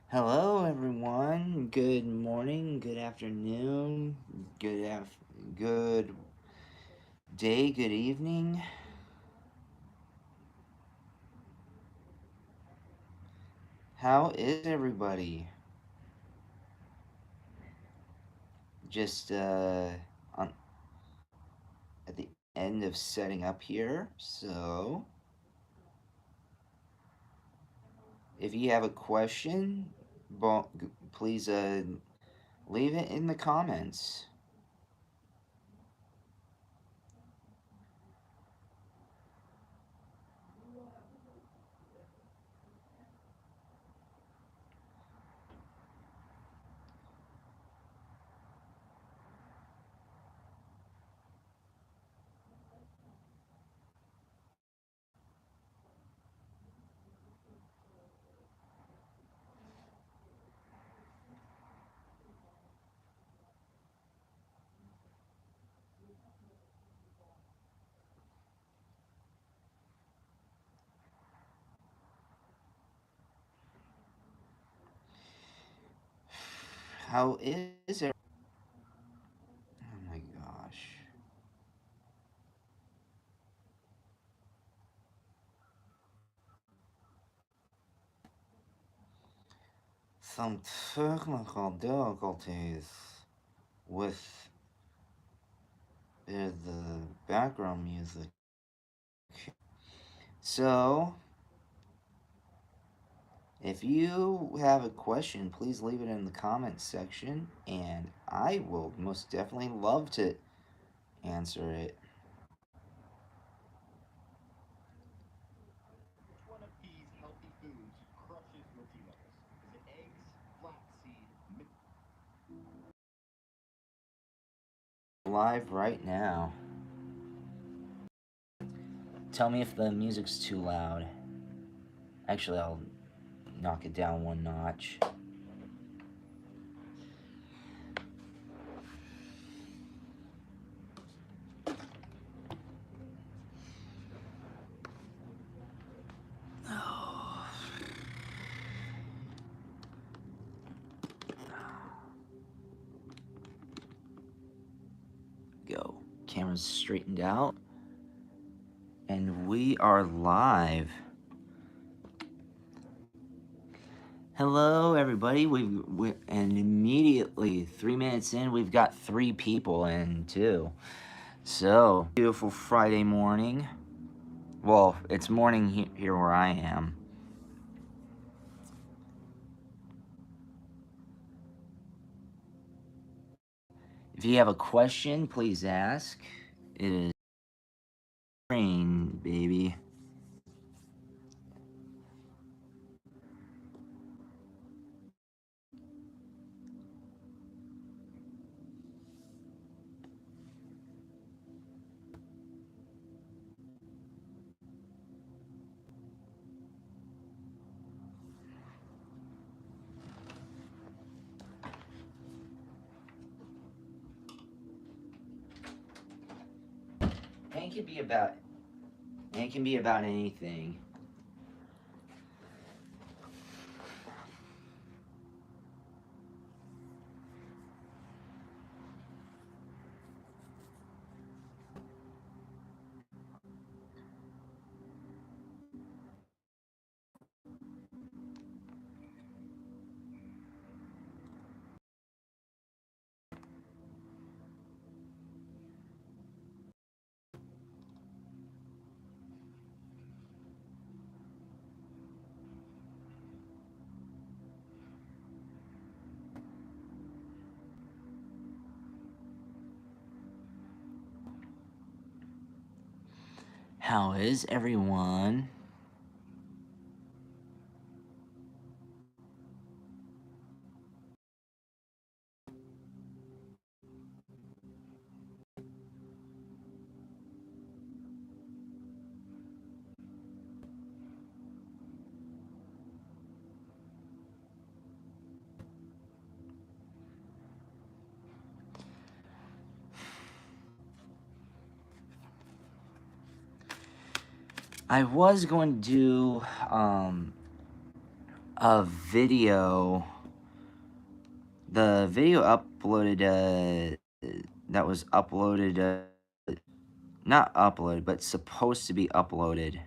Hello, everyone. Good morning, good afternoon, good day, good evening. How is everybody? Just on at the end of setting up here. So, if you have a question, please leave it in the comments. How is it? Oh my gosh. Some technical difficulties with the background music. So, if you have a question, please leave it in the comments section, and I will most definitely love to answer it. Live right now. Tell me if the music's too loud. Actually, I'll knock it down one notch. Go. Camera's straightened out. And we are live. Hello, everybody. And immediately 3 minutes in, we've got 3 people in too. So beautiful Friday morning. Well, it's morning here where I am. If you have a question, please ask. It is rain, baby. It can be about anything. How is everyone? I was going to do a video. The video uploaded that was uploaded not uploaded but supposed to be uploaded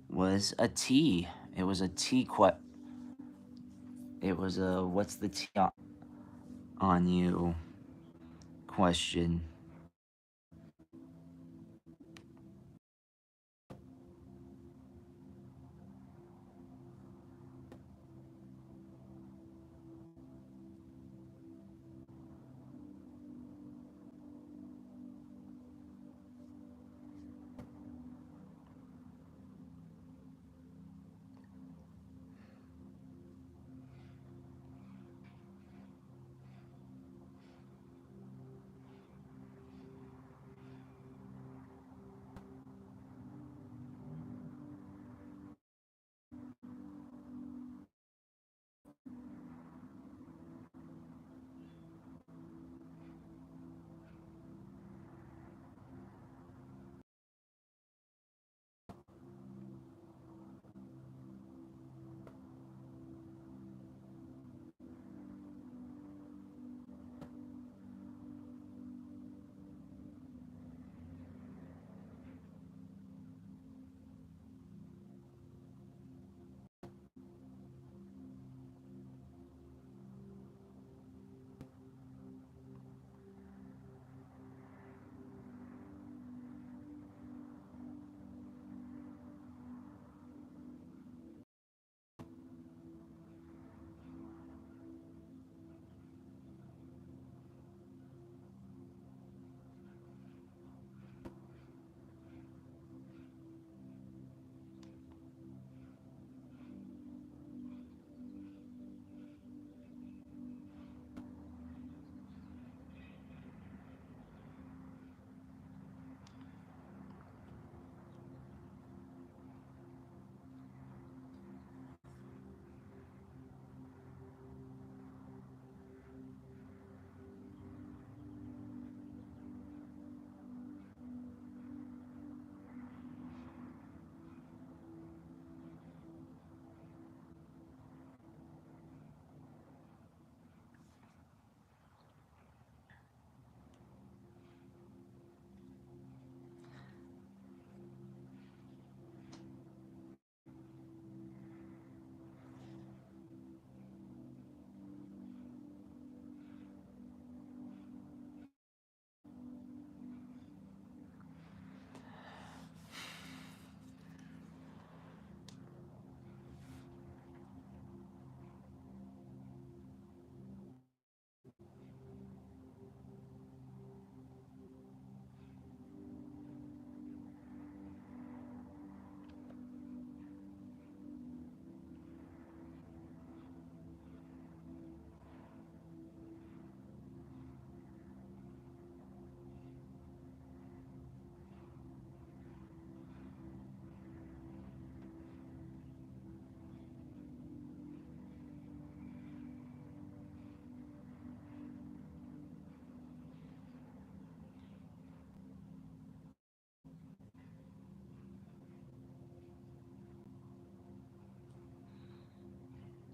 was a tea. It was a tea it was a what's the tea on you question.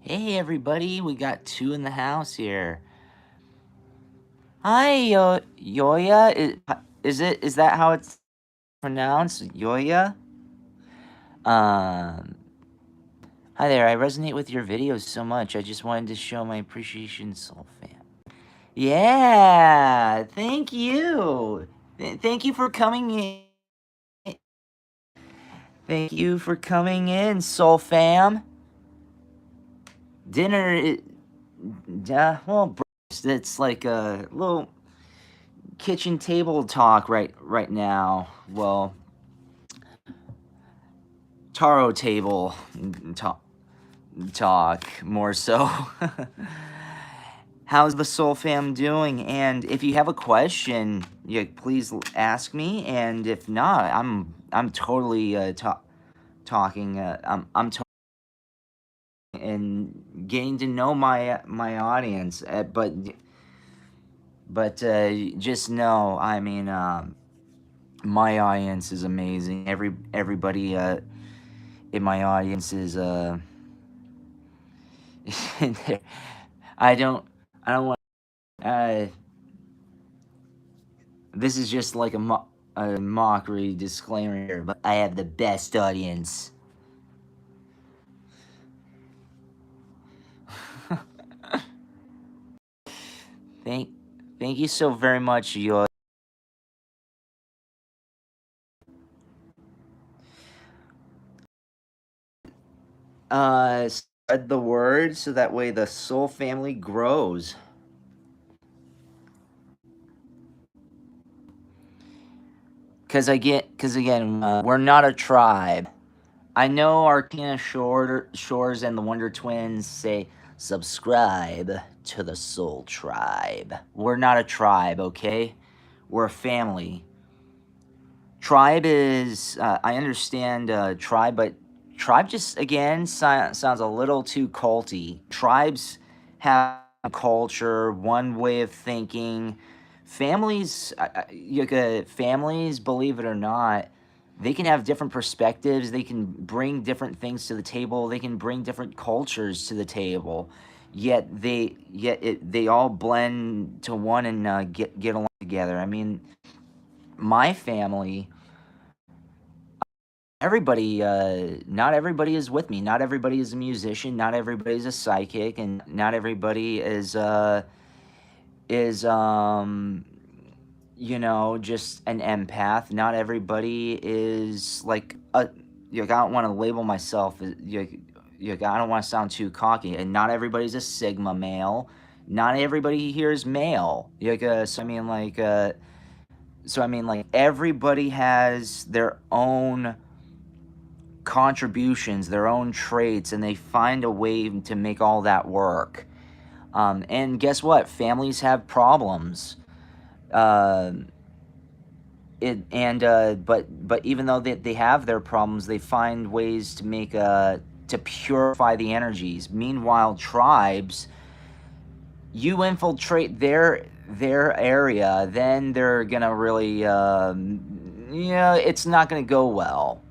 Hey everybody, we got two in the house here. Hi Yoya, is that how it's pronounced? Yoya? Um Hi there, I resonate with your videos so much. I just wanted to show my appreciation, Soul Fam. Yeah, thank you. Thank you for coming in. Thank you for coming in, Soul Fam. Dinner, well, it's like a little kitchen table talk right now. Well, taro table talk more so. How's the Soul Fam doing? And if you have a question, please ask me. And if not, I'm totally talking. I'm talking and getting to know my audience. But But just know, I mean, my audience is amazing. Everybody in my audience is I don't I don't want this is just like a mockery disclaimer here, but I have the best audience. thank thank you so very much, you. Spread the word so that way the soul family grows. Cause again, we're not a tribe. I know Arcana Shores and the Wonder Twins say subscribe to the Soul Tribe. We're not a tribe, okay? We're a family. Tribe is, I understand tribe, but tribe just, again, sounds a little too culty. Tribes have a culture, one way of thinking. Families, families, believe it or not, they can have different perspectives. They can bring different things to the table. They can bring different cultures to the table. They all blend to one and get along together. I mean, my family, everybody, not everybody is with me. Not everybody is a musician. Not everybody is a psychic, and not everybody is just an empath. Not everybody is like a. I don't want to label myself. I don't want to sound too cocky, and not everybody's a Sigma male. Not everybody here is male. So I mean, like everybody has their own contributions, their own traits, and they find a way to make all that work. And guess what? Families have problems. Uh, but even though they have their problems, they find ways to to purify the energies. Meanwhile, tribes, you infiltrate their area, then they're gonna really it's not gonna go well.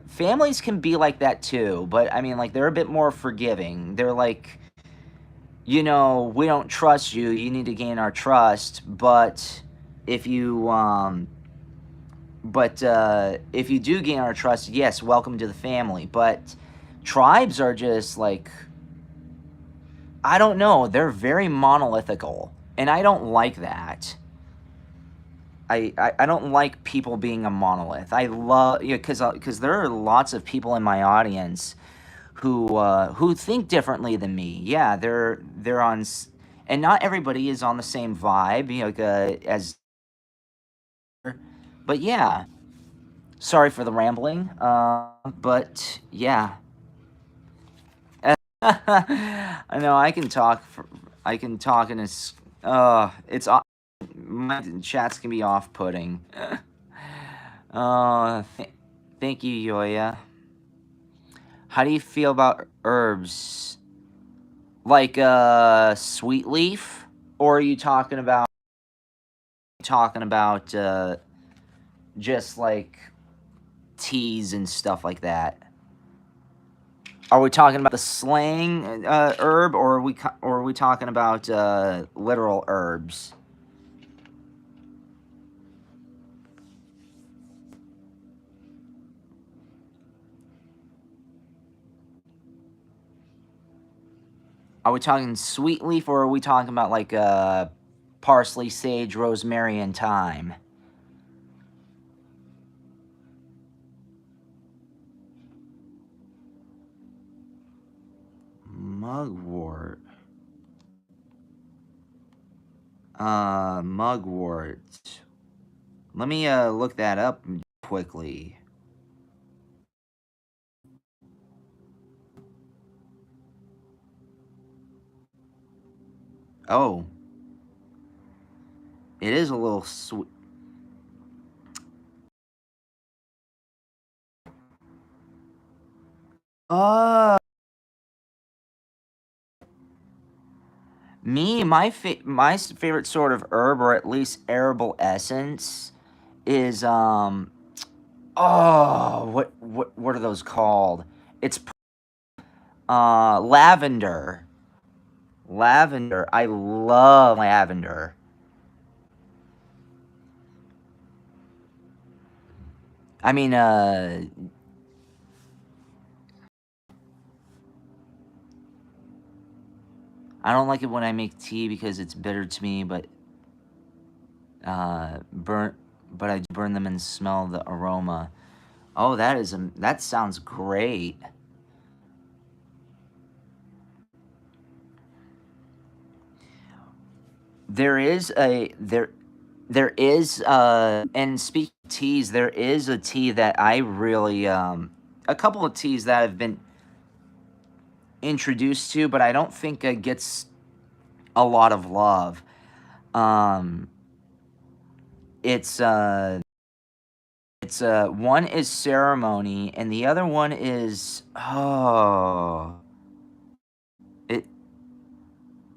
Families can be like that too, but I mean, like they're a bit more forgiving. They're like, we don't trust you. You need to gain our trust, but if you if you do gain our trust, yes, welcome to the family. But tribes are just like, I don't know, they're very monolithical, and I don't like that. I don't like people being a monolith. I love, because there are lots of people in my audience who think differently than me. Yeah, they're on, and not everybody is on the same vibe. As, but yeah. Sorry for the rambling. But yeah. I know I can talk. I can talk, and it's my chats can be off-putting. uh, th- Thank you, Yoya. How do you feel about herbs? Like sweet leaf, or are you talking about just like teas and stuff like that? Are we talking about the slang herb, or are we talking about literal herbs? Are we talking sweet leaf, or are we talking about like parsley, sage, rosemary, and thyme? Mugwort. Mugwort. Let me look that up quickly. Oh, it is a little sweet. Uh, my favorite sort of herb, or at least herbal essence, is what are those called? It's lavender. Lavender. I love lavender. I mean, I don't like it when I make tea because it's bitter to me, but burn, but I burn them and smell the aroma. Oh, that sounds great. There is a there is and speaking of teas, there is a tea that I really a couple of teas that I've been introduced to, but I don't think it gets a lot of love. Um, it's one is ceremony, and the other one is it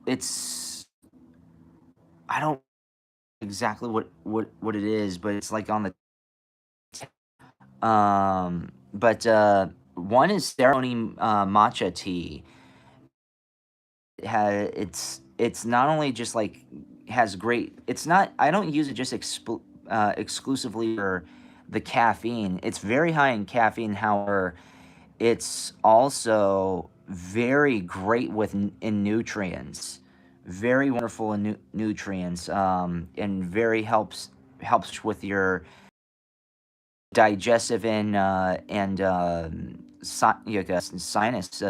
it's I don't exactly what it is, but it's like on the but one is ceremony matcha tea. It's not only just like has great. It's not. I don't use it just exclusively for the caffeine. It's very high in caffeine. However, it's also very great in nutrients. Very wonderful in nutrients. And very helps with your digestive sinus,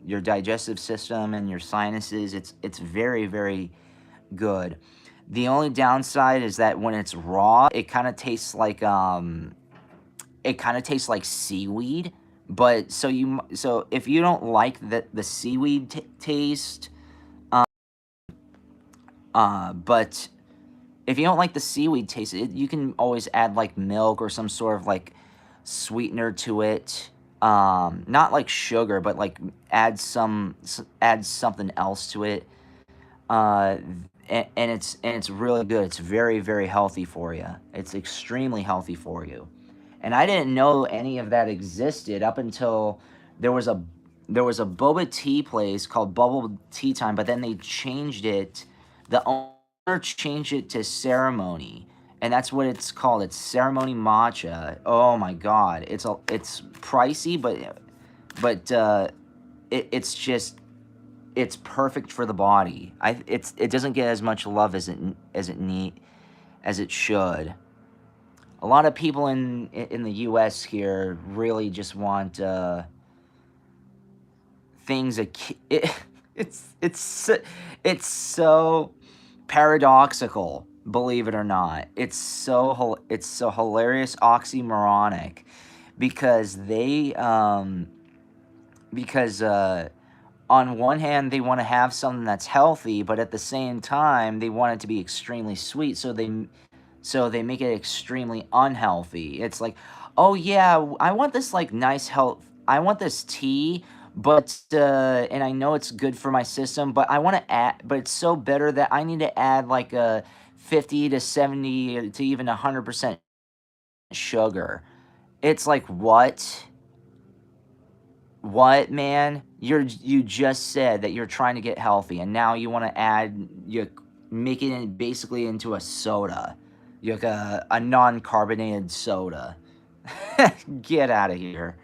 your digestive system and your sinuses. It's very very good. The only downside is that when it's raw, it kind of tastes like seaweed. But so if you don't like the seaweed taste, but if you don't like the seaweed taste, you can always add like milk or some sort of like sweetener to it. Not like sugar, but like add something else to it. Uh, and it's really good. It's very very healthy for you. It's extremely healthy for you. And I didn't know any of that existed up until there was a there was a boba tea place called Bubble Tea Time, but then they changed it. The owner changed it to Ceremony, and that's what it's called. It's Ceremony Matcha. Oh my God, it's pricey, but it's just it's perfect for the body. It doesn't get as much love as it should. A lot of people in the U.S. here really just want things it's so paradoxical, believe it or not. It's so hilarious, oxymoronic, because because on one hand they want to have something that's healthy, but at the same time they want it to be extremely sweet, so they make it extremely unhealthy. It's like, oh yeah, I want this like nice health. I want this tea, but and I know it's good for my system, but I want to add. But it's so bitter that I need to add like a 50 to 70 to even 100% sugar. It's like what? What, man? You just said that you're trying to get healthy, and now you want to you making it basically into a soda, like a non-carbonated soda. Get out of here.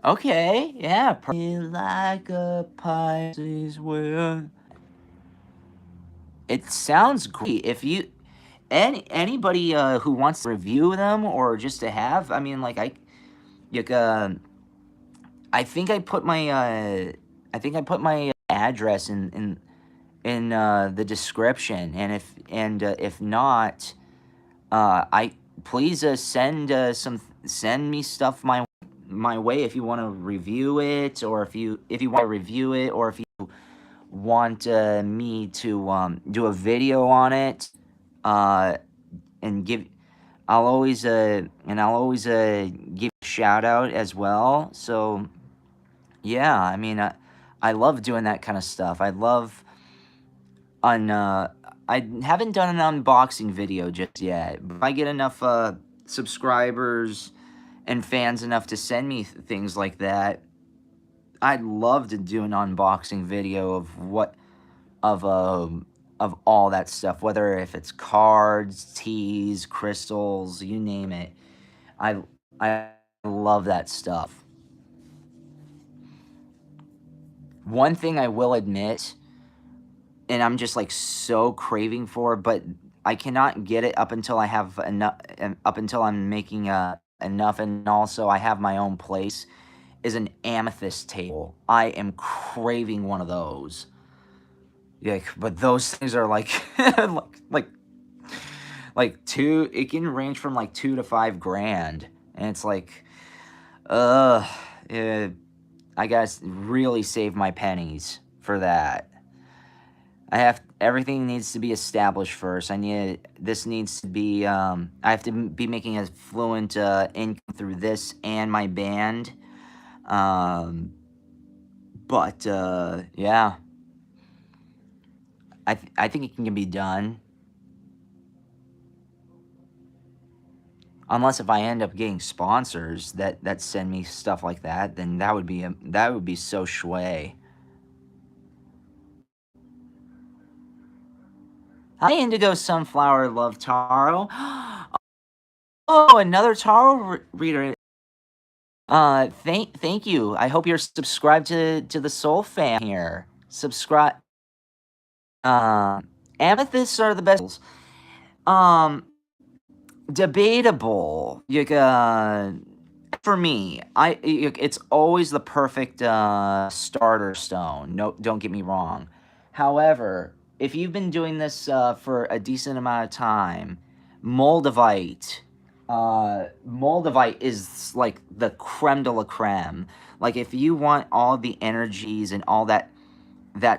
Okay, yeah. Like a Pisces will. It sounds great. If you anybody who wants to review them or just to have, I mean, like, I think I think I put my address in the description, and if not, I please send me stuff my way if you want to review it, or if you want to review it, or if you want me to do a video on it, uh, and give I'll always give a shout out as well. So yeah, I mean, I love doing that kind of stuff. I love I haven't done an unboxing video just yet, but if I get enough subscribers and fans enough to send me things like that, I'd love to do an unboxing video of all that stuff, whether if it's cards, teas, crystals, you name it. I love that stuff. One thing I will admit, and I'm just like so craving for, but I cannot get it up until I have enough, up until I'm making enough, and also I have my own place, is an amethyst table. I am craving one of those. Yeah, but those things are like like two. It can range from like $2 to $5 grand, and it's like, uh, I gotta really save my pennies for that. Everything needs to be established first. This needs to be, I have to be making a fluent income through this and my band. But yeah, I think it can be done. Unless if I end up getting sponsors that send me stuff like that, then that would be so shway. Hi, Indigo Sunflower Love Taro. Oh, another Taro reader. Thank you. I hope you're subscribed to the Soul Fam here. Subscribe. Amethysts are the best. Debatable. For me, it's always the perfect starter stone. No, don't get me wrong. However, if you've been doing this for a decent amount of time, Moldavite. Moldavite is like the creme de la creme. Like if you want all the energies and all that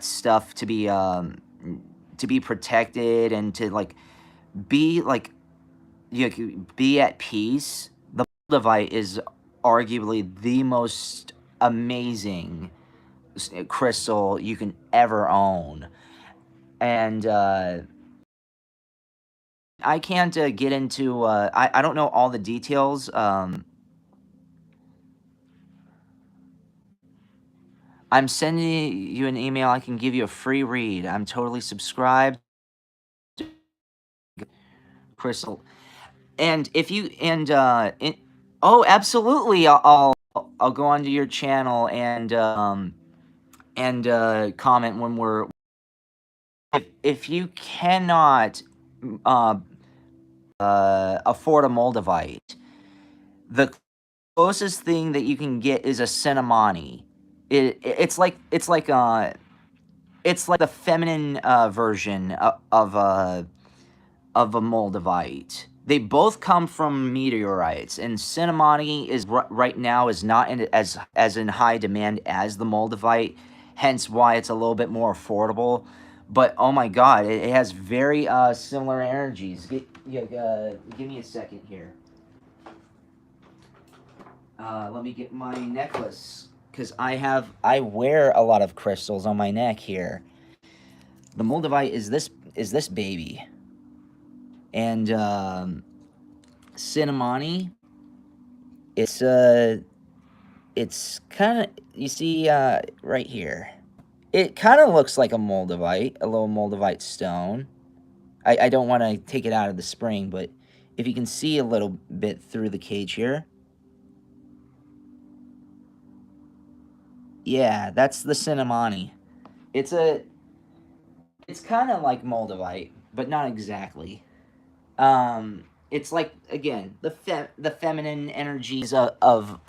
stuff to be protected and to like be like be at peace, the Moldavite is arguably the most amazing crystal you can ever own. And I can't get into, I don't know all the details. I'm sending you an email. I can give you a free read. I'm totally subscribed. Crystal. And if you, oh, absolutely. I'll go onto your channel and comment when we're, if you cannot afford a Moldavite, the closest thing that you can get is a Cinnamoni. It's like the feminine version of a Moldavite. They both come from meteorites, and Cinnamoni is right now is not as in high demand as the Moldavite, hence why it's a little bit more affordable. But oh my god, it has very similar energies. Give me a second here. Let me get my necklace, because I wear a lot of crystals on my neck here. The Moldavite is this baby. And Cinnamoni, it's kind of, you see right here, it kind of looks like a Moldavite, a little Moldavite stone. I don't want to take it out of the spring, but if you can see a little bit through the cage here, yeah, that's the Cinnamoni. It's kind of like Moldavite, but not exactly. It's like, again, the feminine energies of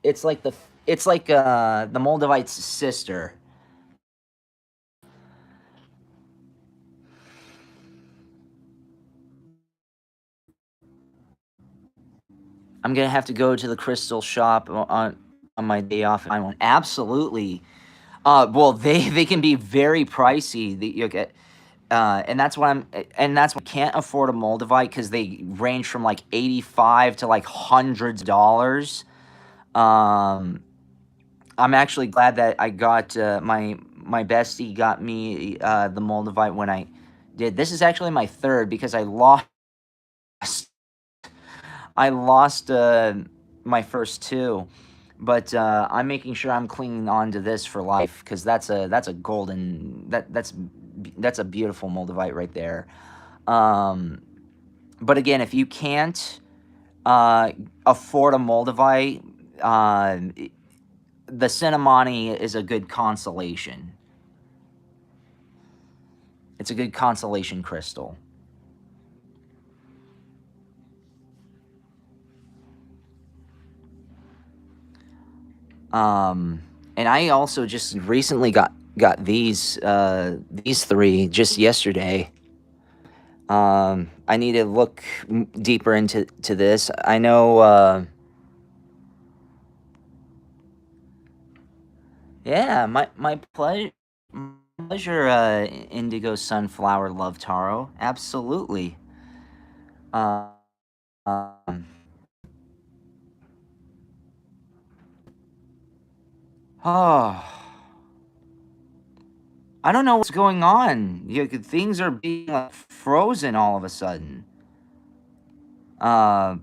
it's like the Moldavite's sister. I'm gonna have to go to the crystal shop on my day off and find one. Absolutely. Well, they can be very pricey. You get, and that's why I can't afford a Moldavite, because they range from like 85 to like hundreds of dollars. Um, I'm actually glad that I got my bestie got me the Moldavite when I did. This is actually my third because I lost my first two, but I'm making sure I'm clinging on to this for life because that's a golden that's a beautiful Moldavite right there. Um, but again, if you can't uh, afford a Moldavite, the Cinnamoni is a good consolation. It's a good consolation crystal. Um, and I also just recently got these three just yesterday. I need to look deeper into this. I know. Yeah, my pleasure. Indigo Sunflower Love Taro. Absolutely. Um, oh, I don't know what's going on. Things are being like frozen all of a sudden. Uh,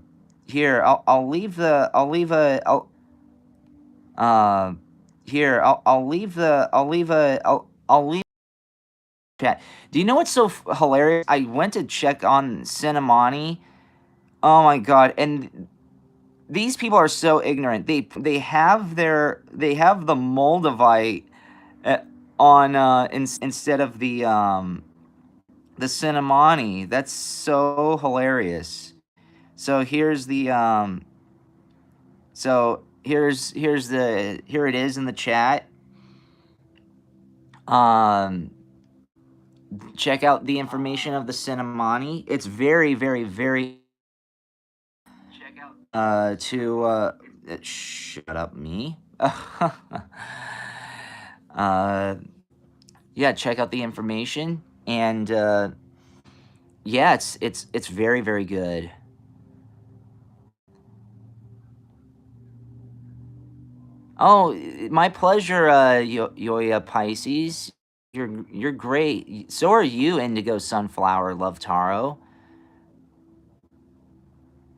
here, I'll leave the I'll leave a I'll uh here I'll leave the I'll leave chat. Do you know what's so hilarious? I went to check on Cinnamoni. Oh my god! And these people are so ignorant. They have the Moldavite uh, on instead of the Cinnamoni. That's so hilarious. So here's the so here it is in the chat. Um, check out the information of the Cinnamoni. It's very, very, very to shut up me. uh, yeah, check out the information and yeah, it's very, very good. Oh, my pleasure, Yoya Pisces. You're great. So are you, Indigo Sunflower Love Taro.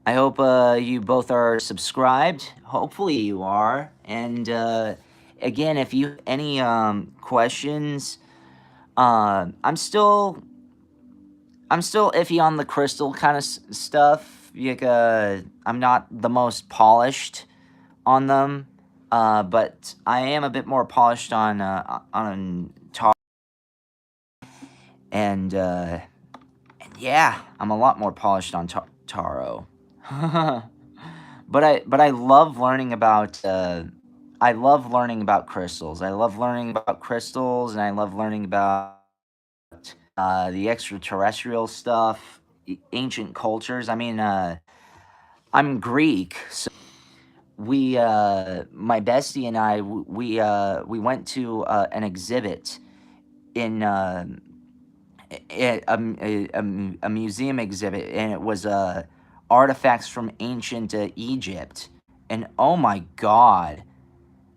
I hope you both are subscribed. Hopefully you are. And again, if you have any questions, I'm still iffy on the crystal kind of stuff. Like, I'm not the most polished on them, but I am a bit more polished on tar, and yeah, I'm a lot more polished on taro. But I love learning about crystals. I love learning about crystals, and I love learning about the extraterrestrial stuff, ancient cultures. I mean, I'm Greek, so my bestie and I, we went to an exhibit in a museum exhibit, and it was artifacts from ancient Egypt. And oh my god,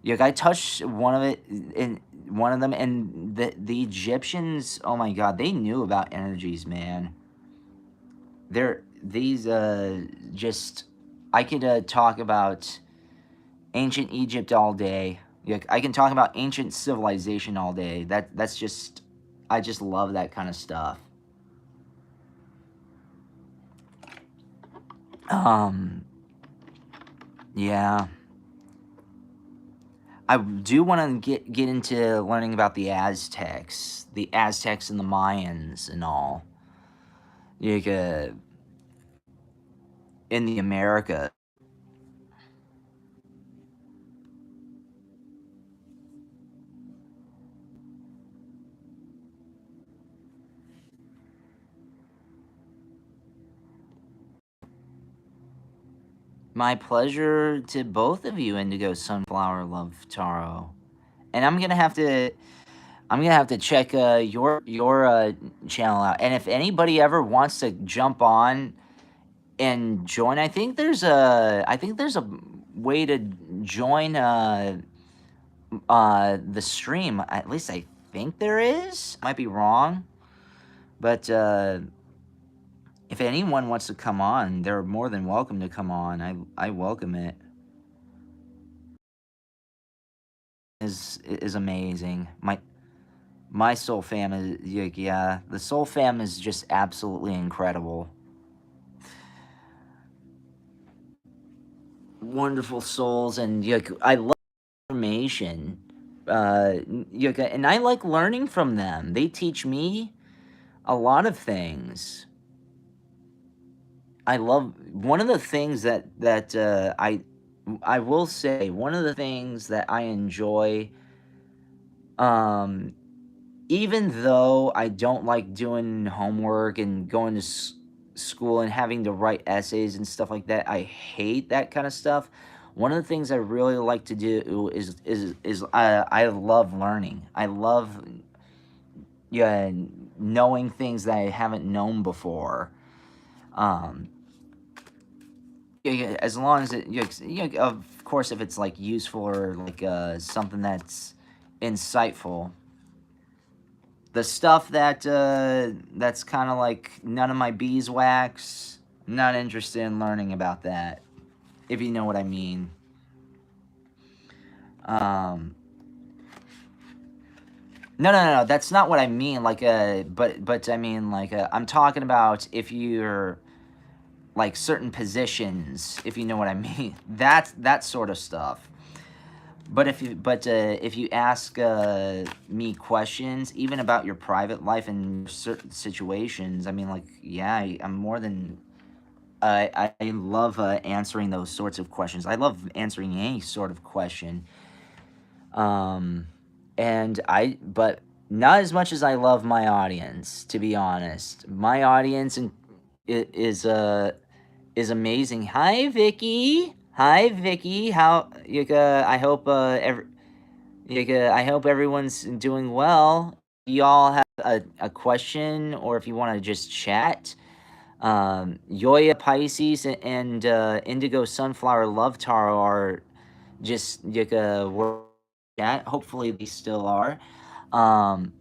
like I touched one of them, and the Egyptians. Oh my god, they knew about energies, man. They're these just I could talk about ancient Egypt all day. Like I can talk about ancient civilization all day. That's just I just love that kind of stuff. Um, yeah. I do want to get into learning about the Aztecs and the Mayans and all. Like in the America. My pleasure to both of you, Indigo Sunflower Love Taro. And I'm gonna have to check your channel out. And if anybody ever wants to jump on and join, I think there's a way to join the stream. At least I think there is. Might be wrong, but if anyone wants to come on, they're more than welcome to come on. I welcome it. Is amazing. My Soul Fam is, yeah, the Soul Fam is just absolutely incredible. Wonderful souls, and I love information. And I like learning from them. They teach me a lot of things. I love one of the things that I will say one of the things that I enjoy, um, even though I don't like doing homework and going to school and having to write essays and stuff like that, I hate that kind of stuff. One of the things I really like to do is I love learning. I love, yeah, knowing things that I haven't known before. Um, yeah, as long as it, of course, if it's like useful or like something that's insightful. The stuff that's kind of like none of my beeswax. I'm not interested in learning about that, if you know what I mean. No. That's not what I mean. Like, but I mean, like, I'm talking about if you're like certain positions, if you know what I mean. That sort of stuff. But if you ask me questions, even about your private life and certain situations, I mean, like, yeah, I'm more than I love answering those sorts of questions. I love answering any sort of question. But not as much as I love my audience, to be honest. My audience is amazing. Hi, Vicky. Hi, Vicky. How I hope I hope everyone's doing well. Y'all have a question, or if you want to just chat, Yoya Pisces and Indigo Sunflower Love Taro are just were chat. Hopefully, they still are. Um,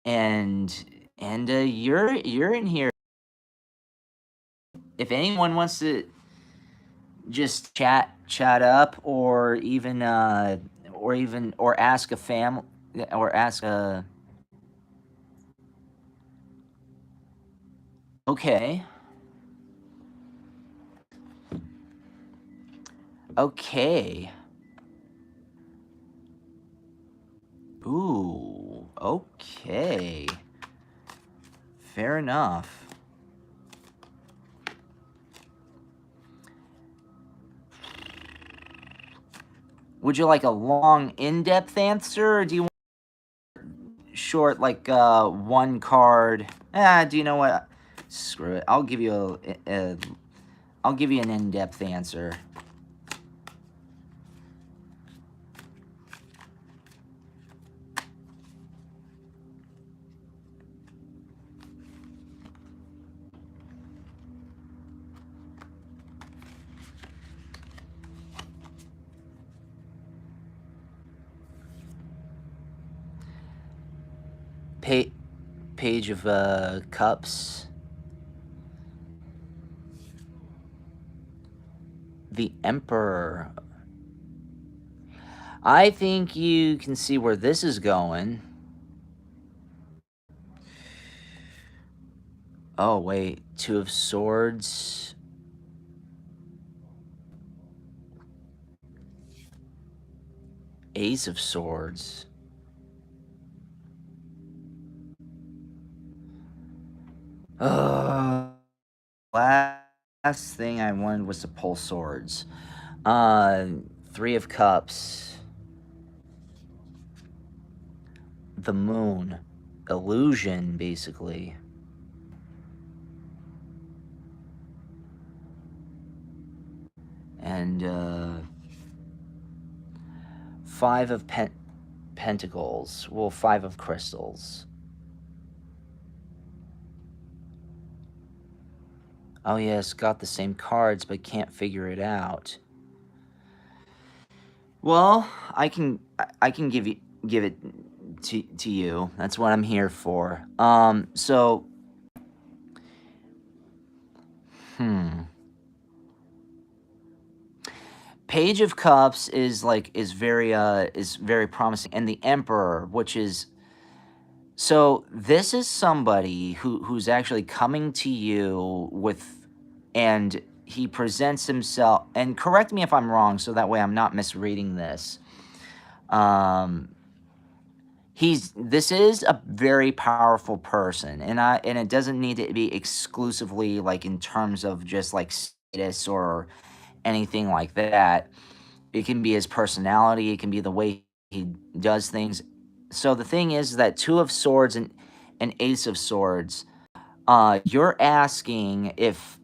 and you're in here. If anyone wants to just chat up, or ask a family, or ask a. Okay. Okay. Ooh. Okay. Fair enough. Would you like a long, in-depth answer, or do you want short, like one card? Do you know what? Screw it. I'll give you I'll give you an in-depth answer. Page of Cups. The Emperor. I think you can see where this is going. Oh, wait. Two of Swords. Ace of Swords. Last thing I wanted was to pull swords. Three of Cups. The Moon. Illusion, basically. And, Five of Pentacles. Well, Five of Crystals. Oh yes, got the same cards, but can't figure it out. Well, I can give it to you. That's what I'm here for. So hmm. Page of Cups is very promising, and the Emperor, which is so this is somebody who's actually coming to you with, and he presents himself. And correct me if I'm wrong, so that way I'm not misreading this. Um, this is a very powerful person, and it doesn't need to be exclusively like in terms of just like status or anything like that. It can be his personality, it can be the way he does things. So the thing is that Two of Swords and an Ace of Swords, you're asking if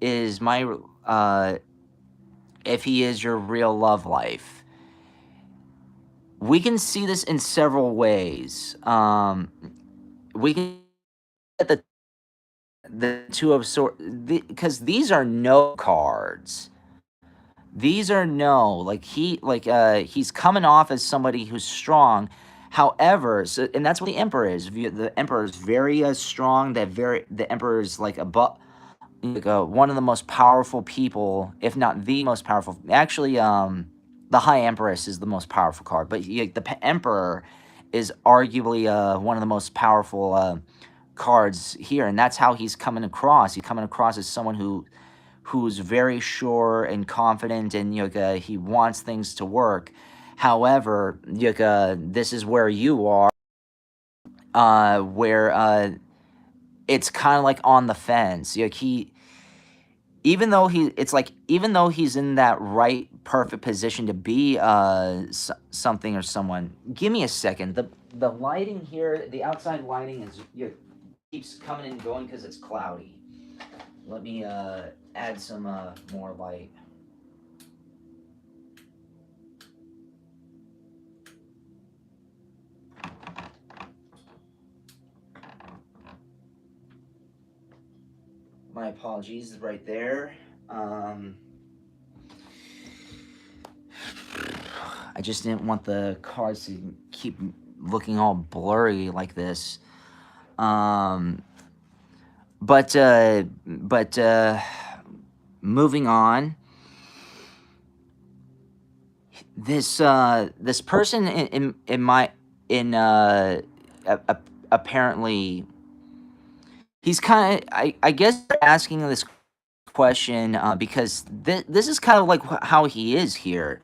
is my uh if he is your real love life. We can see this in several ways. We can get the Two of Swords because these are no cards. These are no, like he's coming off as somebody who's strong. However, so and that's what the Emperor is. The Emperor is very strong. The Emperor is like one of the most powerful people, if not the most powerful. Actually, the High Empress is the most powerful card, but Emperor is arguably one of the most powerful cards here, and that's how he's coming across. He's coming across as someone who's very sure and confident, and he wants things to work. However, this is where you are, where it's kind of like on the fence. Even though he's in that right perfect position to be something or someone. Give me a second. The lighting here, the outside lighting keeps coming and going because it's cloudy. Let me add some more light. My apologies right there. I just didn't want the cards to keep looking all blurry like this. But moving on. This person in my in apparently he's kind of I guess asking this question because this is kind of like how he is here.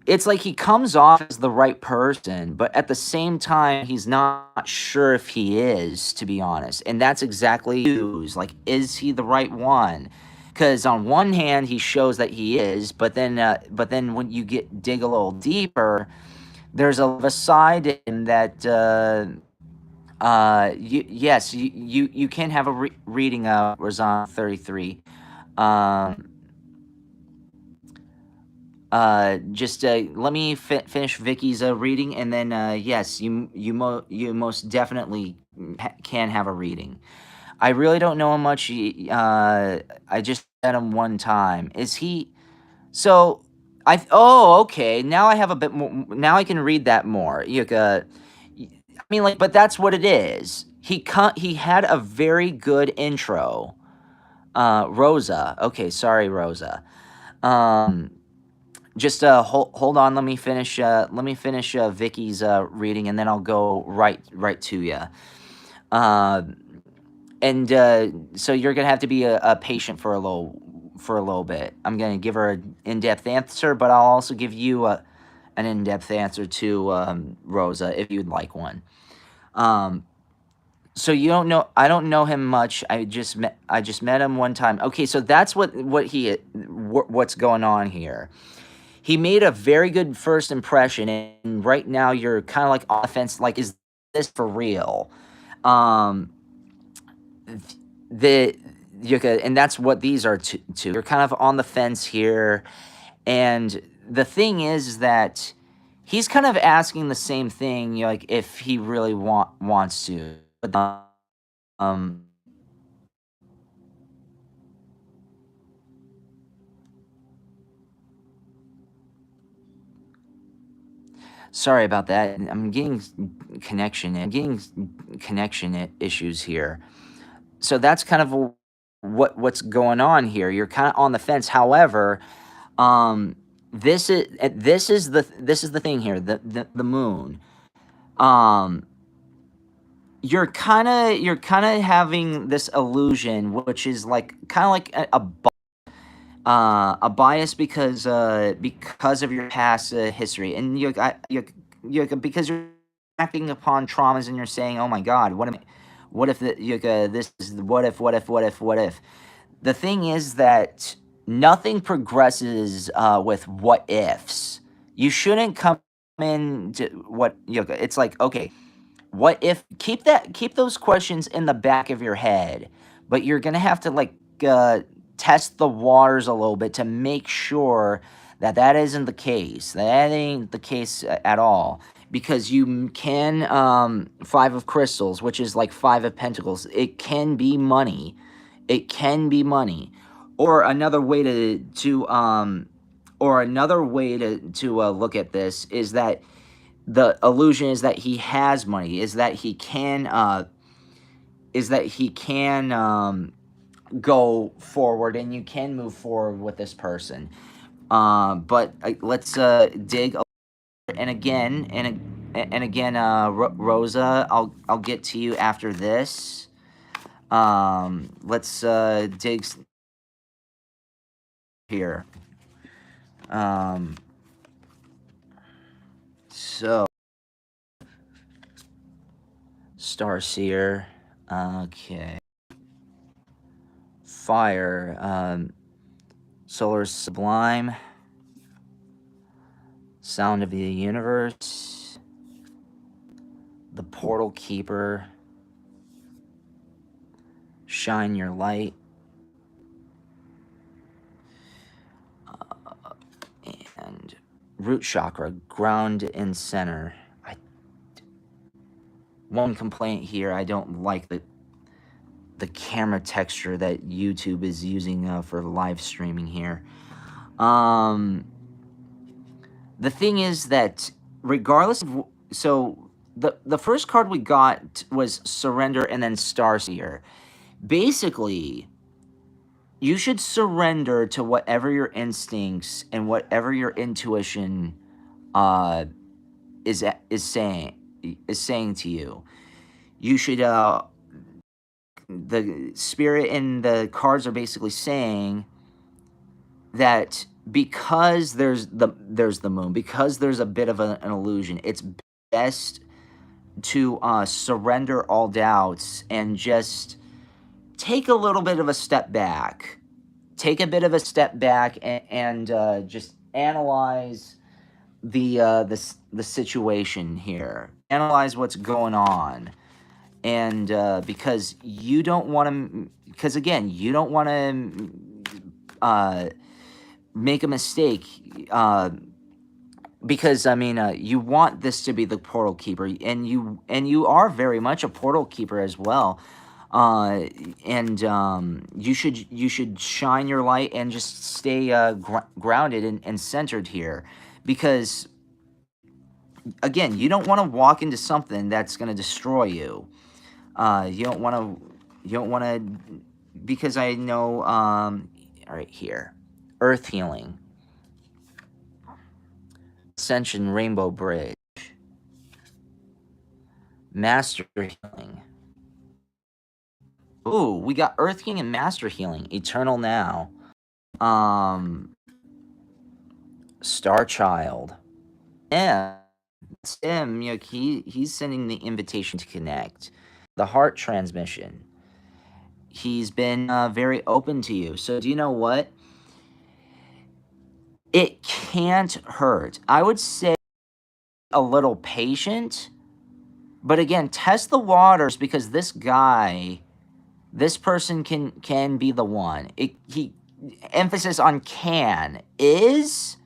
It's like he comes off as the right person, but at the same time, he's not sure if he is, to be honest. And that's exactly who's like, is he the right one? Because on one hand, he shows that he is, but then when you dig a little deeper, there's a side in him that yes, you can have a reading of Razan 33. Um, just let me finish Vicky's reading, and then yes, you most definitely can have a reading. I really don't know him much. I just met him one time. Is he? So oh, okay. Now I have a bit more. Now I can read that more. I mean, like, but that's what it is. He had a very good intro. Rosa. Okay, sorry, Rosa. Um, just hold on. Let me finish. Vicky's reading, and then I'll go right to you. Uh, and so you're gonna have to be a patient for a little bit. I'm gonna give her an in-depth answer, but I'll also give you an in-depth answer to Rosa if you'd like one. So you don't know. I don't know him much. I just met him one time. Okay, so that's what's going on here. He made a very good first impression, and right now you're kind of like on the fence. Like, is this for real? Um, and that's what these are to. You're kind of on the fence here, and the thing is that he's kind of asking the same thing. Like if he really wants to. um, sorry about that. I'm getting issues here. So that's kind of what's going on here. You're kind of on the fence. However, um, this is the thing here. The moon. Um, you're kind of having this illusion, which is like kind of like a bias because of your past history, and because you're acting upon traumas, and you're saying, "Oh my God, what if this is what if." The thing is that nothing progresses with what ifs. You shouldn't come in to what it's like. Okay, what if keep those questions in the back of your head, but you're gonna have to like test the waters a little bit to make sure that that isn't the case. That ain't the case at all. Because you can five of crystals, which is like five of pentacles. It can be money. It can be money. Or another way to look at this is that the illusion is that he has money, is that he can go forward, and you can move forward with this person. But let's dig. And again, Rosa, I'll get to you after this. Let's dig here. So Starseer, okay, fire, solar sublime, sound of the universe, the portal keeper, shine your light, and root chakra, ground and center. One complaint here, I don't like the camera texture that YouTube is using for live streaming here. The thing is that regardless of, so the first card we got was Surrender and then Starseer. Basically, you should surrender to whatever your instincts and whatever your intuition is saying to you. You should the spirit and the cards are basically saying that because there's the moon, because there's a bit of an illusion, it's best to surrender all doubts and just take a little bit of a step back. Take a bit of a step back and just analyze the situation here. Analyze what's going on, and because you don't want to, because again, you don't want to make a mistake. Because I mean, you want this to be the portal keeper, and you are very much a portal keeper as well. And you should shine your light and just stay grounded and centered here, because again, you don't want to walk into something that's going to destroy you. You don't want to, because I know. All right, here, Earth Healing, Ascension, Rainbow Bridge, Master Healing. Ooh, we got Earth Healing and Master Healing, Eternal Now, Star Child. Yeah, it's him. He's sending the invitation to connect. The heart transmission. He's been very open to you. So do you know what? It can't hurt. I would say a little patient, but again, test the waters, because this person can be the one. He emphasis on can. Is,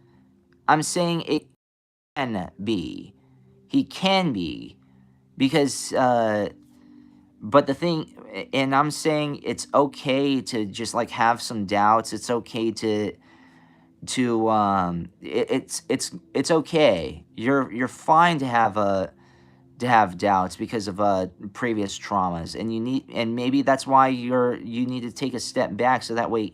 I'm saying it can be. He can be, because but the thing, and I'm saying it's okay to just like have some doubts. It's okay it's okay. You're fine to have doubts because of previous traumas, and maybe that's why you need to take a step back so that way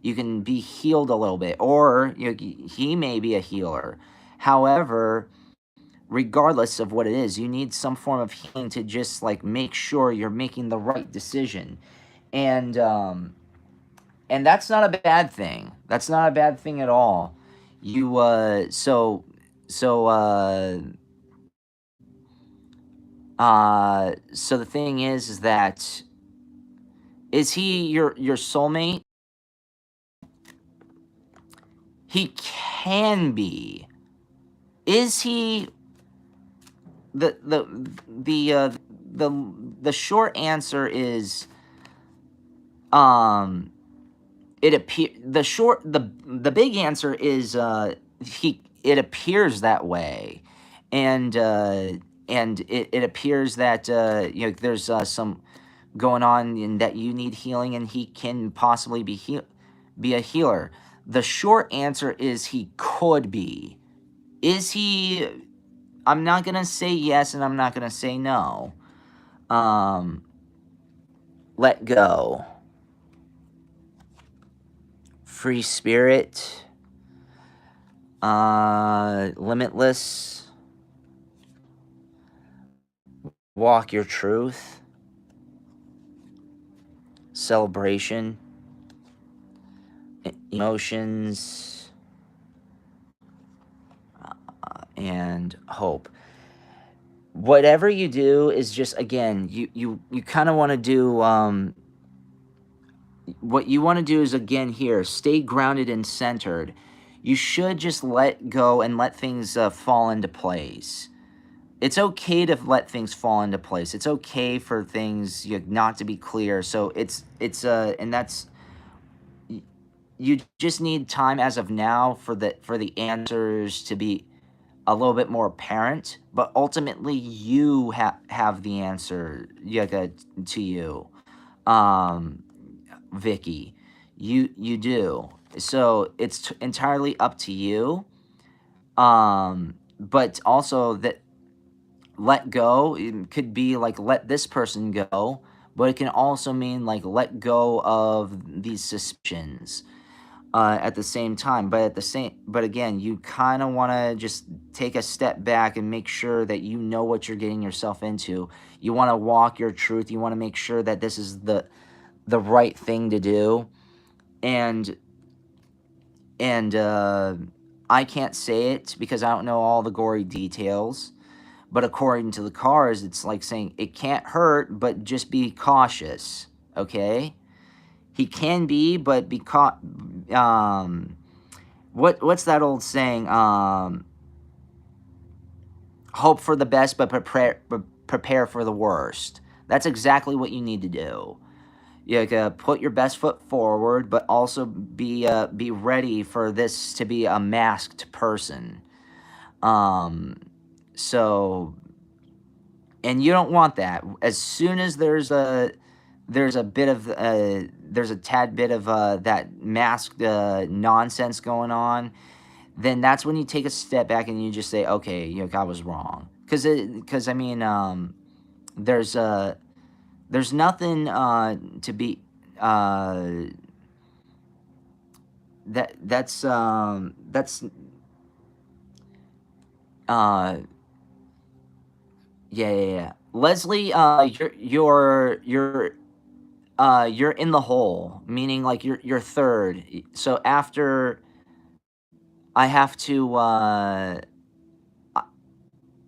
you can be healed a little bit, or he may be a healer. However, regardless of what it is, you need some form of healing to just like make sure you're making the right decision. And that's not a bad thing. That's not a bad thing at all. You so so the thing is that, is he your soulmate? He can be. Is he? The the the uh the the short answer is, um the big answer is, he it appears that way. And it appears that, there's some going on, and that you need healing, and he can possibly be a healer. The short answer is he could be. Is he? I'm not gonna say yes, and I'm not gonna say no. um Let go. Free spirit. Limitless. Walk your truth. Celebration. Emotions. And hope. Whatever you do is just, again, you kind of want to do, what you want to do is, again, here, stay grounded and centered. You should just let go and let things fall into place. It's okay to let things fall into place. It's okay for things not to be clear. So and that's, you just need time as of now for the answers to be a little bit more apparent. But ultimately, you have the answer, to you, um, Vicky. You do. So it's entirely up to you. But also, that let go, it could be like let this person go, but it can also mean like let go of these suspicions, at the same time. But again, you kind of want to just take a step back and make sure that you know what you're getting yourself into. You want to walk your truth. You want to make sure that this is the right thing to do. And and I can't say it because I don't know all the gory details. But according to the cards, it's like saying it can't hurt, but just be cautious. Okay? He can be, but what's that old saying? Hope for the best, but prepare for the worst. That's exactly what you need to do. You gotta put your best foot forward, but also be ready for this to be a masked person. Um, so and you don't want that. As soon as there's a tad bit of that masked nonsense going on, then that's when you take a step back and you just say, okay, I was wrong. Because I mean, there's there's nothing to be uh, that's uh, yeah. Leslie, you're in the hole, meaning like you're third. So after I have to I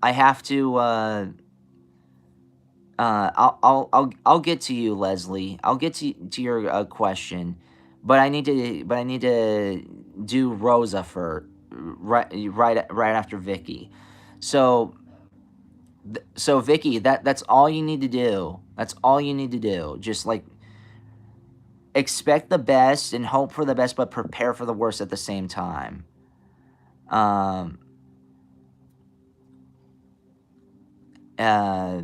I have to I'll get to you, Leslie. I'll get to your question, but I need to do Rosa for right after Vicky. So so Vicky, that's all you need to do. That's all you need to do. Just like expect the best and hope for the best, but prepare for the worst at the same time. Um, uh,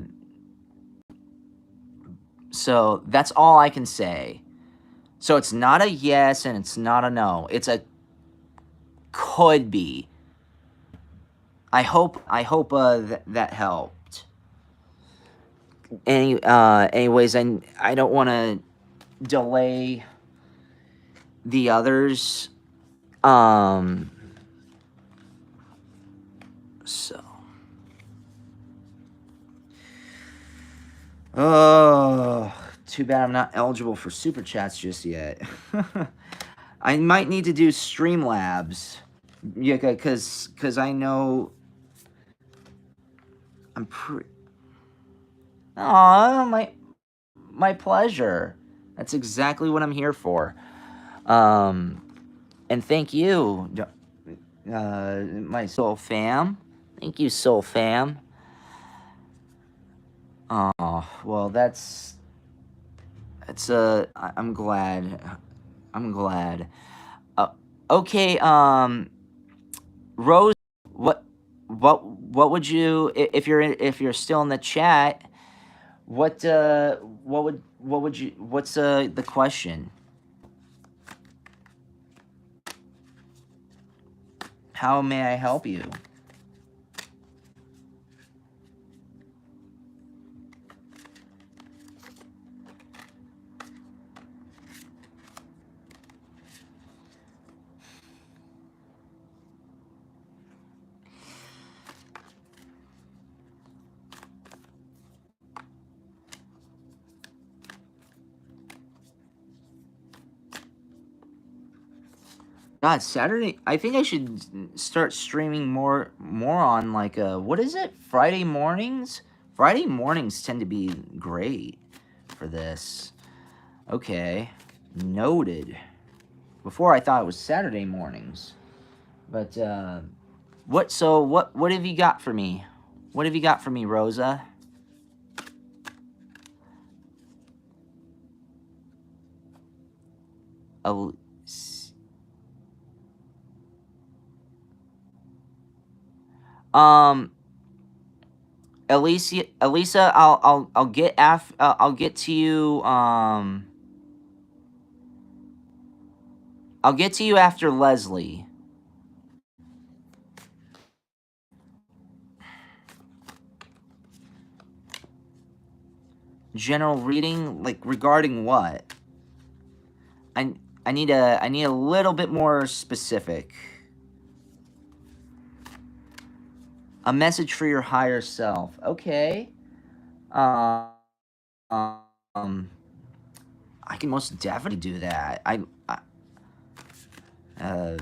So that's all I can say. So it's not a yes and it's not a no. It's a could be. I hope that helped. Anyways, I don't want to delay the others. So. Oh, too bad I'm not eligible for super chats just yet. I might need to do Streamlabs. Yeah, cause I know I'm pretty. Aw, my pleasure. That's exactly what I'm here for. And thank you, my soul fam. Thank you, soul fam. Oh, well, I'm glad. I'm glad. Okay, Rose, what would you, if you're still in the chat, what would you, what's the question? How may I help you? God, Saturday. I think I should start streaming more on like what is it? Friday mornings. Friday mornings tend to be great for this. Okay, noted. Before I thought it was Saturday mornings, but what? So what have you got for me? What have you got for me, Rosa? Oh, um, Elisa, I'll get I'll get to you. I'll get to you after Leslie. General reading, like regarding what? I need a little bit more specific. A message for your higher self. Okay. Um, I can most definitely do that. Uh,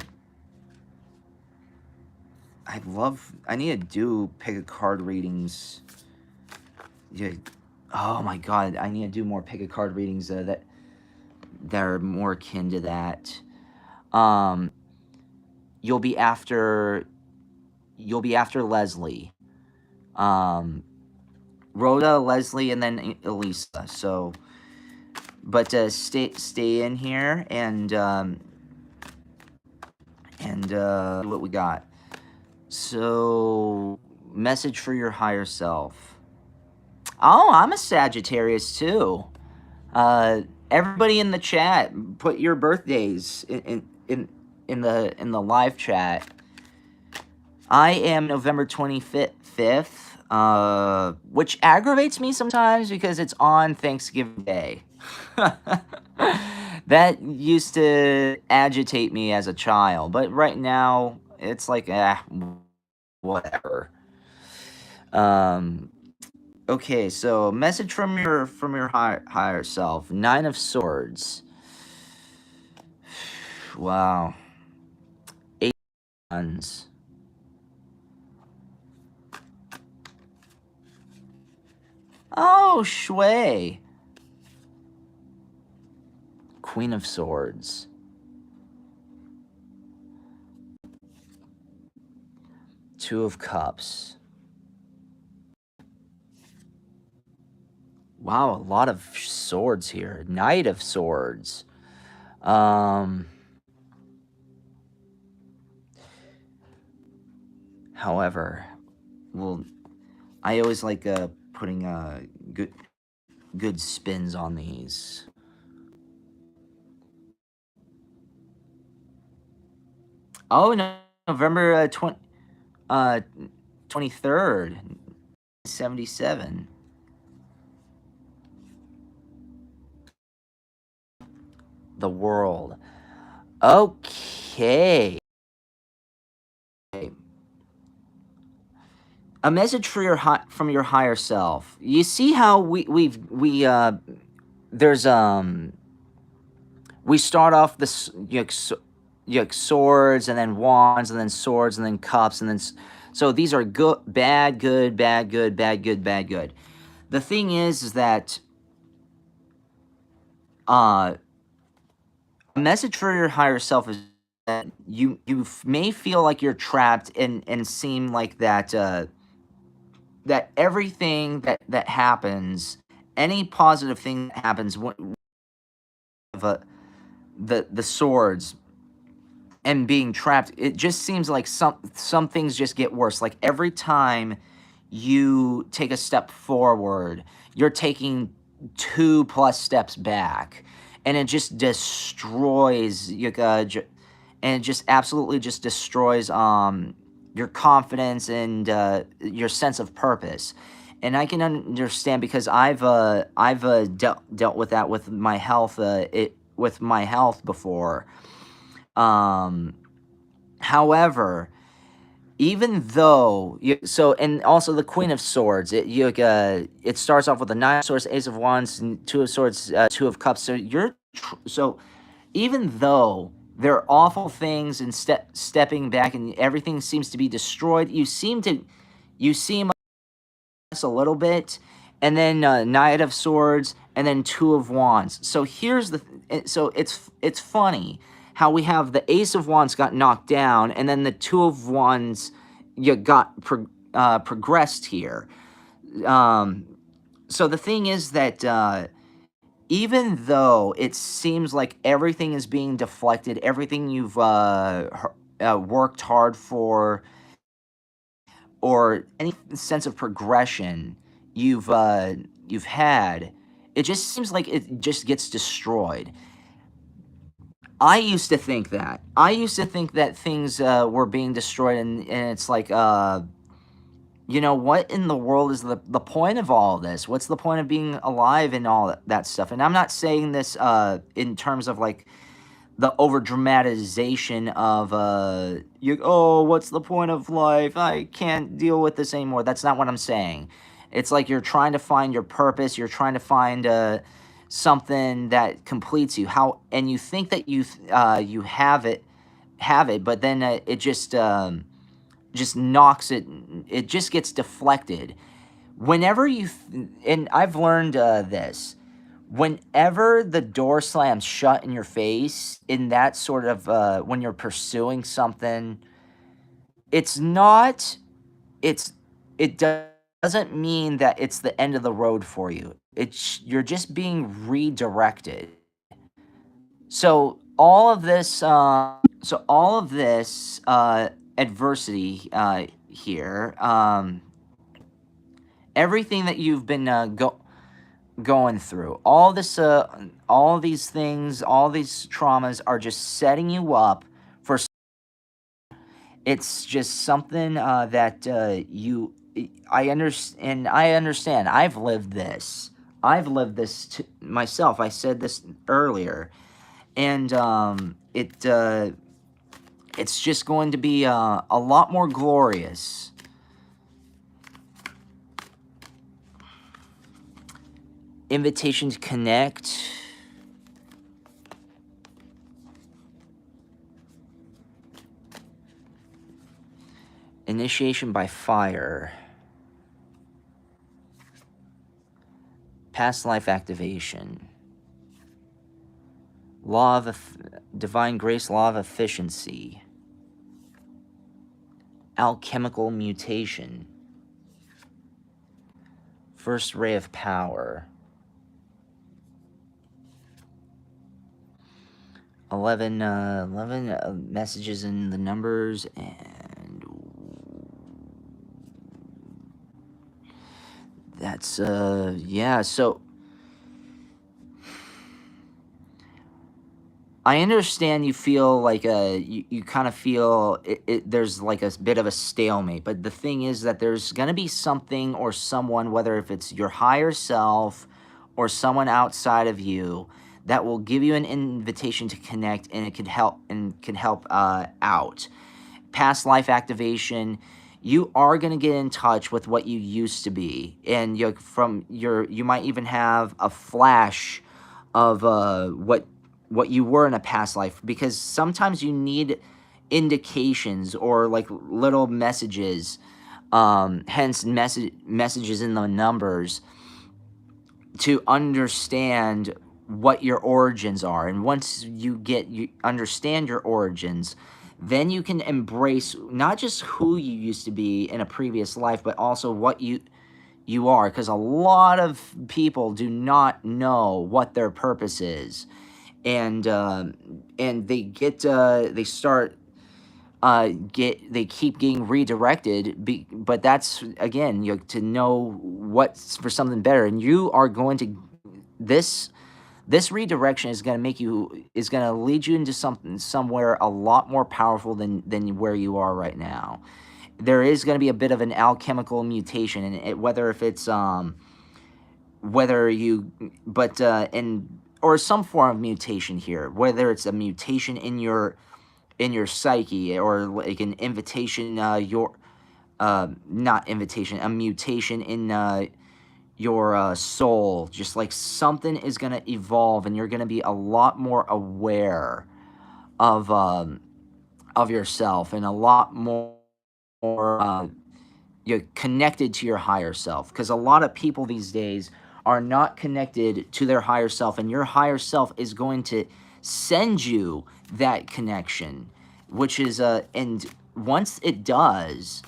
I need to do pick a card readings. Yeah. Oh my god, I need to do more pick a card readings that are more akin to that. Um, you'll be after Leslie. Rhoda, Leslie, and then Elisa. So, but stay in here and what we got. So, message for your higher self. Oh, I'm a Sagittarius too. Everybody in the chat, put your birthdays in the live chat. I am November 25th, which aggravates me sometimes because it's on Thanksgiving Day. That used to agitate me as a child, but right now it's like, whatever. Okay, so message from your higher self. 9 of Swords. Wow. 8 of Wands. Oh, Shui. Queen of Swords. Two of Cups. Wow, a lot of swords here. Knight of Swords. However, well, I always like putting good spins on these. Oh, no, November 23rd, 77. The world. Okay. A message for from your higher self. You see how there's we start off this swords and then wands and then swords and then cups and then so these are good, bad, good, bad, good, bad, good, bad, good. The thing is that a message for your higher self is that you may feel like you're trapped and seem like that that everything that happens, any positive thing that happens, the swords and being trapped, it just seems like some things just get worse. Like every time you take a step forward, you're taking 2+ steps back, and it just destroys your and it just absolutely just destroys your confidence and your sense of purpose. And I can understand because I've dealt with that with my health with my health before. However, even though and also the Queen of Swords, it starts off with the Nine of Swords, Ace of Wands, and Two of Swords, Two of Cups. So even though there are awful things and stepping back and everything seems to be destroyed, you seem a little bit, and then Knight of Swords, and then Two of Wands. So so it's funny how we have the Ace of Wands got knocked down, and then the Two of Wands progressed here. So the thing is that even though it seems like everything is being deflected, everything you've worked hard for, or any sense of progression you've had, it just seems like it just gets destroyed. I used to think that. I used to think that things were being destroyed, and it's like, what in the world is the point of all of this? What's the point of being alive and all that stuff? And I'm not saying this in terms of like the over dramatization of what's the point of life? I can't deal with this anymore. That's not what I'm saying. It's like you're trying to find your purpose. You're trying to find something that completes you. And you think that you have it, but then it just knocks it. It just gets deflected. Whenever and I've learned this. Whenever the door slams shut in your face, in that sort of when you're pursuing something, it's not. It doesn't mean that it's the end of the road for you. You're just being redirected. So all of this adversity here, everything that you've been going through, all these things, all these traumas are just setting you up for. It's just something that I understand. I understand. I've lived this myself. I said this earlier, and it's just going to be a lot more glorious. Invitation to connect. Initiation by fire. Past life activation. Law of divine grace, law of efficiency. Alchemical mutation. First ray of power. 11 messages in the numbers, and that's yeah. So I understand you feel like you kind of feel there's like a bit of a stalemate, but the thing is that there's going to be something or someone, whether if it's your higher self or someone outside of you, that will give you an invitation to connect, and it can help out. Past life activation, you are going to get in touch with what you used to be, and you might even have a flash of what you were in a past life, because sometimes you need indications or like little messages, hence messages in the numbers, to understand what your origins are. And once you understand your origins, then you can embrace not just who you used to be in a previous life, but also what you are, because a lot of people do not know what their purpose is, and they start they keep getting redirected, but that's again, to know what's for something better, and you are going to this this redirection is going to lead you into somewhere a lot more powerful than where you are right now. There is going to be a bit of an alchemical mutation, and whether if it's whether you but and or some form of mutation here, whether it's a mutation in your psyche, or like an invitation, your not invitation, a mutation in your soul. Just like something is going to evolve, and you're going to be a lot more aware of yourself, and a lot more you're connected to your higher self, because a lot of people these days are not connected to their higher self, and your higher self is going to send you that connection, which is and once it does,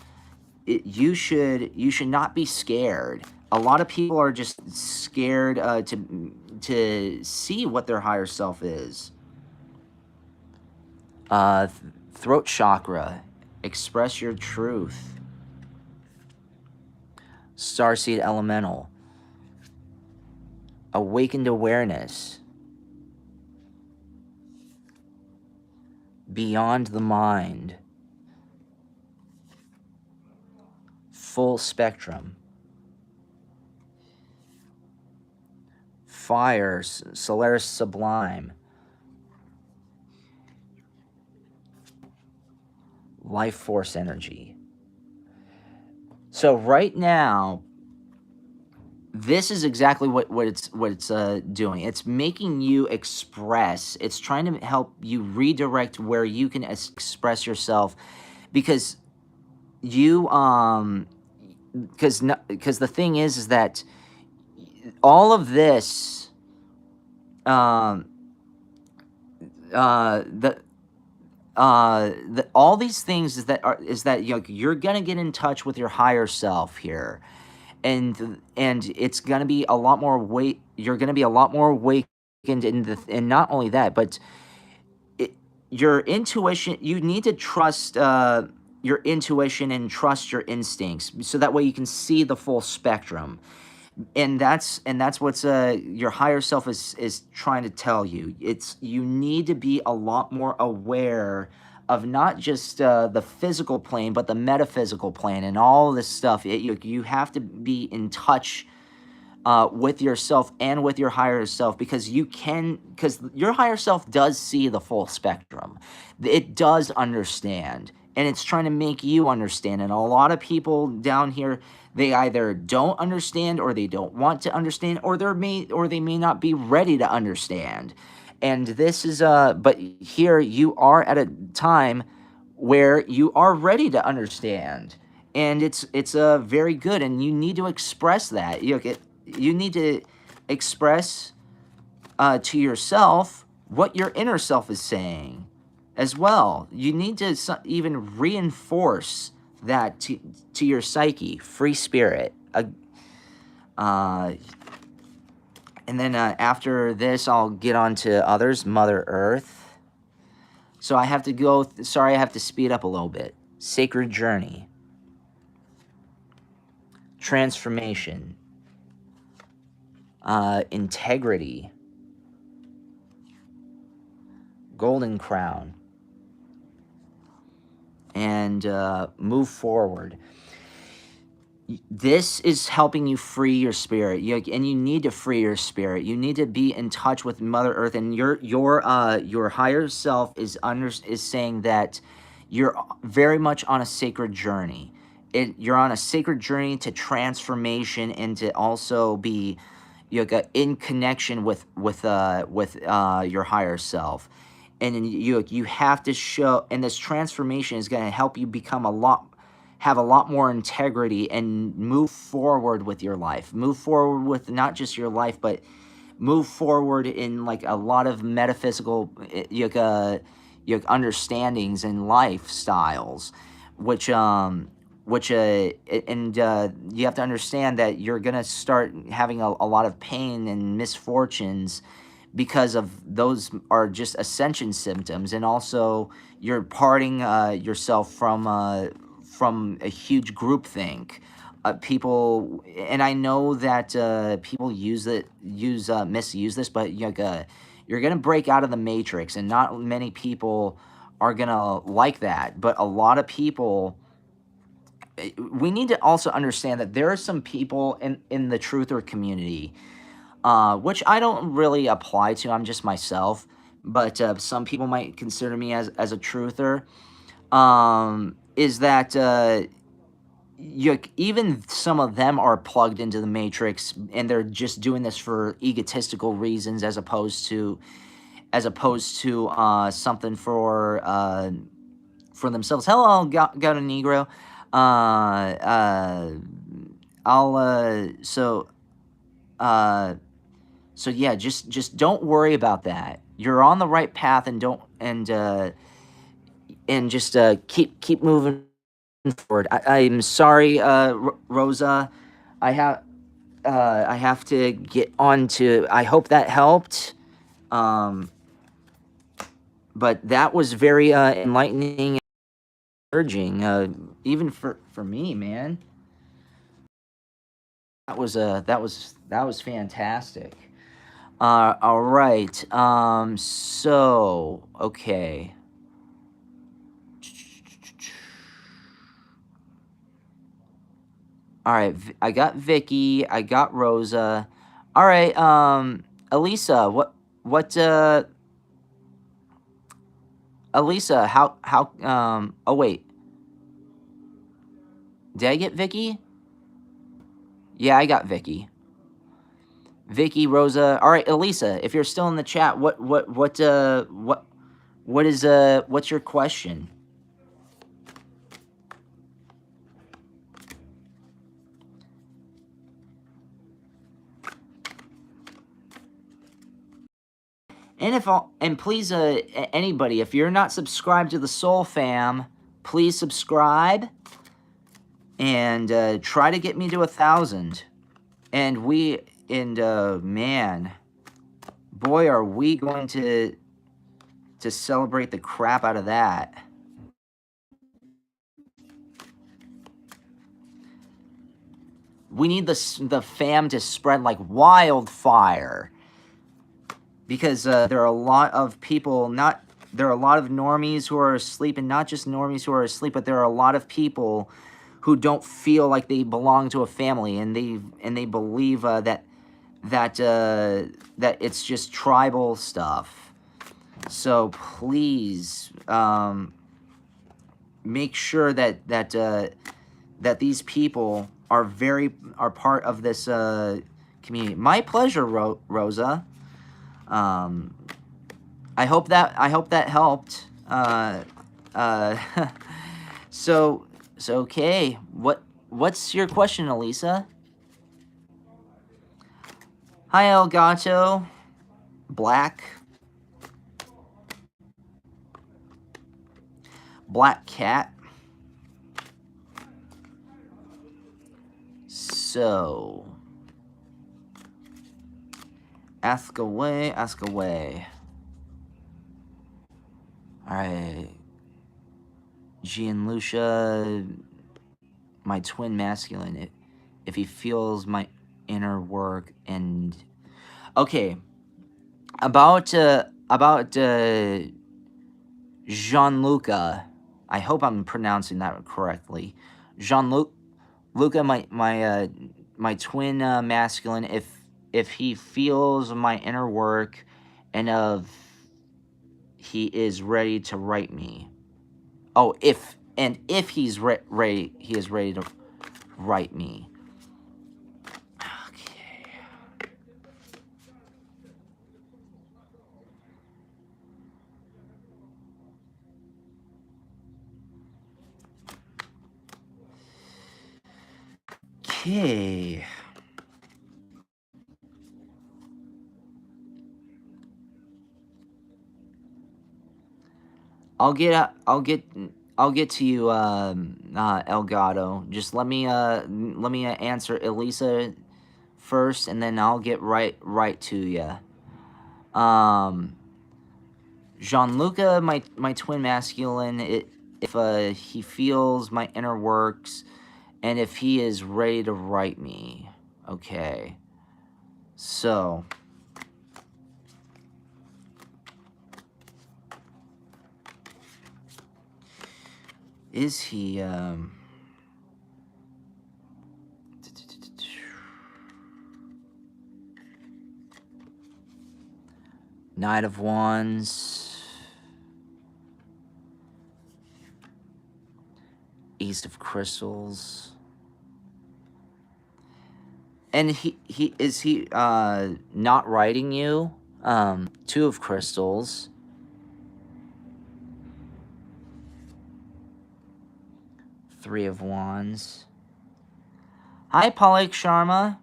you should not be scared. A lot of people are just scared to see what their higher self is. Throat chakra, express your truth. Starseed elemental, awakened awareness, beyond the mind, full spectrum, fire, Solaris sublime, life force energy. So right now, this is exactly what it's doing. It's making you express. It's trying to help you redirect where you can express yourself, because you because the thing is that all of this the all these things is that you're gonna get in touch with your higher self here, and it's gonna be a lot more weight. You're gonna be a lot more awakened and not only that, but it, your intuition. You need to trust your intuition and trust your instincts, so that way you can see the full spectrum. And that's what's your higher self is trying to tell you. It's you need to be a lot more aware of not just the physical plane, but the metaphysical plane and all this stuff. You have to be in touch with yourself and with your higher self, because your higher self does see the full spectrum. It does understand, and it's trying to make you understand. And a lot of people down here, they either don't understand, or they don't want to understand, or they may not be ready to understand. And this is but here you are at a time where you are ready to understand, and it's very good, and you need to express that. You need to express to yourself what your inner self is saying as well. You need to even reinforce that to your psyche. Free spirit. And then after this, I'll get on to others. Mother Earth. So I have to go. Sorry, I have to speed up a little bit. Sacred journey. Transformation. Integrity. golden crown, and move forward. This is helping you free your spirit, and you need to free your spirit. You need to be in touch with Mother Earth, and your higher self is saying that you're very much on a sacred journey. You're on a sacred journey to transformation, and to also be in connection with your higher self. And you have to show, and this transformation is going to help you have a lot more integrity and move forward with your life. Move forward with not just your life, but move forward in like a lot of metaphysical understandings and lifestyles, which you have to understand that you're gonna start having a lot of pain and misfortunes, because of those are just ascension symptoms, and also you're parting yourself from a huge groupthink. People, and I know that people misuse this, but you're gonna break out of the matrix, and not many people are gonna like that. But a lot of people, we need to also understand that there are some people in the truther community, which I don't really apply to. I'm just myself, but some people might consider me as a truther. Is that even some of them are plugged into the matrix, and they're just doing this for egotistical reasons, as opposed to something for themselves. Hello, got a Negro. So yeah, just don't worry about that. You're on the right path, and don't and just keep moving forward. I'm sorry, Rosa. I have to get on to. I hope that helped. But that was very enlightening and encouraging, even for me, man. That was fantastic. All right. So okay. All right, I got Vicky, I got Rosa. All right, Elisa, Elisa, how oh wait. Did I get Vicky? Yeah, I got Vicky. Vicky, Rosa. All right, Elisa, if you're still in the chat, what's your question? And please, anybody, if you're not subscribed to the Soul Fam, please subscribe, and try to get me to 1,000. And man, boy, are we going to celebrate the crap out of that. We need the fam to spread like wildfire. Because there are a lot of people, there are a lot of normies who are asleep, and not just normies who are asleep, but there are a lot of people who don't feel like they belong to a family, and they believe that it's just tribal stuff. So please make sure that these people are part of this community. My pleasure, Rosa. I hope that helped. So okay. What's your question, Elisa? Hi, Elgato. Black Cat. So ask away. Alright. Gianlucia, my twin masculine, if he feels my inner work. And okay, about Gianluca. I hope I'm pronouncing that correctly. Gianluca, my twin masculine. If he feels my inner work, and he is ready to write me. Oh, if he's ready, he is ready to write me. Okay. I'll get to you, Elgato. Just let me answer Elisa first, and then I'll get right to you. Gianluca, my twin masculine. If he feels my inner works, and if he is ready to write me. Okay. So. Is he, Knight of Wands, Ace of Crystals, and is he not writing you? Two of Crystals, Three of Wands. Hi, Palak Sharma.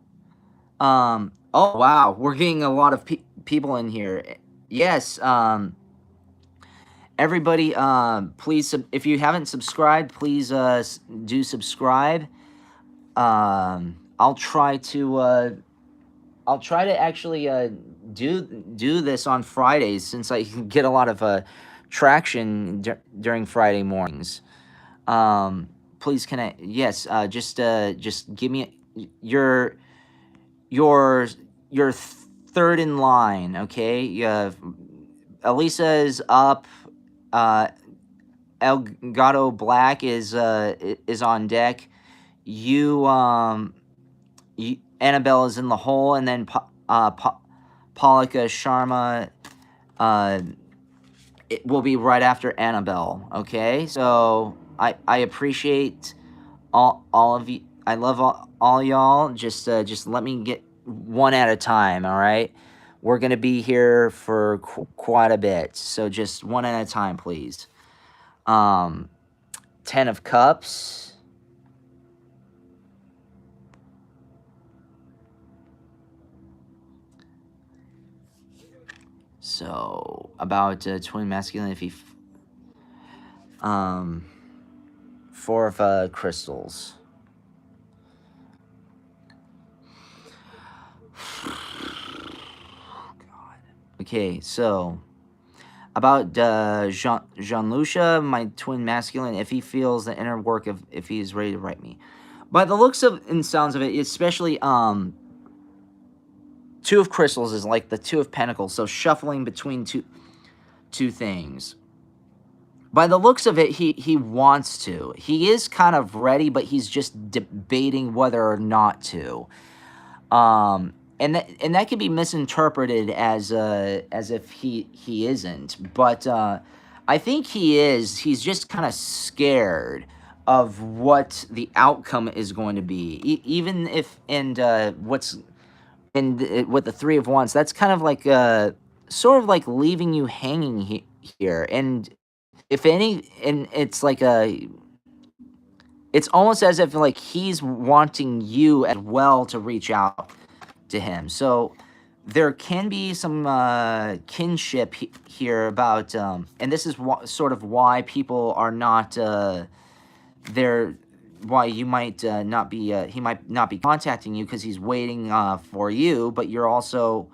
Oh wow, we're getting a lot of people in here. Yes. Everybody, please, if you haven't subscribed, please do subscribe. I'll try to actually do this on Fridays, since I can get a lot of traction during Friday mornings. Please connect. Yes, just give me your third in line, okay? Elisa is up. Elgato Black is on deck. You Annabelle is in the hole, and then Palika Sharma it will be right after Annabelle. Okay, so I appreciate all of you. I love all y'all. Just let me get one at a time. All right, we're gonna be here for quite a bit, so just one at a time, please. 10 of Cups. So about twin masculine, if he Four of Crystals. God. Okay, so about Jean-Lucia, my twin masculine, if he feels the inner work of, if he's ready to write me. By the looks of and sounds of it, especially Two of Crystals is like the Two of Pentacles, so shuffling between two things. By the looks of it, he wants to. He is kind of ready, but he's just debating whether or not to. And that can be misinterpreted as if he isn't. But I think he is. He's just kind of scared of what the outcome is going to be. Even if with the Three of Wands, that's kind of like sort of like leaving you hanging here. And if any, and it's like it's almost as if like he's wanting you as well to reach out to him. So there can be some kinship here about, and this is sort of why people are not there. Why you might not be, he might not be contacting you, because he's waiting for you, but you're also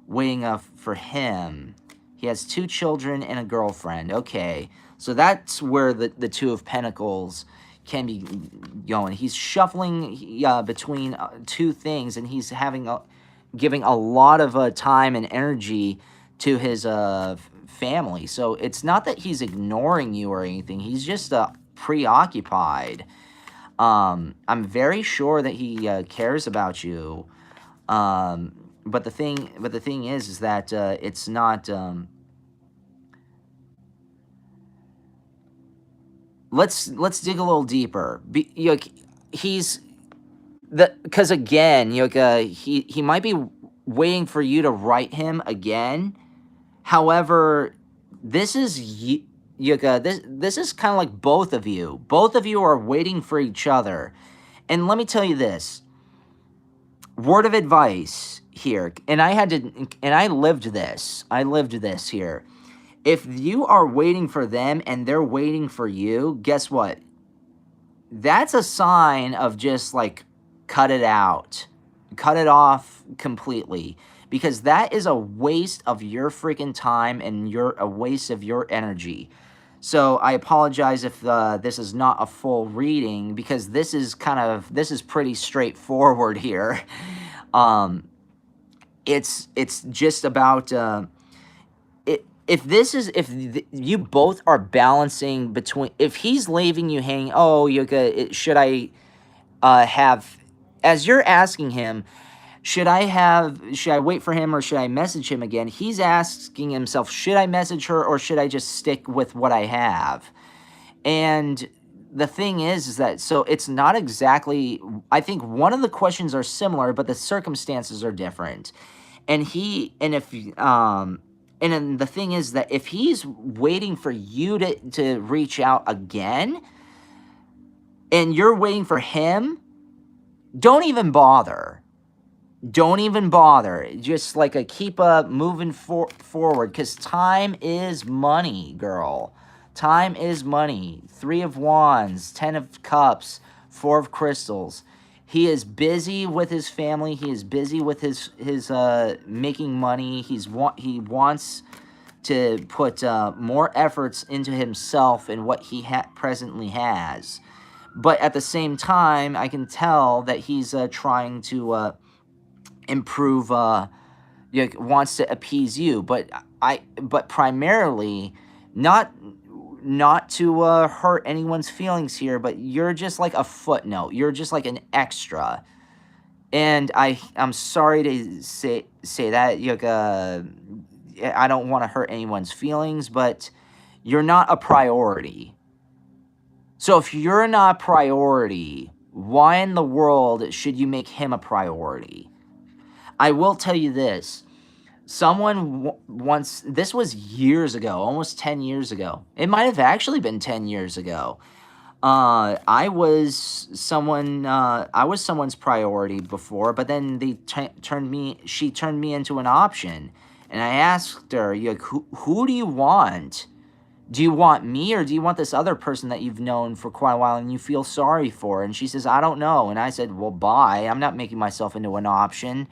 waiting for him. He has 2 children and a girlfriend. Okay, so that's where the Two of Pentacles can be going. He's shuffling between 2 things, and he's giving a lot of time and energy to his family. So it's not that he's ignoring you or anything. He's just preoccupied. I'm very sure that he cares about you. But the thing is that it's not. Let's dig a little deeper. He's because again, he might be waiting for you to write him again. However, this is this is kind of like both of you. Both of you are waiting for each other. And let me tell you this. Word of advice here. And I lived this. I lived this here. If you are waiting for them and they're waiting for you, guess what? That's a sign of just like cut it out. Cut it off completely. Because that is a waste of your freaking time and a waste of your energy. So I apologize if this is not a full reading, because this is pretty straightforward here. It's just about if you both are balancing between, if he's leaving you hanging, should I have, as you're asking him, should I wait for him or should I message him again? He's asking himself, should I message her or should I just stick with what I have? And the thing is that, so it's not exactly, I think one of the questions are similar, but the circumstances are different. And then the thing is that if he's waiting for you to reach out again, and you're waiting for him, don't even bother. Don't even bother. Just like keep moving forward, because time is money, girl. Time is money. 3 of Wands, 10 of Cups, 4 of Crystals. He is busy with his family. He is busy with his making money. He wants to put more efforts into himself and what he presently has. But at the same time, I can tell that he's trying to improve, wants to appease you. But primarily, not to hurt anyone's feelings here, but you're just like a footnote. You're just like an extra. And I'm sorry to say that, I don't want to hurt anyone's feelings, but you're not a priority. So if you're not a priority, why in the world should you make him a priority? I will tell you this. Someone once, this was years ago, almost 10 years ago. It might have actually been 10 years ago. I was someone's priority before, but then she turned me into an option. And I asked her, who do you want? Do you want me or do you want this other person that you've known for quite a while and you feel sorry for? And she says, I don't know. And I said, well, bye. I'm not making myself into an option.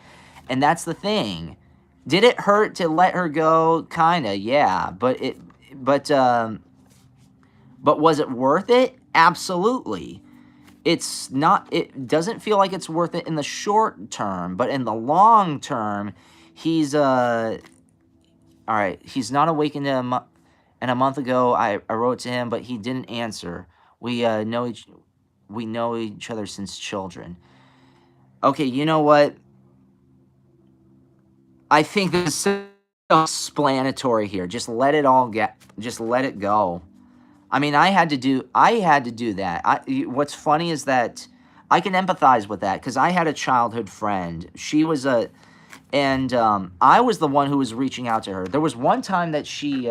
And that's the thing. Did it hurt to let her go? Kinda, yeah. But was it worth it? Absolutely. It's not. It doesn't feel like it's worth it in the short term, but in the long term, he's all right. He's not awakened and a month ago, I wrote to him, but he didn't answer. We know each other since children. Okay, you know what? I think this is self-explanatory here. Just let it go. I mean, I had to do that. What's funny is that I can empathize with that because I had a childhood friend. She was and I was the one who was reaching out to her. There was one time that she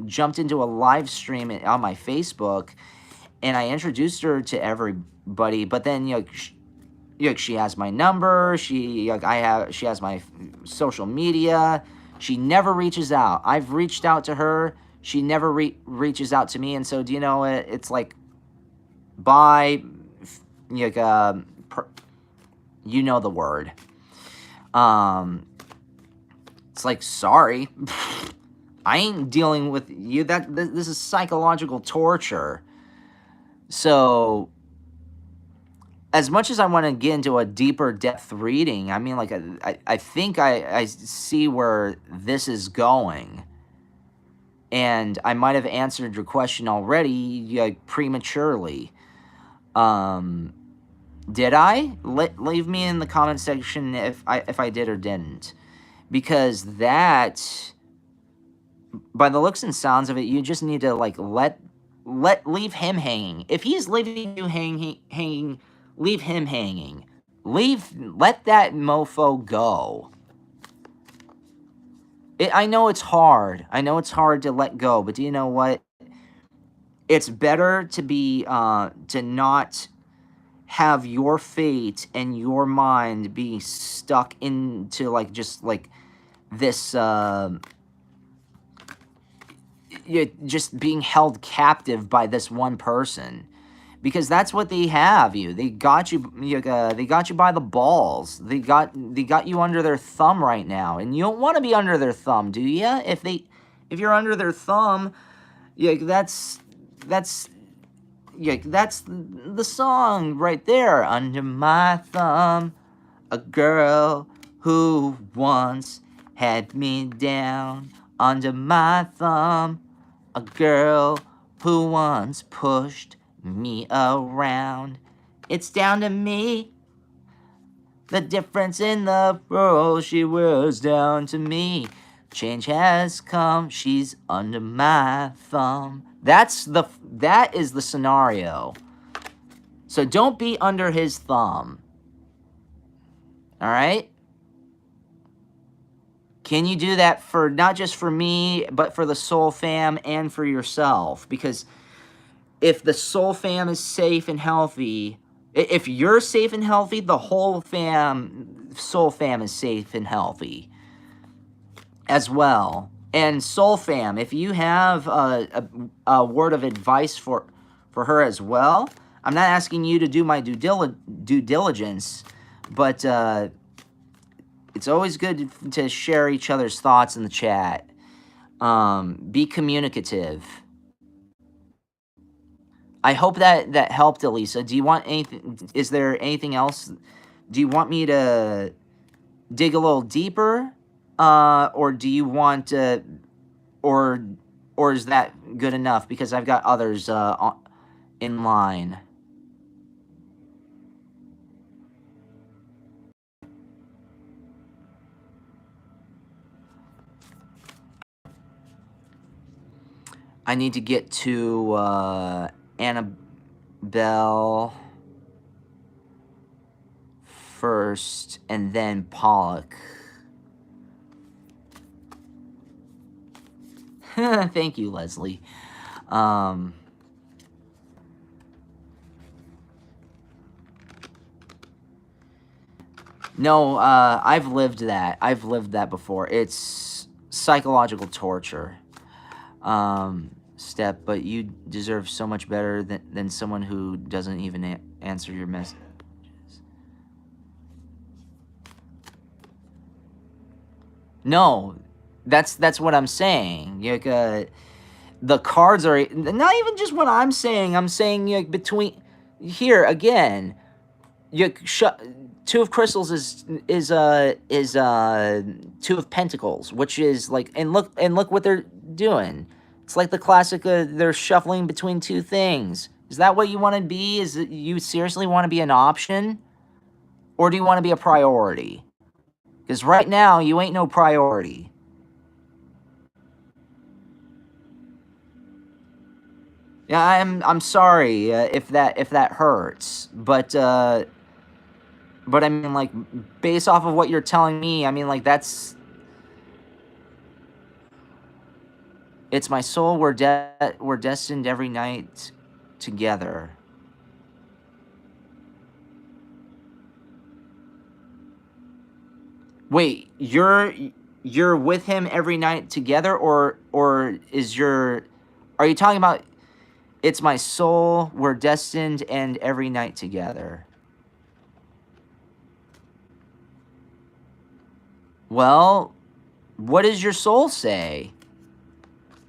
jumped into a live stream on my Facebook, and I introduced her to everybody. But then, she has my number. She has my social media. She never reaches out. I've reached out to her. She never reaches out to me. And so, do you know it? It's like, bye. You know the word. It's like, sorry. I ain't dealing with you. This is psychological torture. So, as much as I want to get into a deeper depth reading, I mean, like, I think I see where this is going. and I might have answered your question already, like, prematurely. Did I? Leave me in the comment section if I did or didn't, because that, by the looks and sounds of it, you just need to like leave him hanging. If he's leaving you hanging, leave him hanging. Let that mofo go. I know it's hard. I know it's hard to let go, but do you know what? It's better to be to not have your fate and your mind be stuck into like just like this just being held captive by this one person, because that's what they have you. They got you. They got you by the balls. They got you under their thumb right now, and you don't want to be under their thumb, do you? If you're under their thumb, that's the song right there. Under my thumb, a girl who once had me down. Under my thumb, a girl who once pushed me around. It's down to me. The difference in the world, she was down to me. Change has come, she's under my thumb. That is the scenario. So don't be under his thumb. All right? Can you do that for not just for me, but for the Soul Fam and for yourself? Because if the Soul Fam is safe and healthy, if you're safe and healthy, the whole Soul Fam is safe and healthy as well. And Soul Fam, if you have a word of advice for her as well, I'm not asking you to do my due diligence, but it's always good to share each other's thoughts in the chat. Be communicative. I hope that helped, Elisa. Do you want anything? Is there anything else? Do you want me to dig a little deeper, or do you want or is that good enough? Because I've got others in line. I need to get to Annabelle first, and then Pollock. Thank you, Leslie. No, I've lived that. I've lived that before. It's psychological torture. Step, but you deserve so much better than someone who doesn't even answer your messages. No, that's what I'm saying. The cards are not even just what I'm saying. I'm saying between here again. Two of Crystals is Two of Pentacles, which is like, and look what they're doing. It's like the classic, they're shuffling between two things. Is that what you want to be? Is it, you seriously want to be an option? Or do you want to be a priority? Because right now, you ain't no priority. Yeah, I'm sorry if that hurts, but I mean, like, based off of what you're telling me, I mean, like, that's... It's my soul, we're destined every night together. Wait, you're with him every night together, or is are you talking about it's my soul, we're destined and every night together? Well, what does your soul say?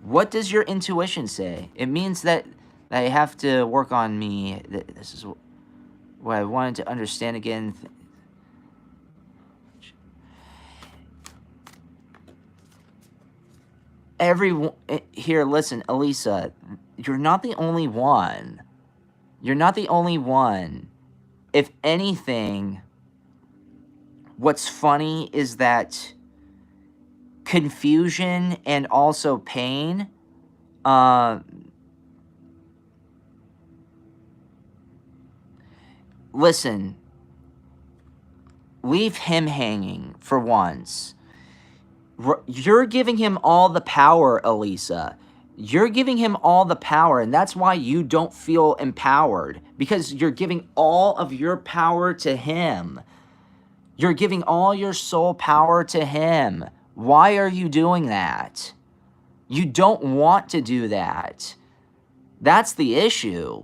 What does your intuition say? It means that I have to work on me. This is what I wanted to understand again. everyone here, listen, Elisa, you're not the only one. You're not the only one. If anything, what's funny is that confusion and also pain, uh, listen, leave him hanging for once. You're giving him all the power, Elisa. You're giving him all the power, and that's why you don't feel empowered, because you're giving all of your power to him. You're giving all your soul power to him. Why are you doing that? You don't want to do that. That's the issue.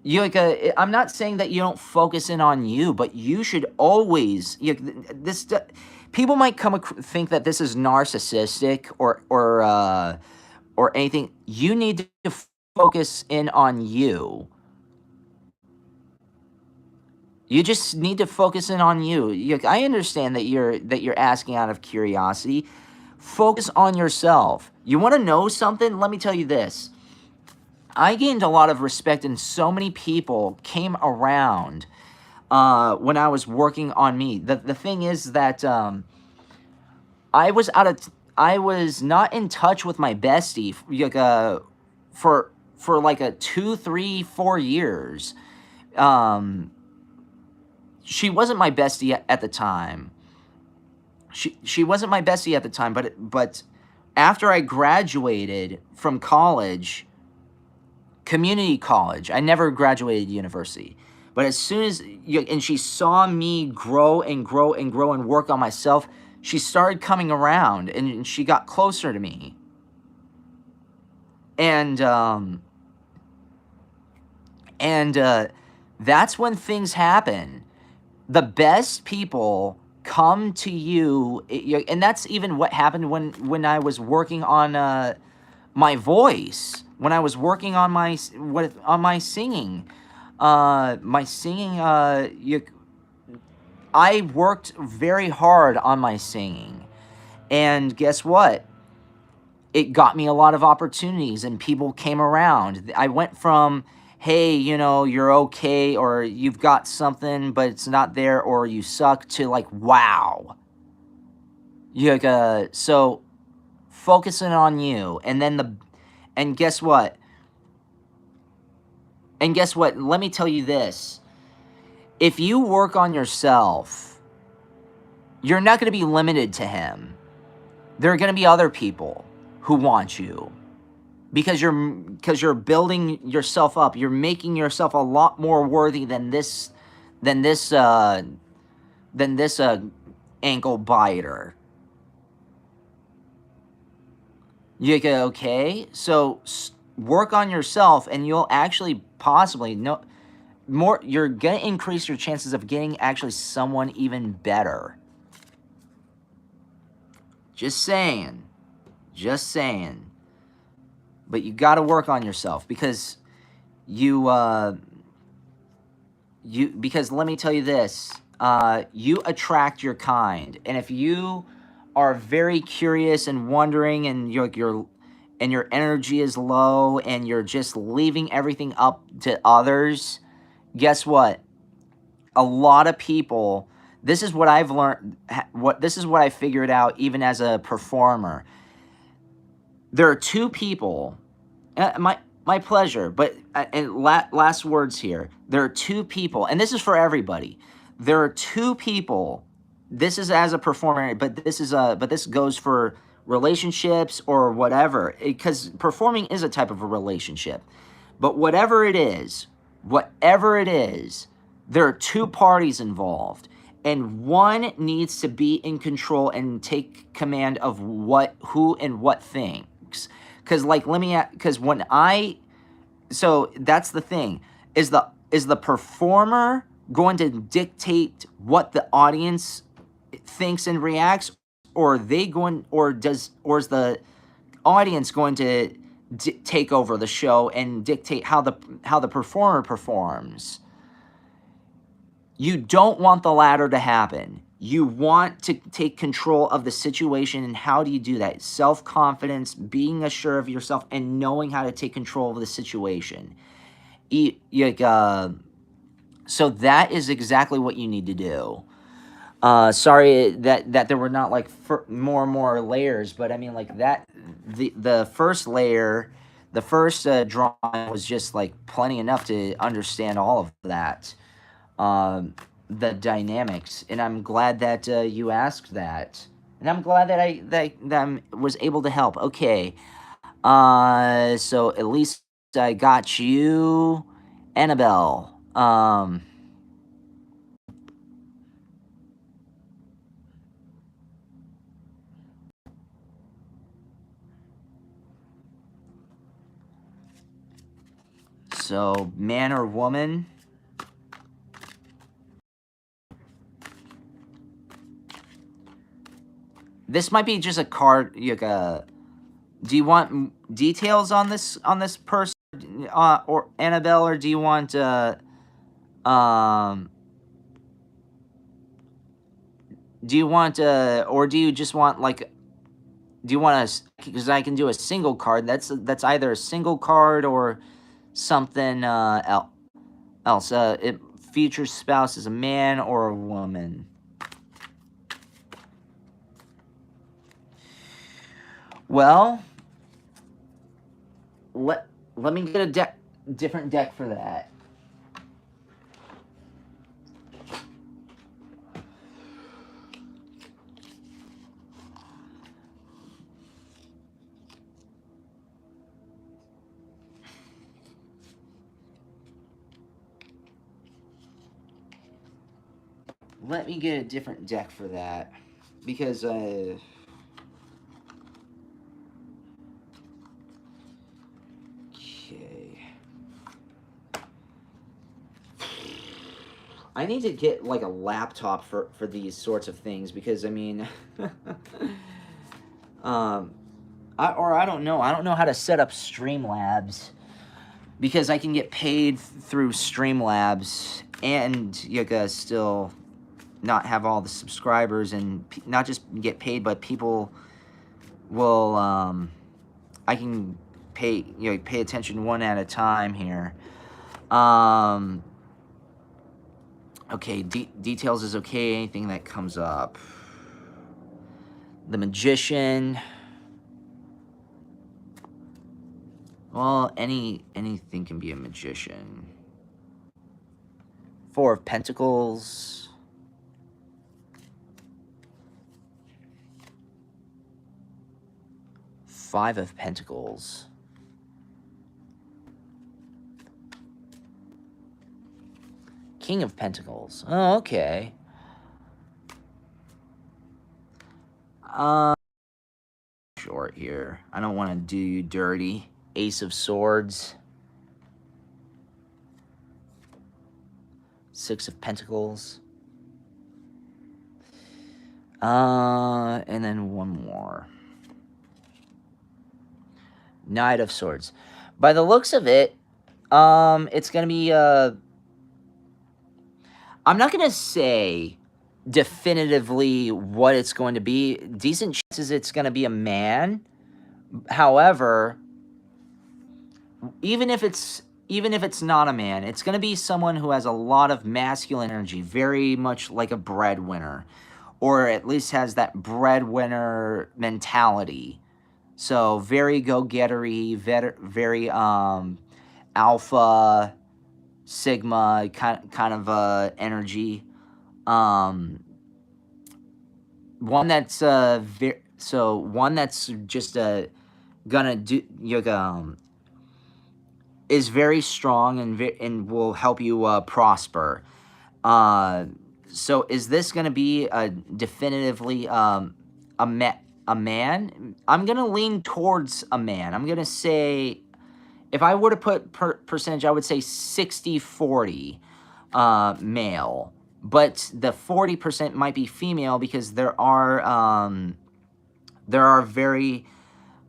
I'm not saying that you don't focus in on you, but you should always. People might think that this is narcissistic or anything. You need to focus in on you. You just need to focus in on you. I understand that you're asking out of curiosity. Focus on yourself. You want to know something? Let me tell you this. I gained a lot of respect, and so many people came around when I was working on me. The thing is that I was not in touch with my bestie for like a 2, 3, 4 years. She wasn't my bestie at the time. She wasn't my bestie at the time, but after I graduated from college, community college, I never graduated university, but as soon as and she saw me grow and grow and grow and work on myself, she started coming around and she got closer to me. And that's when things happen. The best people come to you, and that's even what happened when I was working on my voice, when I was working on my singing. I worked very hard on my singing, and guess what? It got me a lot of opportunities, and people came around. I went from, hey, you're okay, or you've got something, but it's not there, or you suck, to like, wow. So focusing on you, and guess what? Let me tell you this. If you work on yourself, you're not going to be limited to him. There are going to be other people who want you. Because you're building yourself up. You're making yourself a lot more worthy than this ankle biter. Okay? So work on yourself, and you'll actually possibly you're gonna increase your chances of getting actually someone even better. Just saying. But you got to work on yourself, because because let me tell you this, you attract your kind. And if you are very curious and wondering, and your energy is low, and you're just leaving everything up to others, guess what? A lot of people, this is what I've learned, this is what I figured out even as a performer. There are two people, my pleasure, but and last words here. There are two people, and this is for everybody. There are two people. This is as a performer, but this goes for relationships or whatever, because performing is a type of a relationship. But whatever it is, there are two parties involved, and one needs to be in control and take command of who and what things. So that's the thing. Is the performer going to dictate what the audience thinks and reacts, or is the audience going to take over the show and dictate how the performer performs? You don't want the latter to happen. You want to take control of the situation, and how do you do that? Self-confidence, being assured of yourself, and knowing how to take control of the situation. Like, so that is exactly what you need to do. Sorry that there were not like more and more layers, but I mean like that the first layer, the first drawing was just like plenty enough to understand all of that, um, the dynamics, and I'm glad that you asked that, and I'm glad that I was able to help. Okay, so at least I got you, Annabelle. So man or woman? This might be just a card. Like a, do you want details on this person, or Annabelle, or do you want um or do you just want like, do you want to? Because I can do a single card. That's either a single card or something else. It future spouse is a man or a woman. Well, let me get a different deck for that. Let me get a different deck for that, because okay. I need to get like a laptop for these sorts of things, because I mean, um, I don't know. I don't know how to set up Streamlabs, because I can get paid through Streamlabs, and you gotta still not have all the subscribers, and not just get paid, but people will I can pay, pay attention one at a time here. Okay, details is okay. Anything that comes up. The Magician. Well, anything can be a magician. Four of Pentacles. Five of Pentacles. King of Pentacles. Oh, okay. Short here. I don't want to do you dirty. Ace of Swords. Six of Pentacles. And then one more. Knight of Swords. By the looks of it, it's gonna be I'm not gonna say definitively what it's going to be. Decent chances it's gonna be a man. However, even if it's not a man, it's gonna be someone who has a lot of masculine energy, very much like a breadwinner, or at least has that breadwinner mentality. So very go-gettery, very alpha, sigma kind of energy. One that's one that's just gonna do is very strong, and will help you prosper. So is this gonna be definitively a man? I'm gonna lean towards a man. I'm gonna say, if I were to put percentage, I would say 60-40 male. But the 40% might be female, because there are very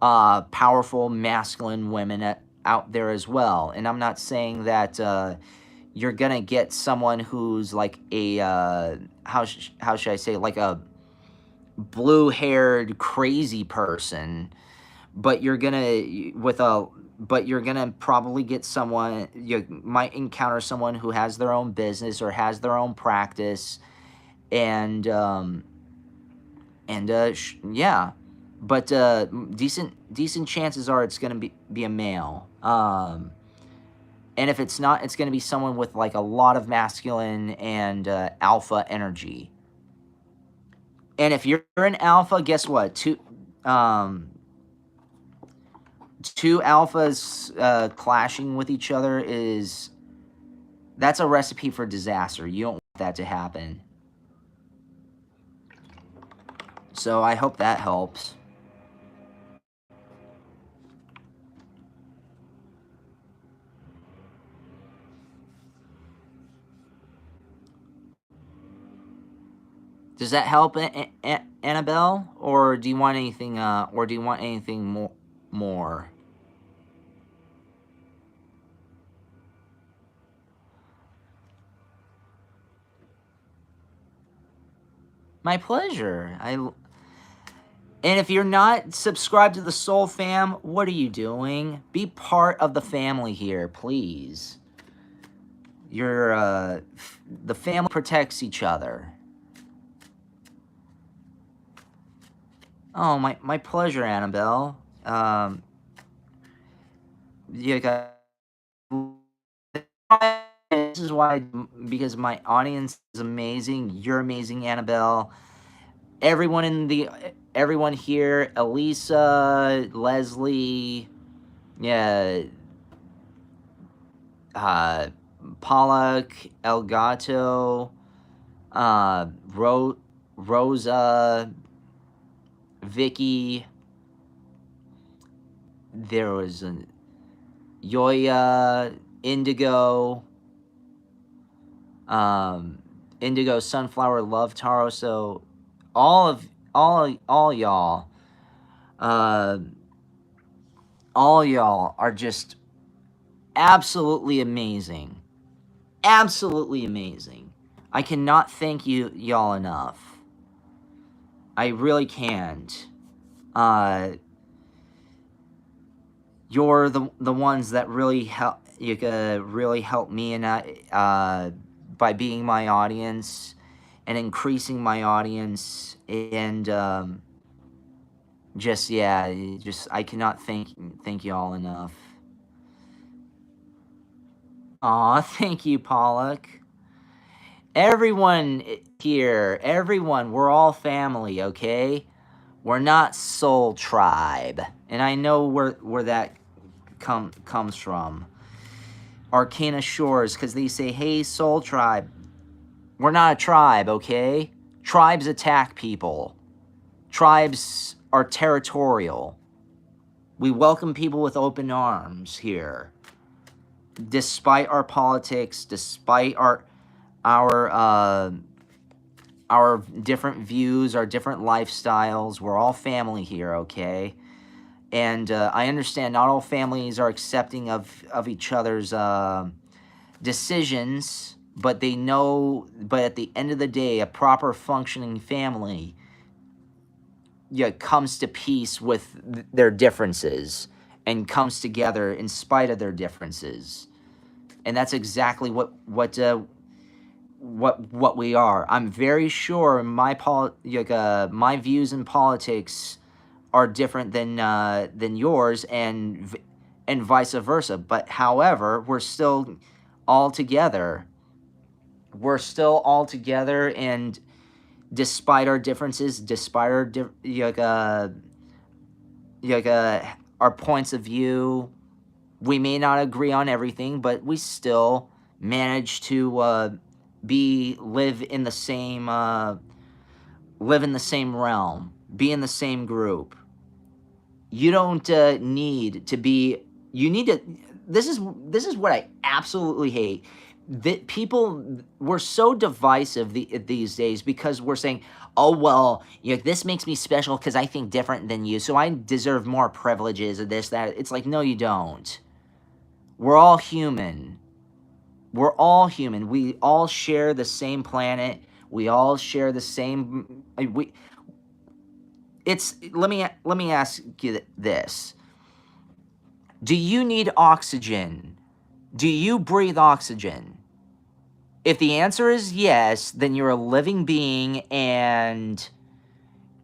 powerful masculine women out there as well. And I'm not saying that you're gonna get someone who's like a how should I say, like a blue-haired crazy person, but you're gonna with a but you're gonna probably get someone, you might encounter someone who has their own business or has their own practice, and yeah, but decent chances are it's gonna be a male. And if it's not, it's gonna be someone with like a lot of masculine and alpha energy. And if you're an alpha, guess what? Two alphas clashing with each other that's a recipe for disaster. You don't want that to happen. So I hope that helps. Does that help, Annabelle, or do you want anything? Or do you want anything more? My pleasure. And if you're not subscribed to the Soul Fam, what are you doing? Be part of the family here, please. The family protects each other. Oh, my pleasure, Annabelle. You got. This is why, because my audience is amazing. You're amazing, Annabelle. Everyone here, Elisa, Leslie, yeah, Pollock, Elgato, Rosa, Vicky. There was Yoya, Indigo, Indigo, Sunflower, Love Taro. So all y'all, all y'all are just absolutely amazing. Absolutely amazing. I cannot thank y'all enough. I really can't. You're the ones that really help. You really help me, and by being my audience and increasing my audience, and I cannot thank you all enough. Aw, thank you, Pollock. Everyone here, everyone, we're all family, okay? We're not Soul Tribe, and I know where that comes from. Arcana Shores, because they say, hey, Soul Tribe. We're not a tribe, okay? Tribes attack people. Tribes are territorial. We welcome people with open arms here. Despite our politics, despite our different views, our different lifestyles, we're all family here, okay? And I understand not all families are accepting of each other's decisions, but they know, but at the end of the day, a proper functioning family comes to peace with their differences and comes together in spite of their differences. And that's exactly what we are. I'm very sure my views in politics are different than yours, and vice versa. But however, we're still all together. We're still all together, and despite our differences, despite our points of view, we may not agree on everything, but we still manage to live in the same realm, be in the same group. You don't need to be. You need to. This is what I absolutely hate. That people, we're so divisive these days because we're saying, oh, well, this makes me special because I think different than you, so I deserve more privileges of this, that. It's like, no, you don't. We're all human. We're all human. We all share the same planet. We all share the same. We. It's. Let me ask you this. Do you need oxygen? Do you breathe oxygen? If the answer is yes, then you're a living being, and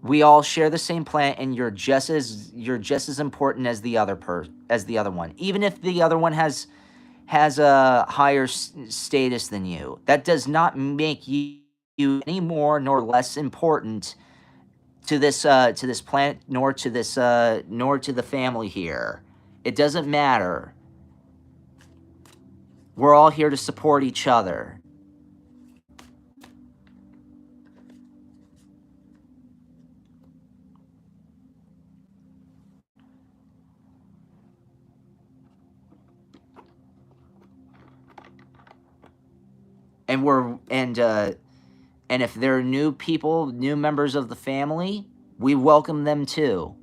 we all share the same planet, and you're just as important as the other one. Even if the other one has a higher status than you, that does not make you any more nor less important to this planet, nor to the family here. It doesn't matter. We're all here to support each other. And we're and if there are new people, new members of the family, we welcome them too.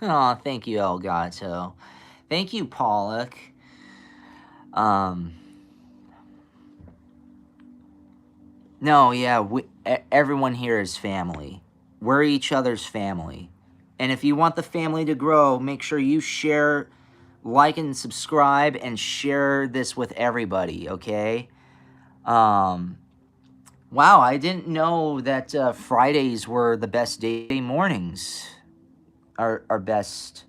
Oh, thank you, Elgato. Thank you, Pollock. Um, no, yeah, everyone here is family. We're each other's family. And if you want the family to grow, make sure you share, like, and subscribe, and share this with everybody, okay? Wow, I didn't know that Fridays were the best day mornings. Are best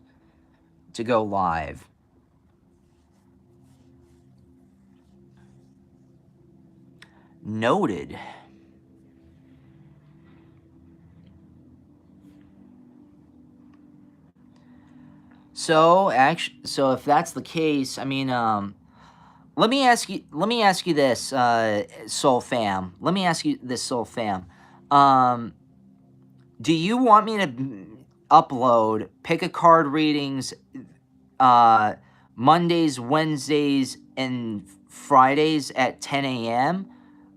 to go live. Noted. So if that's the case, I mean, let me ask you this, Soul Fam. Let me ask you this, Soul Fam. Do you want me to upload pick a card readings Mondays, Wednesdays, and Fridays at 10 a.m.?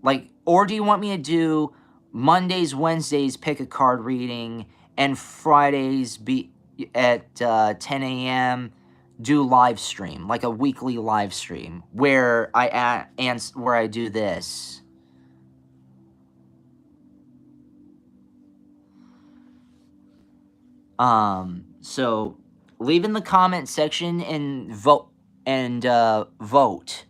Like, or do you want me to do Mondays, Wednesdays, pick a card reading, and Fridays be at 10 a.m. do live stream, like a weekly live stream where where I do this? So leave in the comment section and vote vote.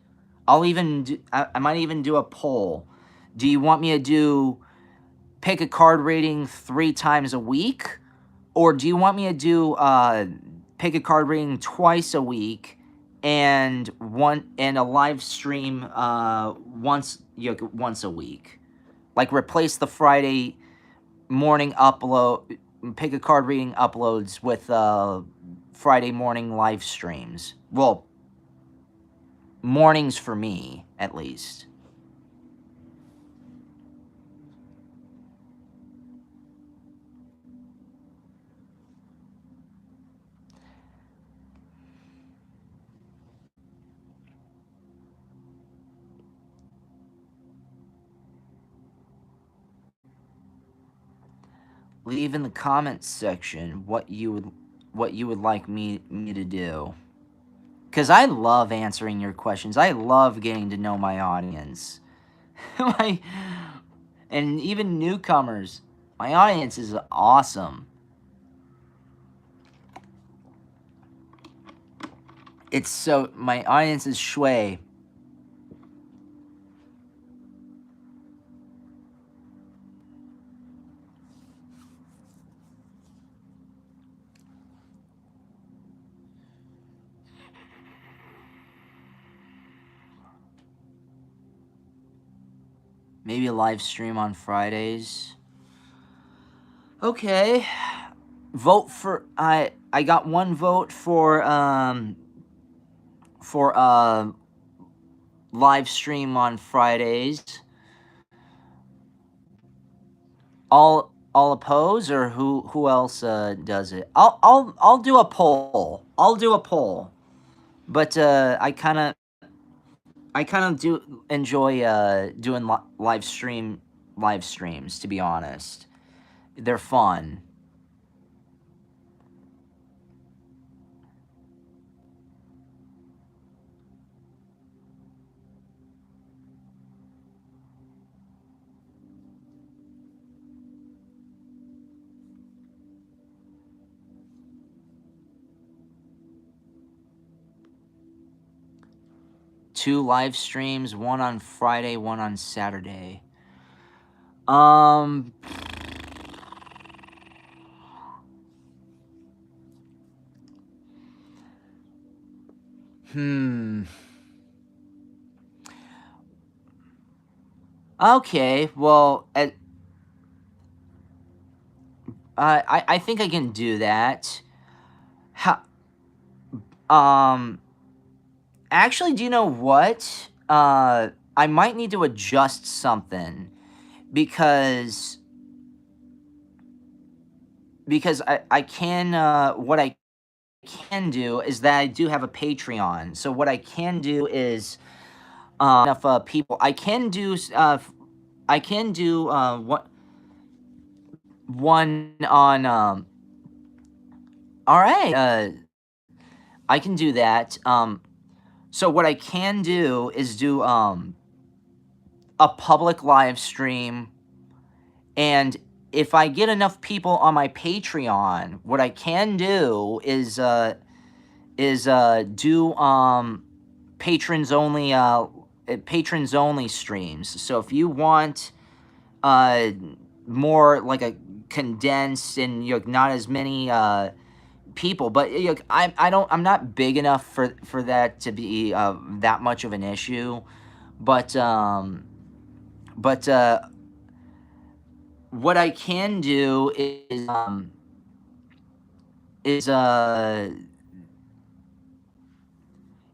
I might even do a poll. Do you want me to do pick a card reading 3 times a week, or do you want me to do pick a card reading twice a week and a live stream once a week? Like, replace the Friday morning upload, pick a card reading uploads with Friday morning live streams. Well, mornings for me, at least. Leave in the comments section what you would like me to do. Because I love answering your questions. I love getting to know my audience. And even newcomers. My audience is awesome. My audience is Shui. Maybe a live stream on Fridays. Okay. Vote for I got one vote for live stream on Fridays. All oppose, or who else does it? I'll do a poll. I'll do a poll. But I kind of I kind of do enjoy doing live streams, to be honest. They're fun. Two live streams, one on Friday, one on Saturday. Um, hmm. Okay, well, I think I can do that. How, um, actually, do you know what? I might need to adjust something because I can what I can do is that I do have a Patreon. So what I can do is enough people I can do what one on all right I can do that. So what I can do is do a public live stream, and if I get enough people on my Patreon, what I can do is do patrons only streams. So if you want uh more like a condensed and not as many people, but I'm not big enough for that to be that much of an issue, but but what I can do is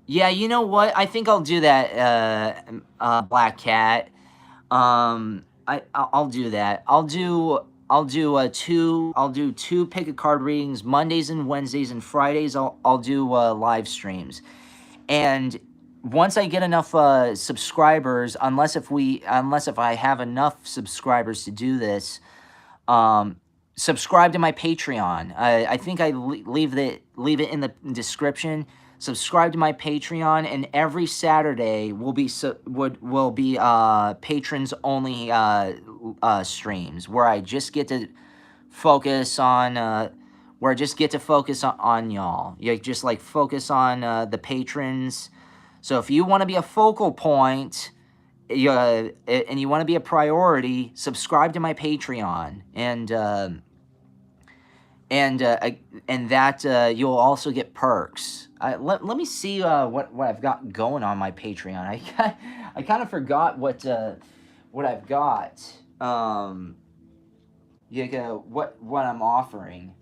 yeah, you know what? I think I'll do that, Black Cat. I'll do that. I'll do two pick a card readings Mondays and Wednesdays, and Fridays I'll do live streams. And once I get enough subscribers, unless if I have enough subscribers to do this, um, subscribe to my Patreon. I think I leave it in the description. Subscribe to my Patreon, and every Saturday will be patrons only streams where I just get to focus on y'all. You just like focus on the patrons. So if you want to be a focal point, and you want to be a priority, subscribe to my Patreon, and that you'll also get perks. Let me see what I've got going on my Patreon. I kind of forgot what I've got. What I'm offering.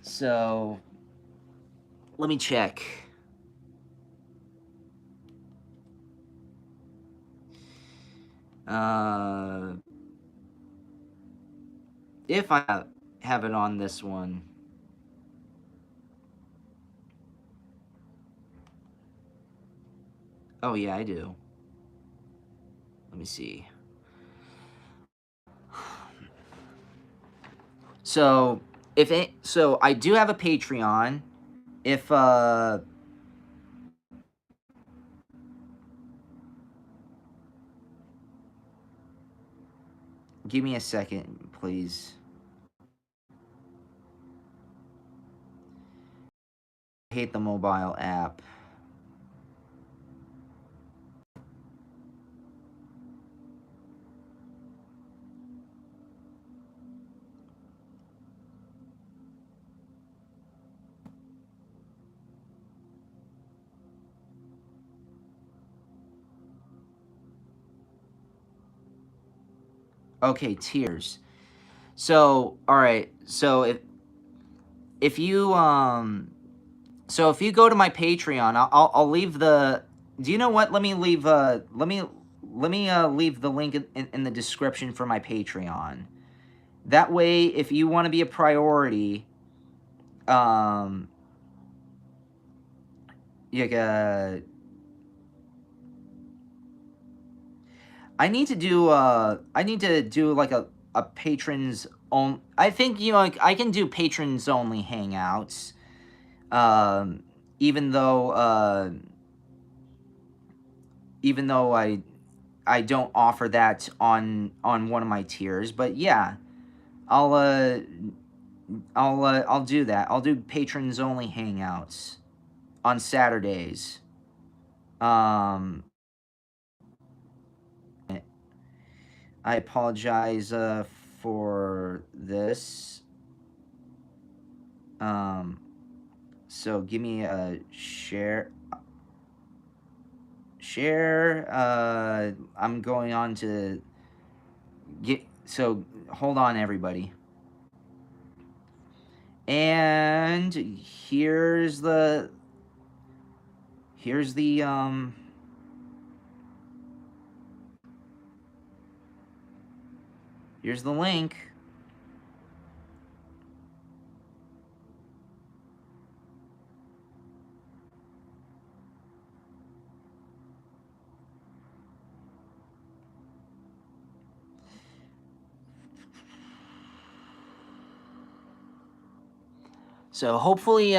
So let me check. If I have it on this one. Oh yeah, I do. Let me see. So so I do have a Patreon. If give me a second, please. I hate the mobile app. Okay, tiers. So, all right. So if you so if you go to my Patreon, I'll leave the. Do you know what? Let me leave leave the link in the description for my Patreon. That way, if you want to be a priority, you I need to do like a patrons on. I think, you know, like, I can do patrons only hangouts. Um, even though I don't offer that on one of my tiers, but yeah, I'll I'll do that. I'll do patrons only hangouts on Saturdays. Um, I apologize for this. Um, so give me a share. Share. I'm going on to get. So hold on, everybody. And here's the here's the here's the link. So hopefully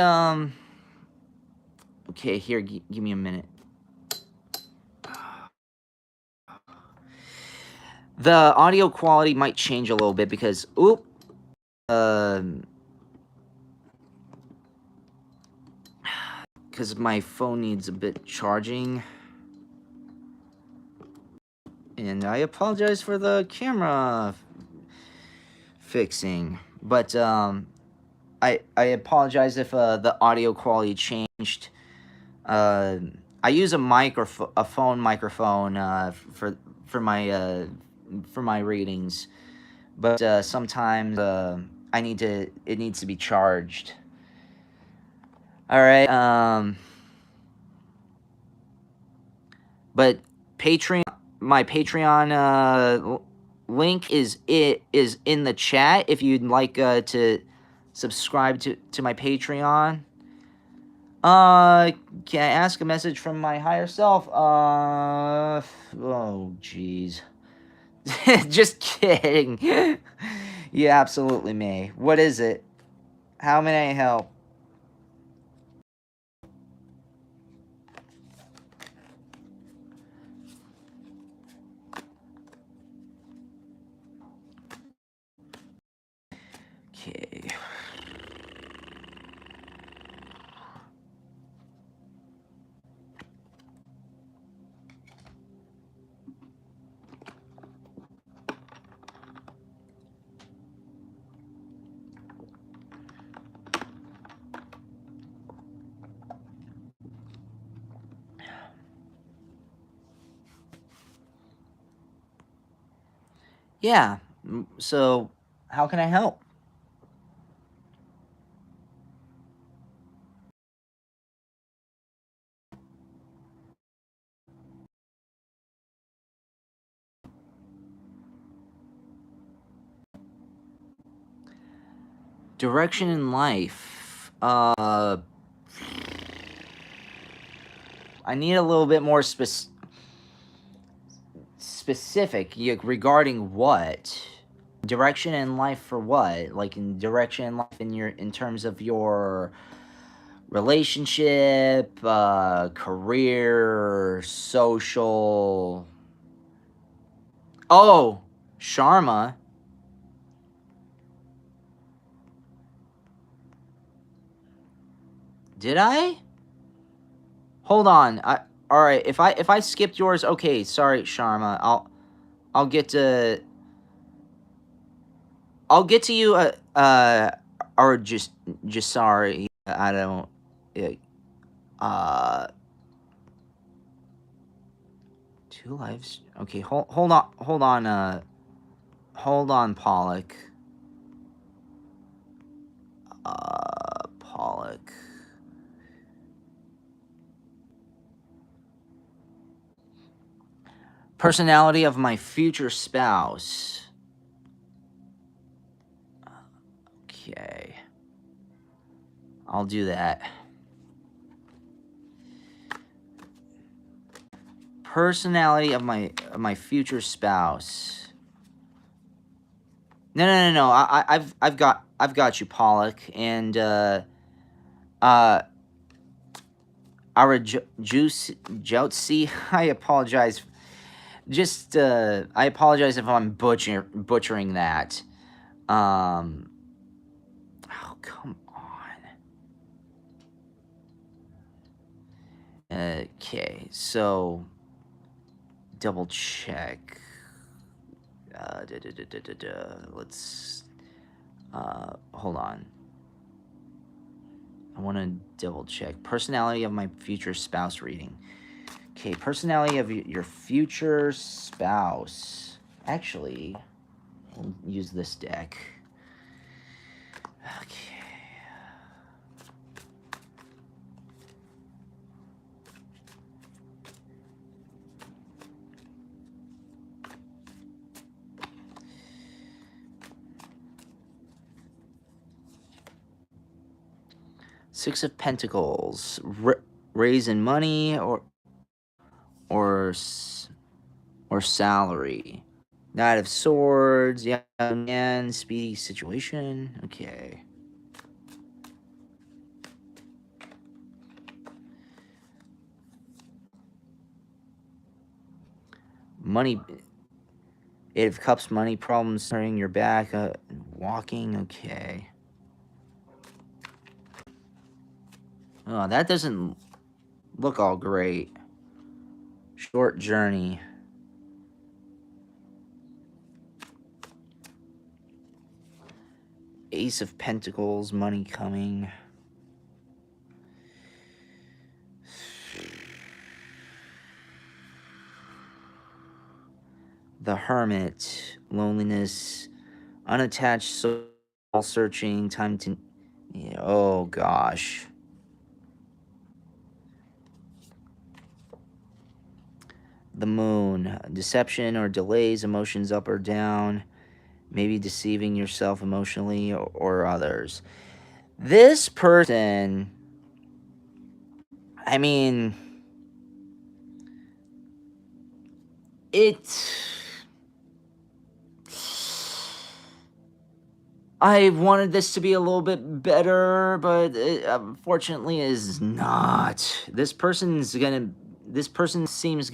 okay, here, give me a minute. The audio quality might change a little bit because because my phone needs a bit charging. And I apologize for the camera fixing. But I apologize if the audio quality changed. I use a phone microphone for my readings, but sometimes it needs to be charged. All right. But my Patreon link is in the chat if you'd like to subscribe to my Patreon. Can I ask a message from my higher self? Oh, jeez. Just kidding. You absolutely may. What is it? How may I help? Okay. Yeah. So, how can I help? Direction in life. I need a little bit more specific regarding what? Direction in life for what? Like, in direction in life in terms of your relationship, career, social. Oh, Sharma. Did I? Hold on. All right. If I skipped yours, okay. Sorry, Sharma. I'll get to you. Or just sorry. I don't. Uh, two lives. Okay. Hold on. Hold on, Pollock. Pollock. Personality of my future spouse. Okay. I'll do that. personality of my future spouse. No. I've got you, Pollock, and our Joutsi. I apologize. I apologize if I'm butchering that. Oh, come on. Okay, so double check. Let's hold on. I want to double check. Personality of my future spouse reading. Okay, personality of your future spouse. Actually, I'll use this deck. Okay. Six of Pentacles. Raising money or salary. Knight of Swords. Young man. Speedy situation. Okay. Money. Eight of Cups. Money problems. Turning your back. Walking. Okay. Oh, that doesn't look all great. Short journey. Ace of Pentacles, money coming. The Hermit, loneliness, unattached, soul searching, time to... Yeah, oh, gosh. The Moon, deception or delays, emotions up or down, maybe deceiving yourself emotionally or others. This person, I mean, I wanted this to be a little bit better, but it unfortunately is not. This person seems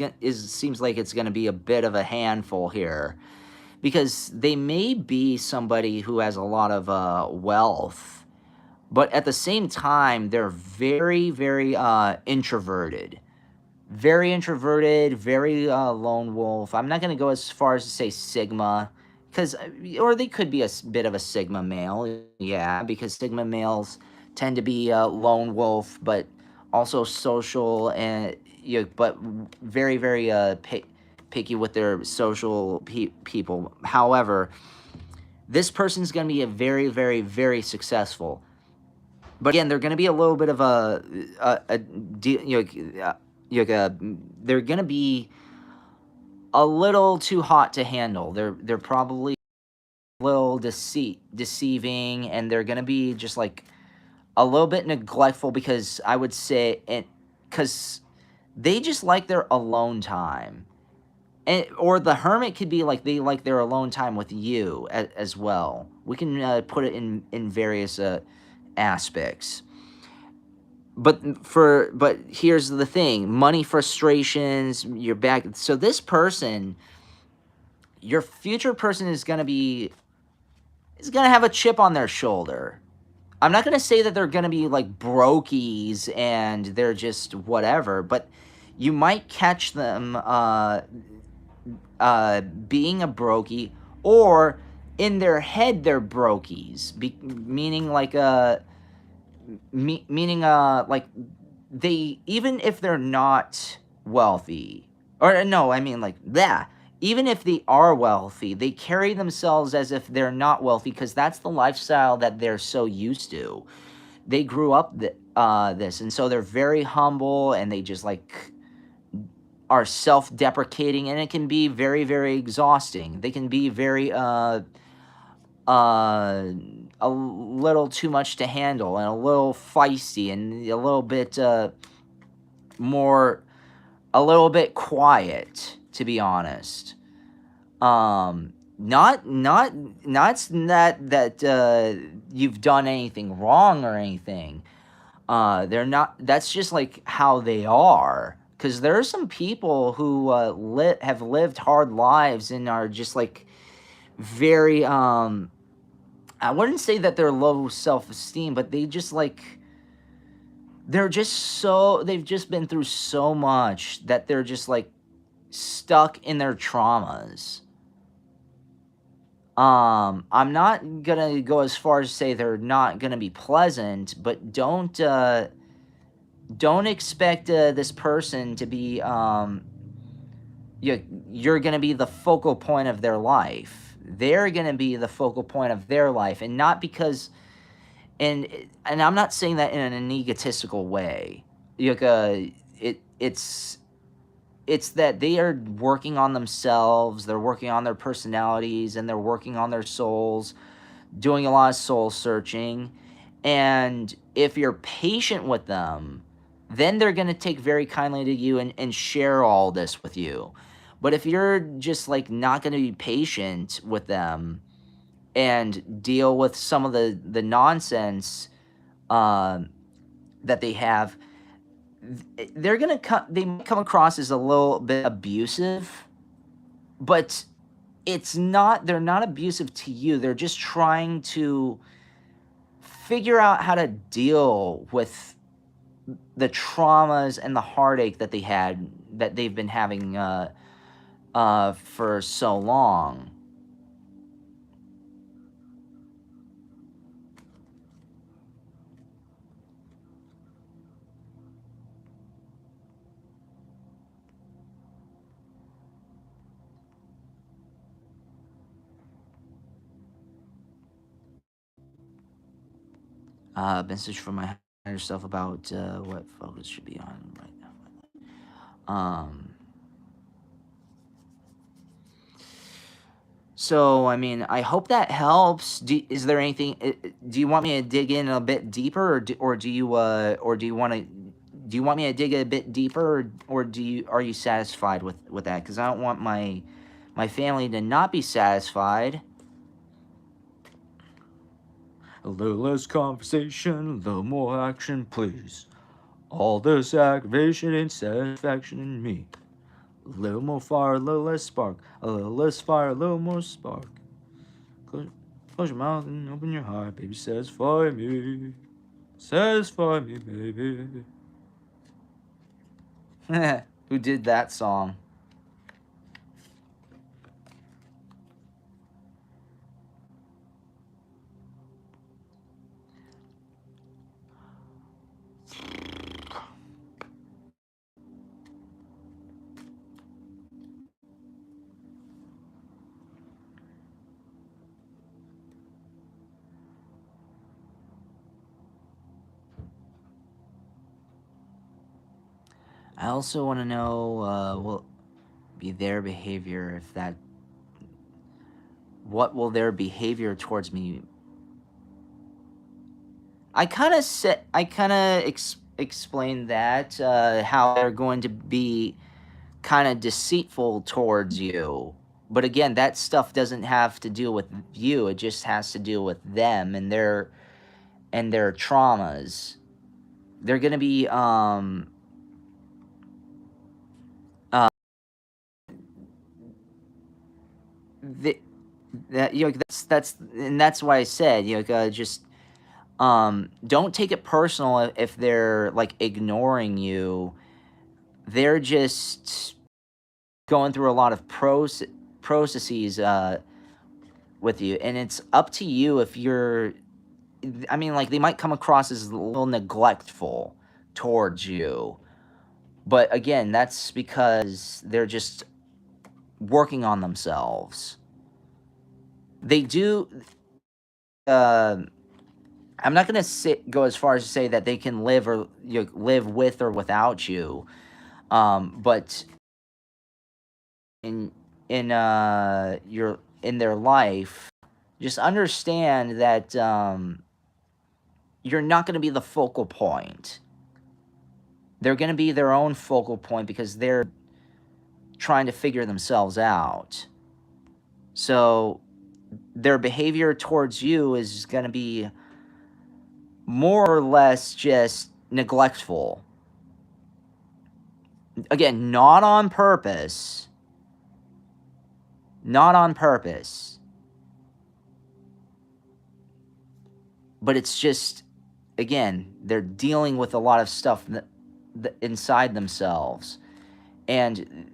like it's gonna be a bit of a handful here, because they may be somebody who has a lot of wealth, but at the same time they're very, very introverted. Very introverted, very lone wolf. I'm not gonna go as far as to say Sigma, or they could be a bit of a Sigma male, yeah, because Sigma males tend to be lone wolf, but also social and but very, very picky with their social people. However, this person's going to be a very, very, very successful. But again, they're going to be a little bit of they're going to be a little too hot to handle. They're probably a little deceiving, and they're going to be just like a little bit neglectful, because I would say because they just like their alone time. Or the Hermit could be like they like their alone time with you as well. We can put it in various aspects. But here's the thing: money frustrations, you're back. So this person, your future person, is gonna have a chip on their shoulder. I'm not gonna say that they're gonna be like brokies and they're just whatever, but you might catch them being a brokey, or in their head they're brokies, meaning like like they, even if they're not wealthy, or no, I mean like that. Even if they are wealthy, they carry themselves as if they're not wealthy, because that's the lifestyle that they're so used to. They grew up this, and so they're very humble, and they just like are self-deprecating, and it can be very, very exhausting. They can be very a little too much to handle, and a little feisty, and a little bit more a little bit quiet, to be honest. Not that you've done anything wrong or anything. They're not. That's just like how they are. Because there are some people who have lived hard lives and are just like very I wouldn't say that they're low self-esteem, but they just like they've just been through so much that they're just like stuck in their traumas. I'm not gonna go as far as say they're not gonna be pleasant, but don't expect this person to be you're gonna be the focal point of their life. They're gonna be the focal point of their life, and not because and I'm not saying that in an egotistical way. Like it's that they are working on themselves, they're working on their personalities, and they're working on their souls, doing a lot of soul searching. And if you're patient with them, then they're going to take very kindly to you and share all this with you. But if you're just like not going to be patient with them and deal with some of the nonsense that they have, they might come across as a little bit abusive, but they're not abusive to you. They're just trying to figure out how to deal with the traumas and the heartache that they've been having for so long. Message from my higher self about what focus should be on right now. So I mean, I hope that helps. Is there anything? Do you want me to dig in a bit deeper, or do you want to? Do you want me to dig a bit deeper, or are you satisfied with that? Because I don't want my family to not be satisfied. A little less conversation, a little more action, please. All this aggravation and satisfaction in me. A little more fire, a little less spark. A little less fire, a little more spark. Close your mouth and open your heart, baby. Satisfy me. Satisfy me, baby. Who did that song? I also want to know will be their behavior what will their behavior towards me. I kind of explained that how they're going to be kind of deceitful towards you. But again, that stuff doesn't have to do with you. It just has to do with them and their traumas. They're going to be the, that that's why I said just don't take it personal if they're like ignoring you. They're just going through a lot of processes with you, and it's up to you if you're. I mean, like they might come across as a little neglectful towards you, but again, that's because they're just working on themselves. They do. Uh, I'm not gonna go as far as to say that they can live with or without you, but in in their life, just understand that you're not going to be the focal point. they're going to be their own focal point because they're trying to figure themselves out. So their behavior towards you is going to be more or less just neglectful. Again, not on purpose. Not on purpose. But it's just, again, they're dealing with a lot of stuff inside themselves. And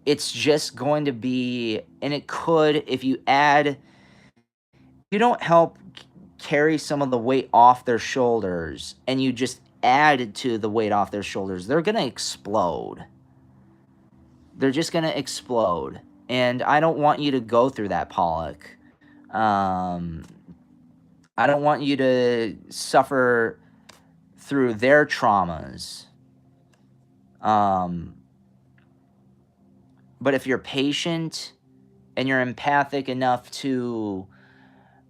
it's just going to be, and it could, if you don't help carry some of the weight off their shoulders, and you just add to the weight off their shoulders, they're going to explode. They're just going to explode. And I don't want you to go through that, Pollock. I don't want you to suffer through their traumas. But if you're patient and you're empathic enough to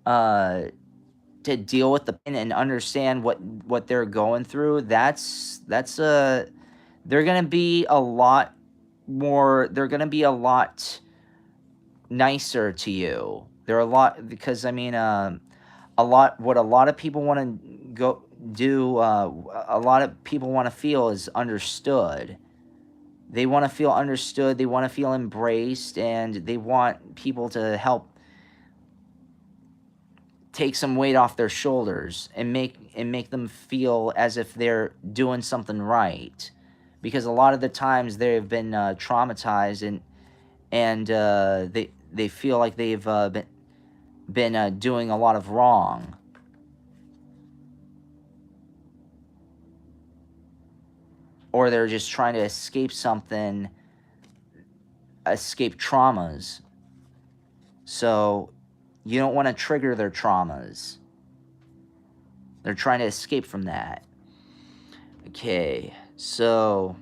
deal with the pain and understand what they're going through, they're gonna be a lot more. They're gonna be a lot nicer to you. They're a lot, because I mean, what a lot of people want to go do. A lot of people want to feel is understood. They want to feel understood. They want to feel embraced, and they want people to help take some weight off their shoulders and make them feel as if they're doing something right. Because a lot of the times they've been traumatized, and they feel like they've been doing a lot of wrong. Or they're just trying to escape something, escape traumas. So you don't want to trigger their traumas. They're trying to escape from that. Okay, so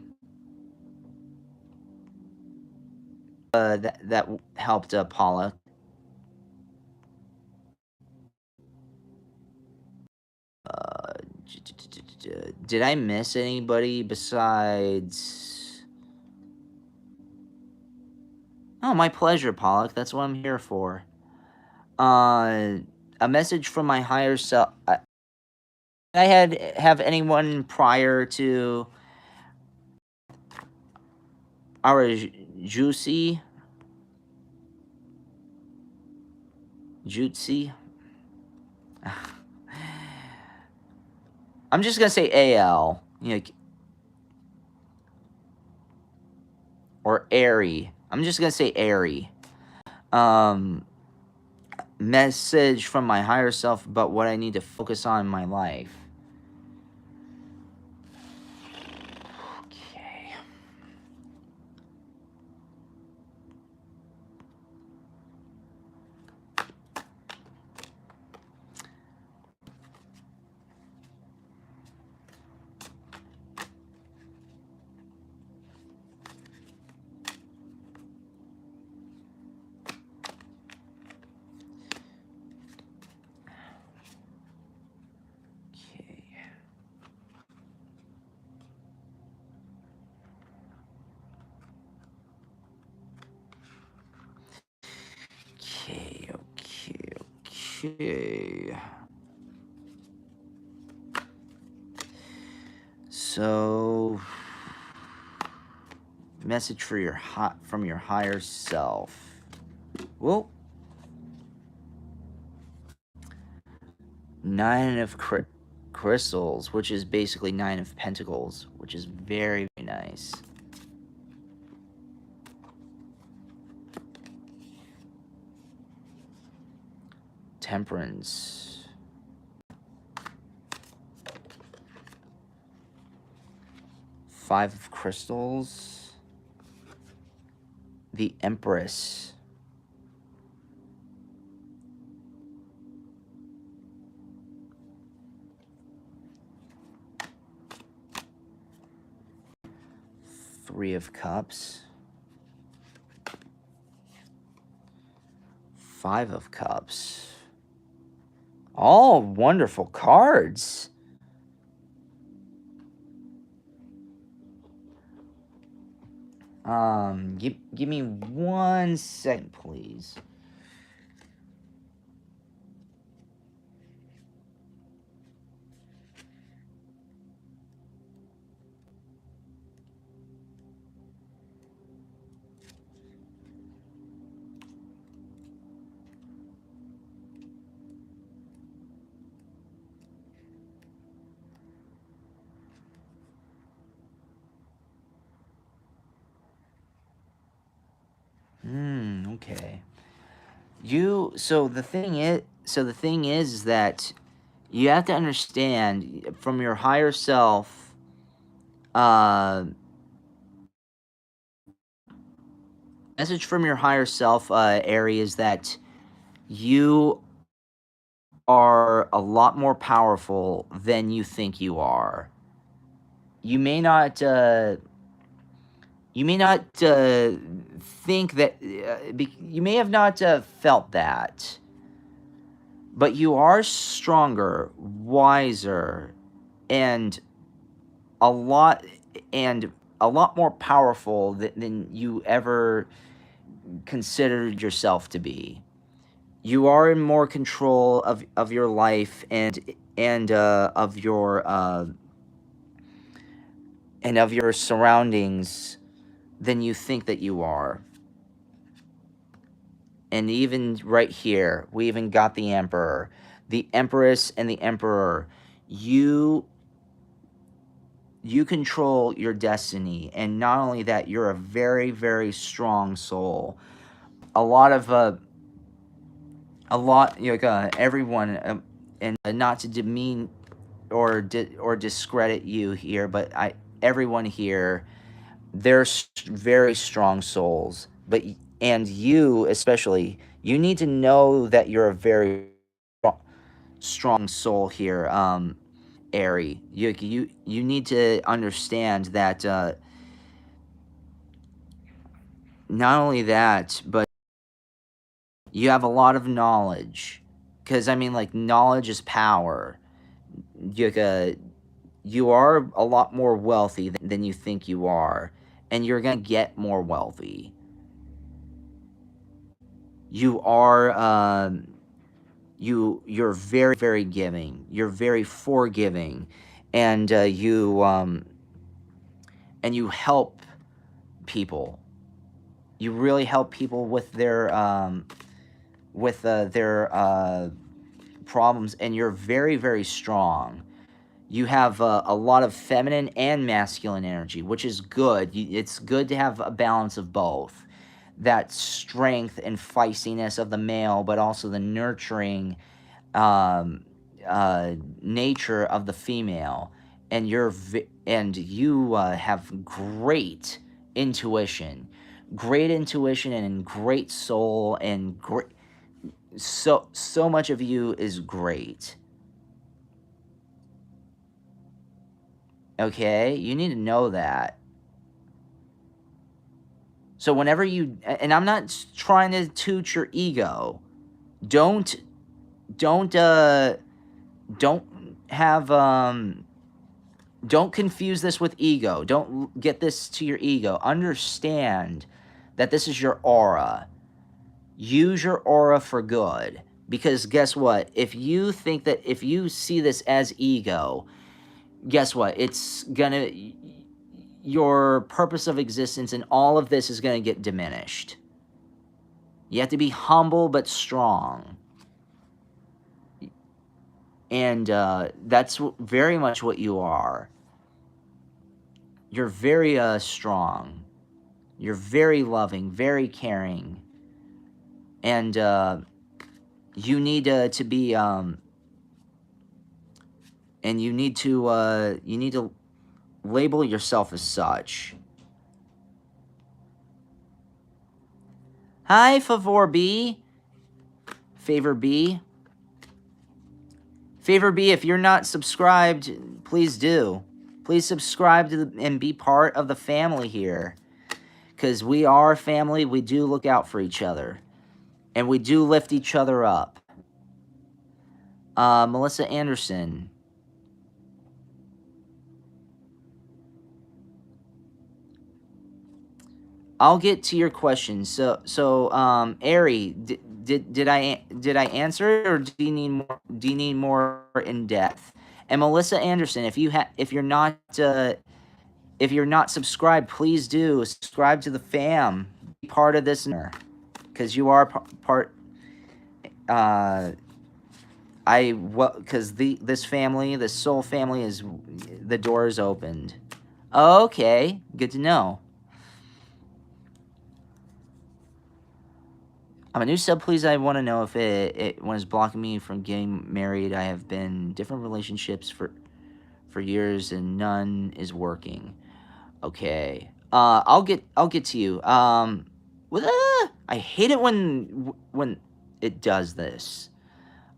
that helped Paula. Did I miss anybody besides? Oh, my pleasure, Pollock. That's what I'm here for. A message from my higher self. I have anyone prior to our Jutsi? I'm just gonna say AL, or Airy. I'm just gonna say Airy. Message from my higher self about what I need to focus on in my life. Okay. Okay. So, message for from your higher self. Whoa. 9 of crystals, which is basically 9 of pentacles, which is very, very nice. Temperance. Five of crystals. The Empress. Three of Cups. Five of Cups. All wonderful cards. Give me 1 second, please. Okay. So the thing is that you have to understand from your higher self, uh, message from your higher self, areas that you are a lot more powerful than you think you are. You may not, think that, you may have not felt that, but you are stronger, wiser, and a lot and a lot more powerful than you ever considered yourself to be. You are in more control of your life and of your surroundings than you think that you are. And even right here, we even got the Emperor, the Empress, and the Emperor. You you control your destiny, and not only that, you're a very, very strong soul. A lot of like everyone, and not to demean or discredit you here, but everyone here, they're very strong souls. And you especially, you need to know that you're a very strong soul here, Ari. You need to understand that, not only that, but you have a lot of knowledge. Because I mean, like, knowledge is power. You, you are a lot more wealthy than you think you are, and you're gonna get more wealthy. You are, you're very, very giving. You're very forgiving, and you help people. You really help people with their problems, and you're very, very strong. You have a lot of feminine and masculine energy, which is good. It's good to have a balance of both. That strength and feistiness of the male, but also the nurturing, um, nature of the female. And you have great intuition, and great soul, and so much of you is great. Okay, you need to know that. So whenever and I'm not trying to toot your ego. Don't don't uh don't have don't confuse this with ego. Don't get this to your ego. Understand that this is your aura. Use your aura for good, because guess what? If you see this as ego, guess what? It's gonna your purpose of existence and all of this is gonna get diminished. You have to be humble but strong. And that's very much what you are. You're very strong. You're very loving, very caring. And you need to be and you need to label yourself as such. Hi, Favor B. Favor B. Favor B, if you're not subscribed, please do. Please subscribe and be part of the family here. Because we are family, we do look out for each other. And we do lift each other up. Melissa Anderson. I'll get to your question. Ari, did I answer it, or do you need more in depth? And Melissa Anderson, if you're not subscribed, please do subscribe to the fam. Be part of this, because you are part. Because this family, this soul family, is the door is opened. Okay, good to know. I'm a new sub, please. I want to know if it when it's blocking me from getting married. I have been in different relationships for years and none is working. Okay. I'll get to you. I hate it when it does this.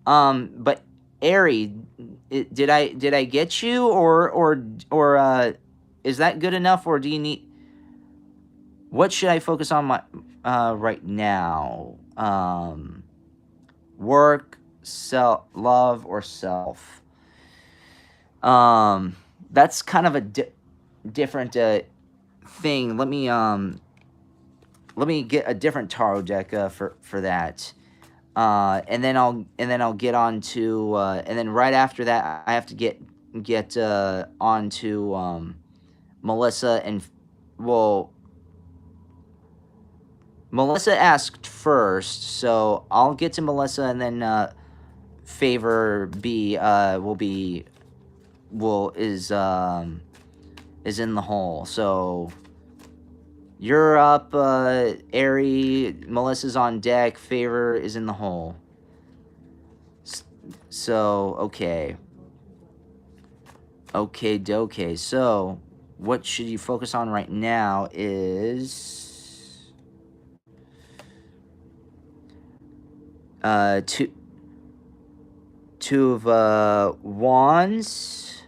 But Ari, did I get you, or is that good enough, or do you need? What should I focus on right now? Work, love, or self? That's kind of a different thing. Let me get a different tarot deck for that. And then I'll get on to and then right after that I have to get on to Melissa and Melissa asked first, so I'll get to Melissa, and then Favor B is in the hole. So you're up, Ari. Melissa's on deck. Favor is in the hole. So okay. Okay, doke. So what should you focus on right now is two of wands,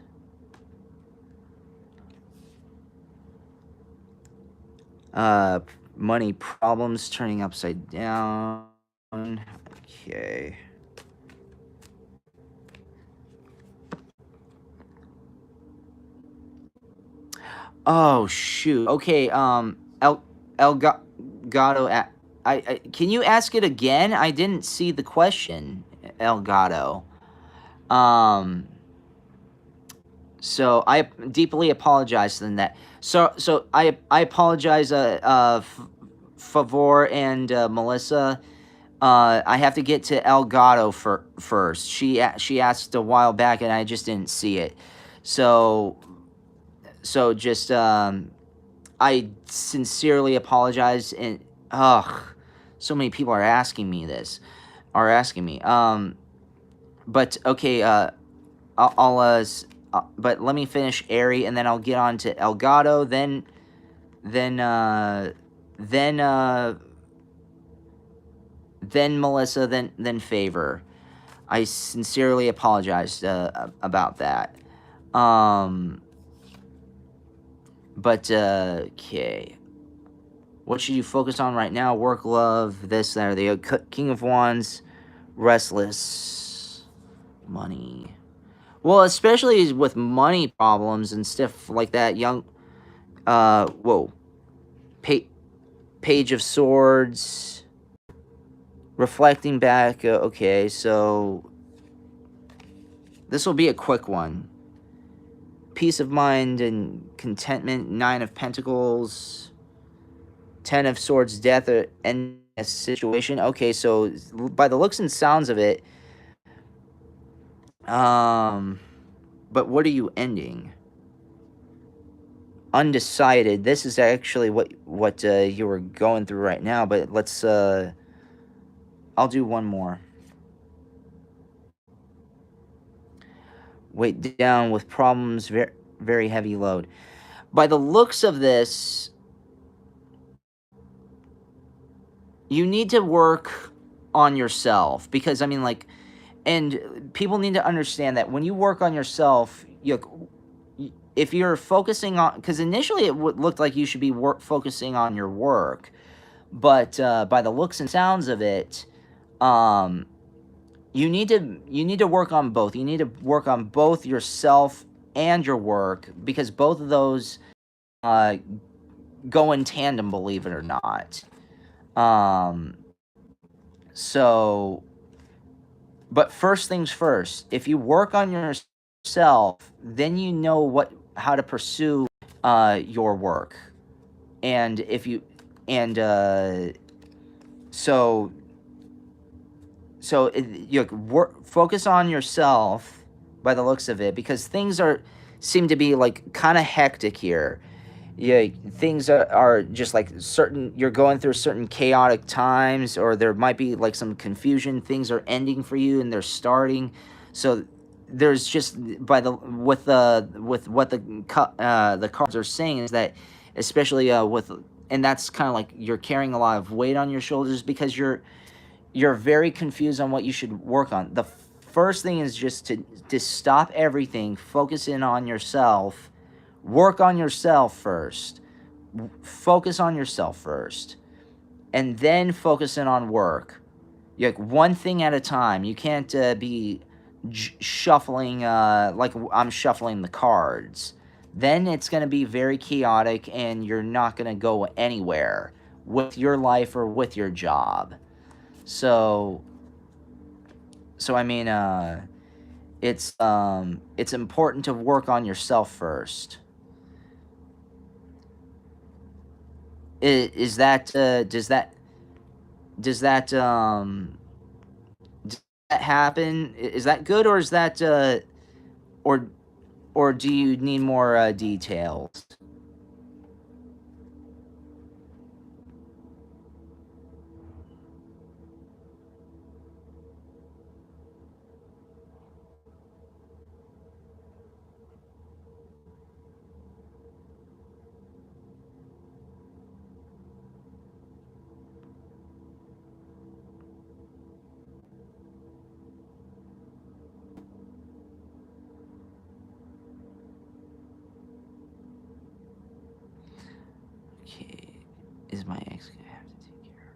money problems turning upside down. Okay. Oh shoot. Okay. Elgato. I can you ask it again? I didn't see the question, Elgato. So I deeply apologize for that. So I apologize, Favor and Melissa. I have to get to Elgato first. She asked a while back, and I just didn't see it. So just I sincerely apologize, and so many people are asking me this, but okay, I'll but let me finish Ari, and then I'll get on to Elgato, then Melissa, then Favor. I sincerely apologize about that. But okay. What should you focus on right now? Work, love, this, that, or the King of Wands, restless, money. Well, especially with money problems and stuff like that. Page of Swords, reflecting back. Okay, so this will be a quick one. Peace of mind and contentment. 9 of Pentacles, 10 of Swords, death, or end a situation. Okay, so by the looks and sounds of it, but what are you ending? Undecided. This is actually what you were going through right now, but let's I'll do one more. Weight down with problems, very, very heavy load. By the looks of this, you need to work on yourself, because I mean, like, and people need to understand that when you work on yourself, if you're focusing on, because initially it looked like you should be focusing on your work, but by the looks and sounds of it, you need to work on both. You need to work on both yourself and your work, because both of those go in tandem, believe it or not. Um, so, but first things first, if you work on yourself, then you know how to pursue your work. And if you, and so, you focus on yourself by the looks of it, because things seem to be like kind of hectic here. Yeah, things are just like you're going through certain chaotic times, or there might be like some confusion. Things are ending for you and they're starting. So there's just with what the cards are saying is that, especially and that's kind of like you're carrying a lot of weight on your shoulders, because you're very confused on what you should work on. The first thing is just to stop everything, focus in on yourself, work on yourself first, focus on yourself first, and then focus in on work. Like one thing at a time. You can't be shuffling like I'm shuffling the cards. Then it's going to be very chaotic, and you're not going to go anywhere with your life or with your job. So I mean, it's important to work on yourself first. Is that does that happen? Is that good, or is that or do you need more details? Okay, is my ex gonna have to take care of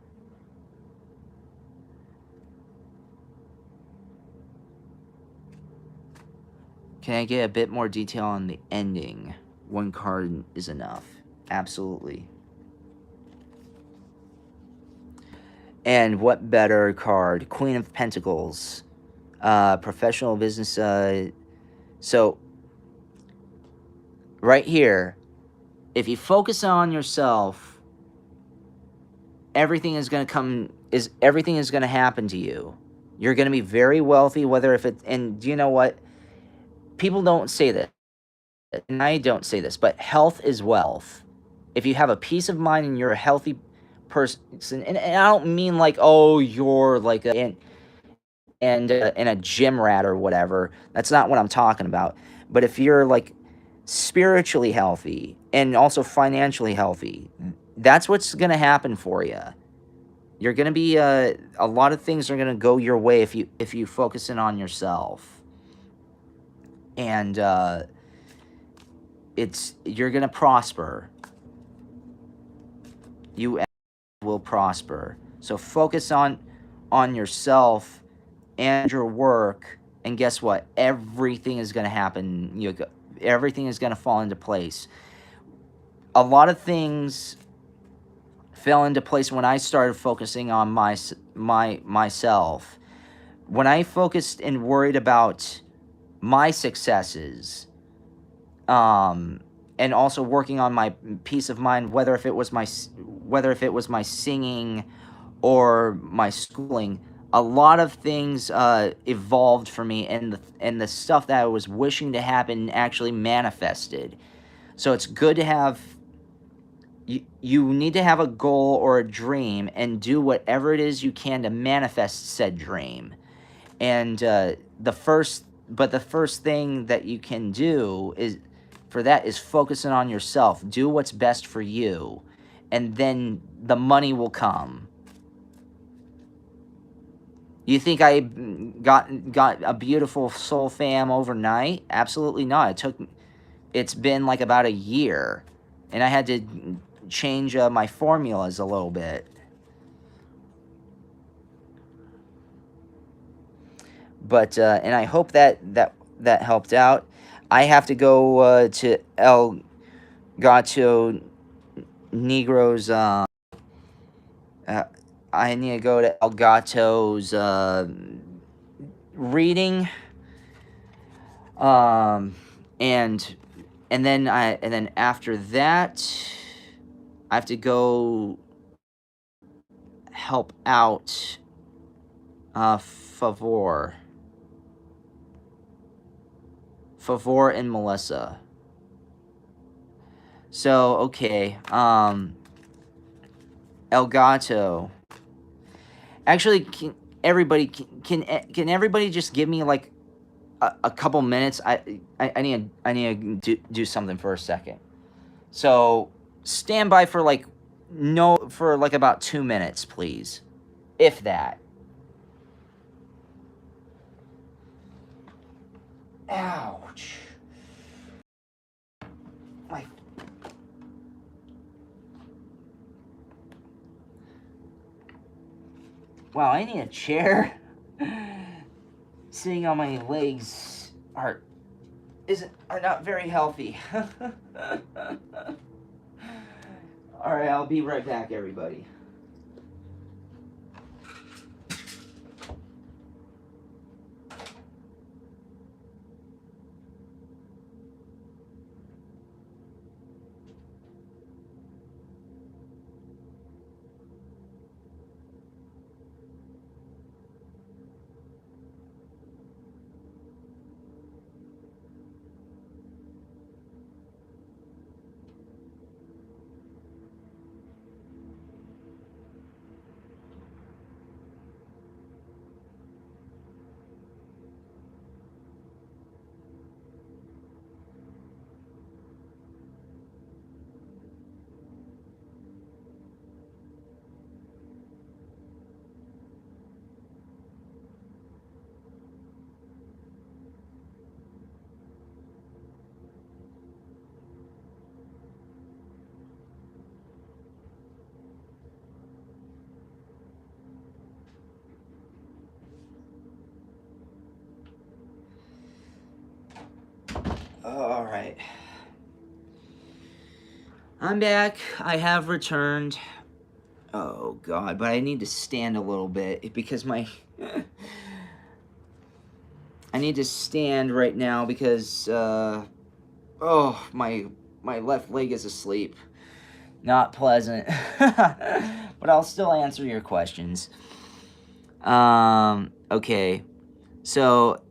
it? Can I get a bit more detail on the ending? One card is enough. Absolutely. And what better card? Queen of Pentacles. Professional business. So, right here, if you focus on yourself, everything is going to happen to you. You're going to be very wealthy, and do you know what? People don't say this, and I don't say this, but health is wealth. If you have a peace of mind and you're a healthy person, and I don't mean like, oh, you're like and a gym rat or whatever. That's not what I'm talking about. But if you're like spiritually healthy and also financially healthy, that's what's going to happen for you. You're going to be a lot of things are going to go your way if you focus in on yourself. And you're going to prosper. You will prosper. So focus on yourself and your work, and guess what? Everything is going to happen. Everything is going to fall into place. A lot of things fell into place when I started focusing on myself. When I focused and worried about my successes, and also working on my peace of mind, whether if it was my singing or my schooling, a lot of things evolved for me, and the stuff that I was wishing to happen actually manifested. So it's good to have. You need to have a goal or a dream and do whatever it is you can to manifest said dream. And the first thing that you can do is focusing on yourself. Do what's best for you, and then the money will come. You think I got a beautiful soul fam overnight? Absolutely not. It's been like about a year, and I had to change my formulas a little bit. But and I hope that helped out. I have to go to El Gato Negro's, I need to go to Elgato's, reading, and then after that, I have to go help out, Favor and Melissa. So, okay, Elgato. Actually, can everybody just give me like a couple minutes? I need to do something for a second. So stand by for like about 2 minutes, please, if that. Ouch. My. Wow, I need a chair. Sitting on my legs are not very healthy. All right, I'll be right back, everybody. All right. I'm back. I have returned. Oh, God, but I need to stand a little bit because my... I need to stand right now because, oh, my left leg is asleep. Not pleasant. But I'll still answer your questions. Okay. So,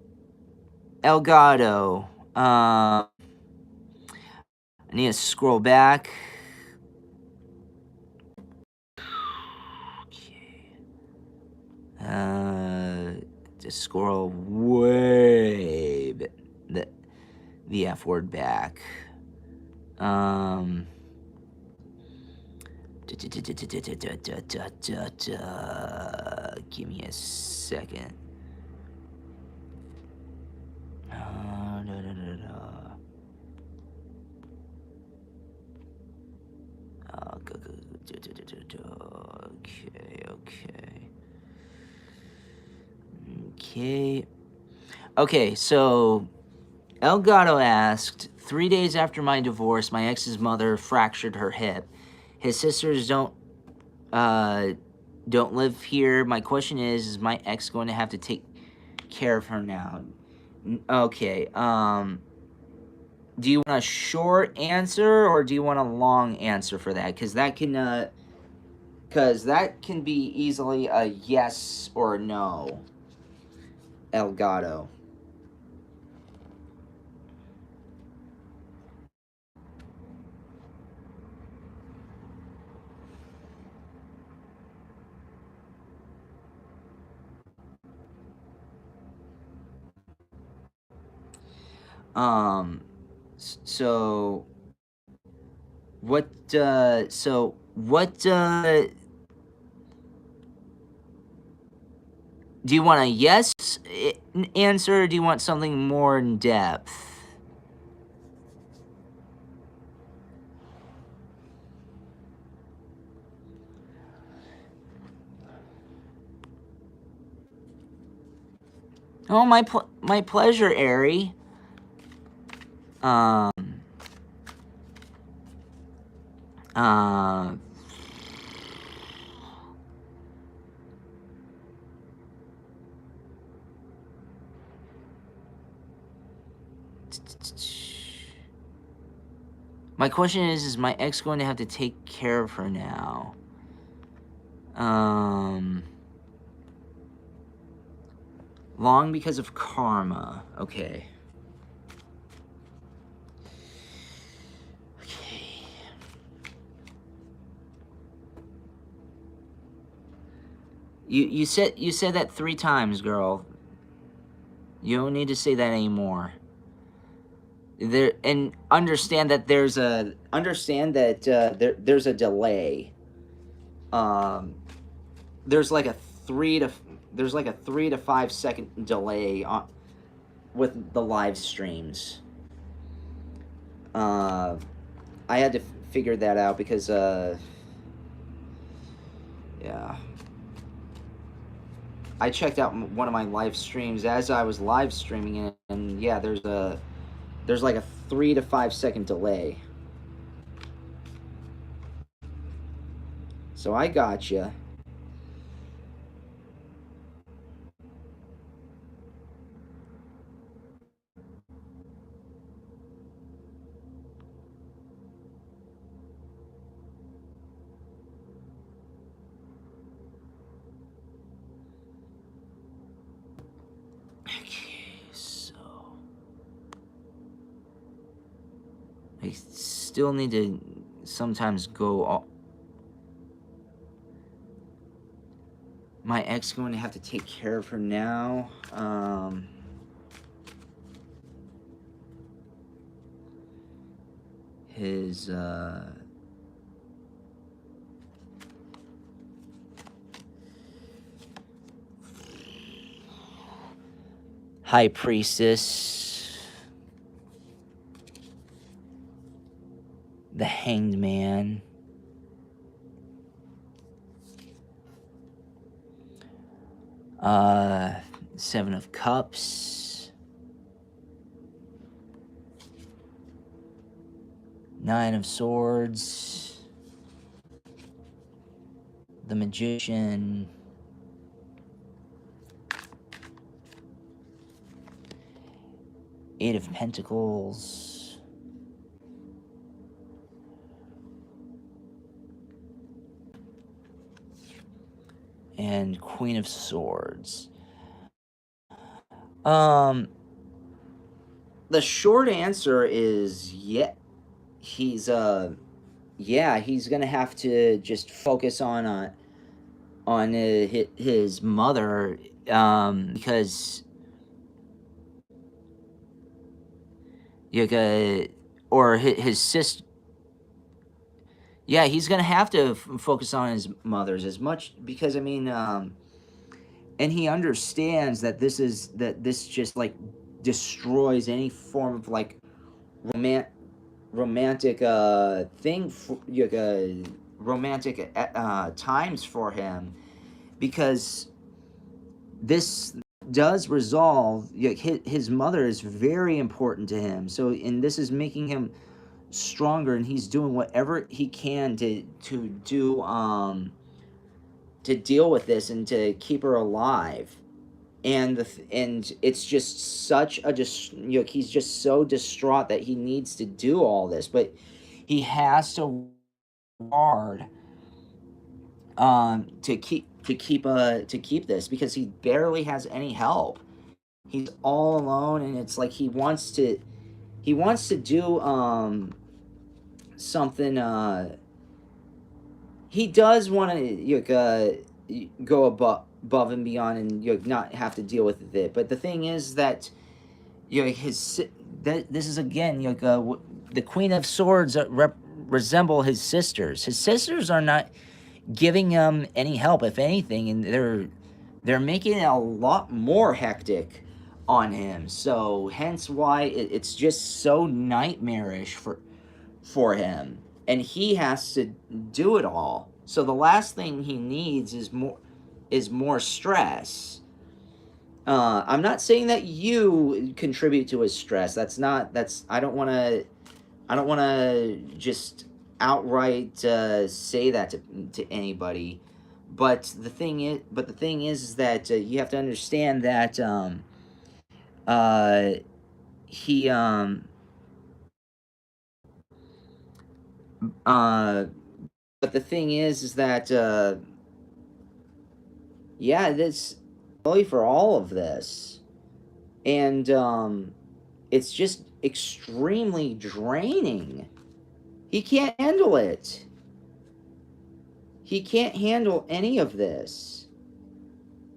Elgato. I need to scroll back. Okay. Just scroll way the F word back. Give me a second. Okay, so Elgato asked, 3 days after my divorce, my ex's mother fractured her hip. His sisters don't live here. My question is my ex going to have to take care of her now? Okay, do you want a short answer or do you want a long answer for that? Because that can be easily a yes or a no. Elgato. So what do you want a yes answer or do you want something more in depth? Oh, my pleasure, Ari. Uh, my question is my ex going to have to take care of her now? Long because of karma. Okay. Okay. You said that 3 times, girl. You don't need to say that anymore. There, and understand that there's a there's a delay. Um, there's like a 3 to 5 second delay with the live streams. I had to figure that out because yeah, I checked out one of my live streams as I was live streaming it, and yeah, there's like a 3 to 5 second delay. So I got you. Okay, so I still need to sometimes go. My ex going to have to take care of her now. His High Priestess, the Hanged Man, Seven of Cups, Nine of Swords, the Magician, Eight of Pentacles, and Queen of Swords. The short answer is yeah. He's gonna have to just focus on his mother, because or his sister. Yeah, he's gonna have to focus on his mother's as much because I mean, and he understands that this just like destroys any form of like romantic thing for, romantic times for him, because this does resolve, his mother is very important to him, so and this is making him stronger, and he's doing whatever he can to do to deal with this and to keep her alive. And and it's just such a he's just so distraught that he needs to do all this, but he has to hard to keep this, because he barely has any help. He's all alone, and it's like he wants to do something. He does want to go above and beyond, and not have to deal with it. But the thing is that this is again the Queen of Swords resemble his sisters. His sisters are not giving him any help, if anything, and they're making it a lot more hectic on him. So hence why it's just so nightmarish for him, and he has to do it all. So the last thing he needs is more stress. I'm not saying that you contribute to his stress. I don't want to just outright say that to anybody. But the thing is that you have to understand that uh, he uh, but the thing is that yeah, this really for all of this, and it's just extremely draining. He can't handle it. He can't handle any of this.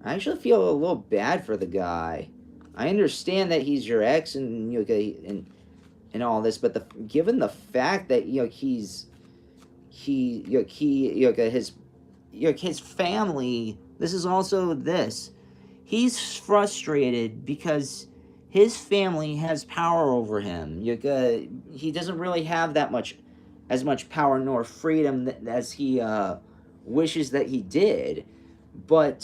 I actually feel a little bad for the guy. I understand that he's your ex and and all this, but given the fact that his family. This is also this. He's frustrated because his family has power over him. He doesn't really have as much power nor freedom as he wishes that he did. But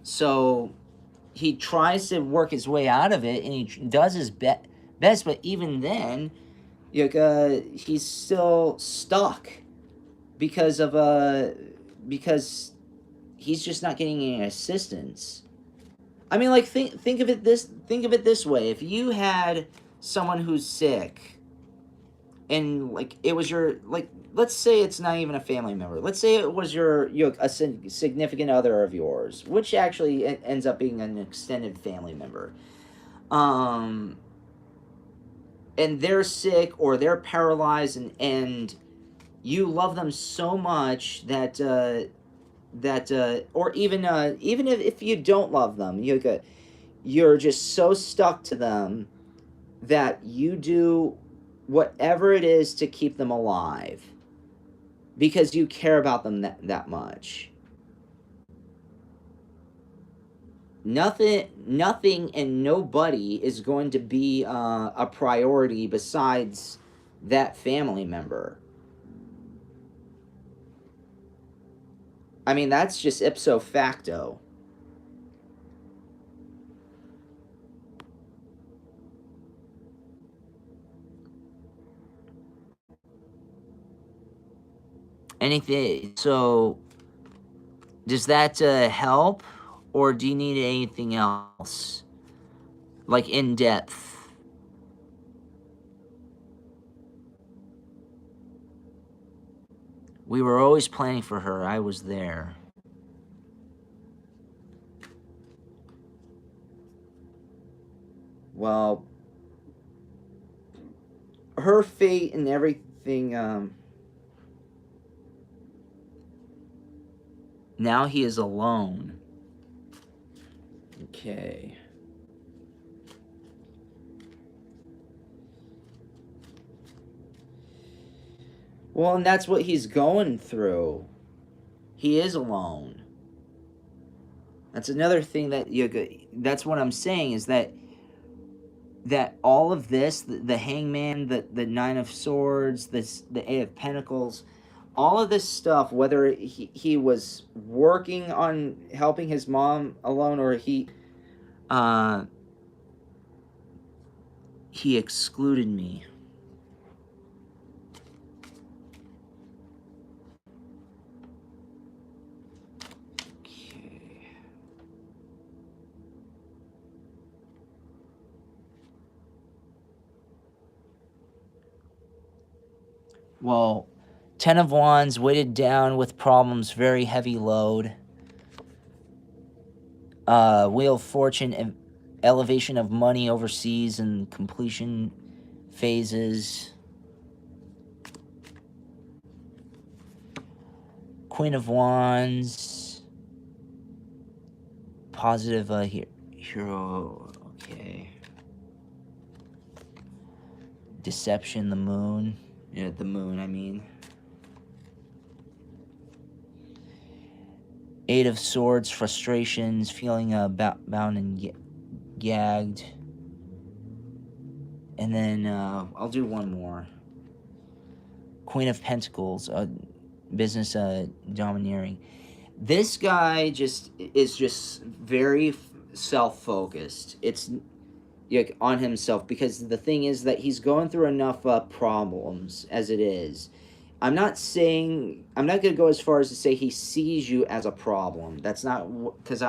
so he tries to work his way out of it, and he does his best. But even then, he's still stuck because of because he's just not getting any assistance. I mean, like think of it this way: if you had someone who's sick, and like it was your like, let's say it's not even a family member. Let's say it was a significant other of yours, which actually ends up being an extended family member. Um, and they're sick or they're paralyzed, and you love them so much that or even if you don't love them, you're just so stuck to them that you do whatever it is to keep them alive because you care about them that much. Nothing and nobody is going to be a priority besides that family member. I mean, that's just ipso facto. Anything. So, does that help, or do you need anything else, like in depth? We were always planning for her. I was there. Well, her fate and everything. Now he is alone. Okay. Well, and that's what he's going through. He is alone. That's another thing that that's what I'm saying is that all of this, the hangman, the nine of swords, the eight of pentacles, all of this stuff, whether he was working on helping his mom alone or he excluded me. Okay. Well, Ten of Wands, weighted down with problems, very heavy load. Wheel of Fortune, elevation of money overseas and completion phases. Queen of Wands, positive hero, okay. Deception, the moon. Yeah, the moon, I mean. Eight of Swords, frustrations, feeling bound and gagged. And then I'll do one more. Queen of Pentacles, business domineering. This guy is just very self-focused. like, on himself, because the thing is that he's going through enough problems as it is. I'm not going to go as far as to say he sees you as a problem. That's not because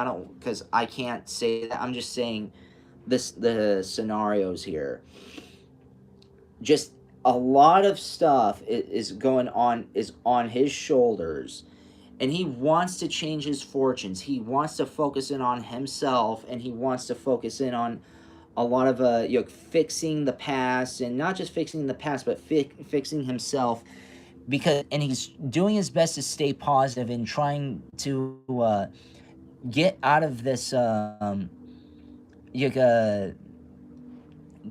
I can't say that. I'm just saying the scenarios here. Just a lot of stuff is going on, is on his shoulders, and he wants to change his fortunes. He wants to focus in on himself, and he wants to focus in on a lot of fixing the past, and not just fixing the past, but fixing himself, because and he's doing his best to stay positive and trying to get out of this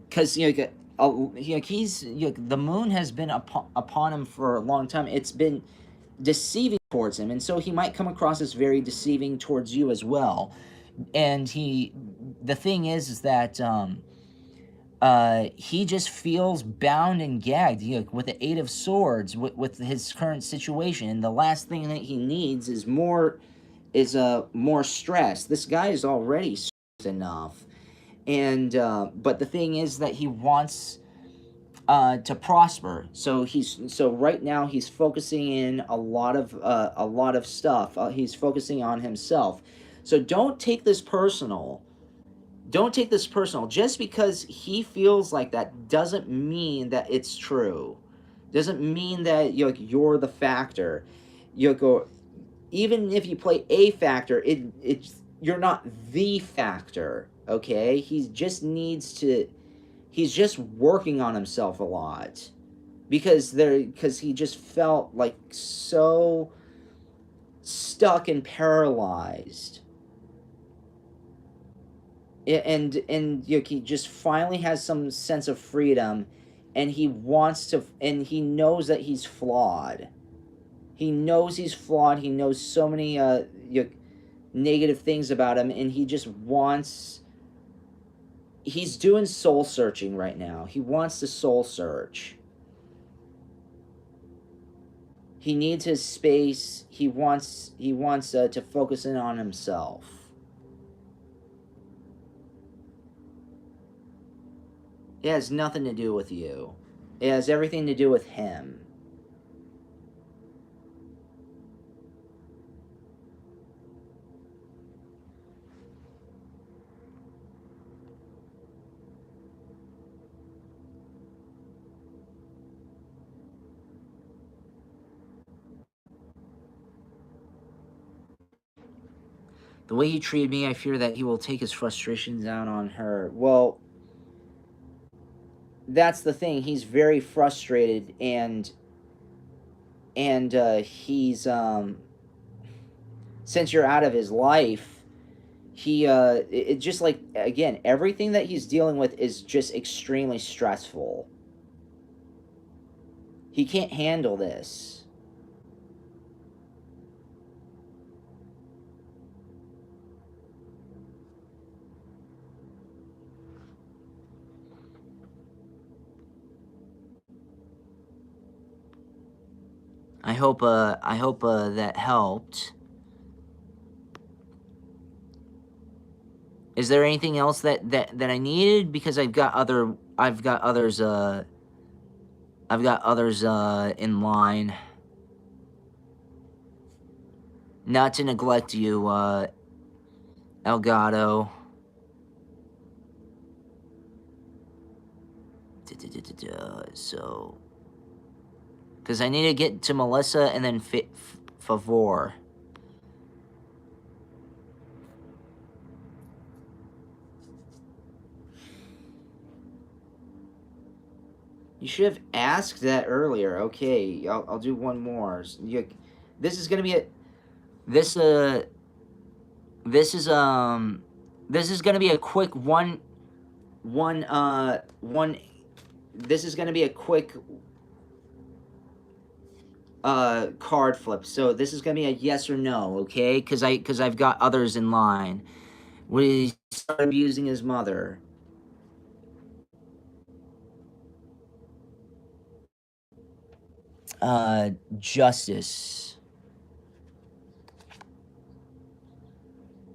because he's the moon has been upon him for a long time. It's been deceiving towards him, and so he might come across as very deceiving towards you as well. And the thing is that he just feels bound and gagged, with the Eight of Swords, with his current situation. And the last thing that he needs is more stress. This guy is already stressed enough. And but the thing is that he wants to prosper. So right now he's focusing in a lot of stuff. He's focusing on himself. So don't take this personal. Don't take this personal. Just because he feels like that doesn't mean that it's true. Doesn't mean that you're the factor. Even if you play a factor, you're not the factor. Okay, he's just working on himself a lot, because he just felt like so stuck and paralyzed. And he just finally has some sense of freedom, and he knows that he's flawed. He knows he's flawed. He knows so many negative things about him, and he just wants. He's doing soul searching right now. He wants to soul search. He needs his space. He wants to focus in on himself. It has nothing to do with you. It has everything to do with him. The way he treated me, I fear that he will take his frustrations out on her. Well, that's the thing. He's very frustrated, and he's since you're out of his life, it just, like, again, everything that he's dealing with is just extremely stressful. He can't handle this. I hope that helped. Is there anything else that I needed? Because I've got others in line. Not to neglect you, Elgato. So, because I need to get to Melissa and then Favor. You should have asked that earlier. Okay, I'll do one more. This is gonna be this is gonna be a quick one. This is gonna be a quick card flip. So this is gonna be a yes or no, okay? Because I've got others in line. When he started abusing his mother. Justice.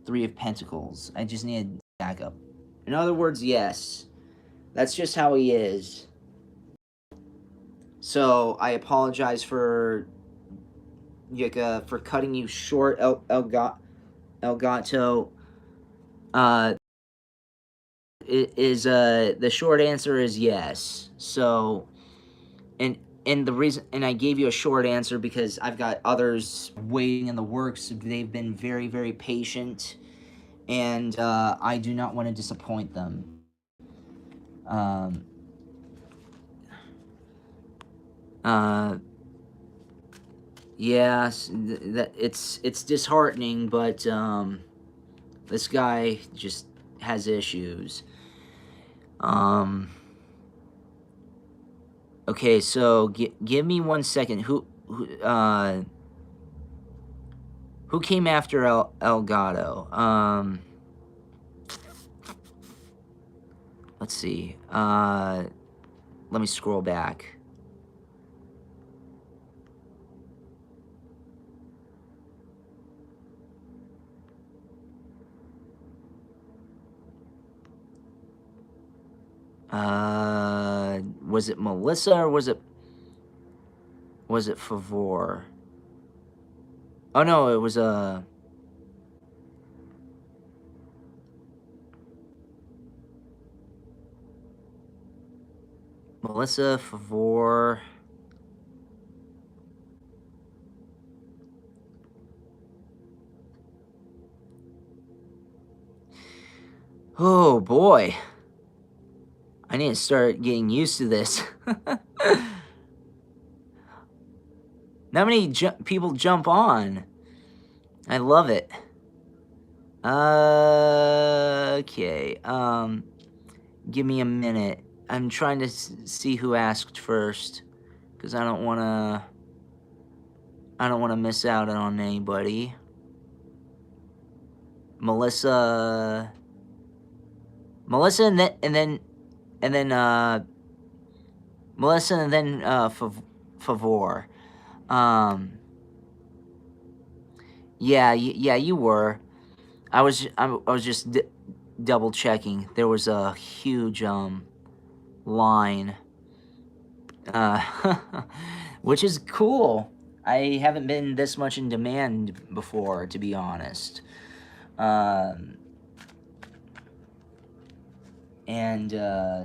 Three of Pentacles. I just need a backup. In other words, yes. That's just how he is. So I apologize for Yuka for cutting you short, Elgato. The short answer is yes. So, and the reason, and I gave you a short answer because I've got others waiting in the works. They've been very, very patient, and I do not want to disappoint them. Um, yes, it's disheartening, but this guy just has issues. Okay, so give me 1 second. Who came after Elgato? Let's see. Let me scroll back. Was it Melissa or was it Favor? Oh no, it was Melissa Favor. Oh boy. I need to start getting used to this. Not many people jump on. I love it. Okay. Give me a minute. I'm trying to see who asked first, because I don't want to miss out on anybody. Melissa, and then Melissa, and then Favor. Yeah, you were. I was just double checking. There was a huge line, which is cool. I haven't been this much in demand before, to be honest.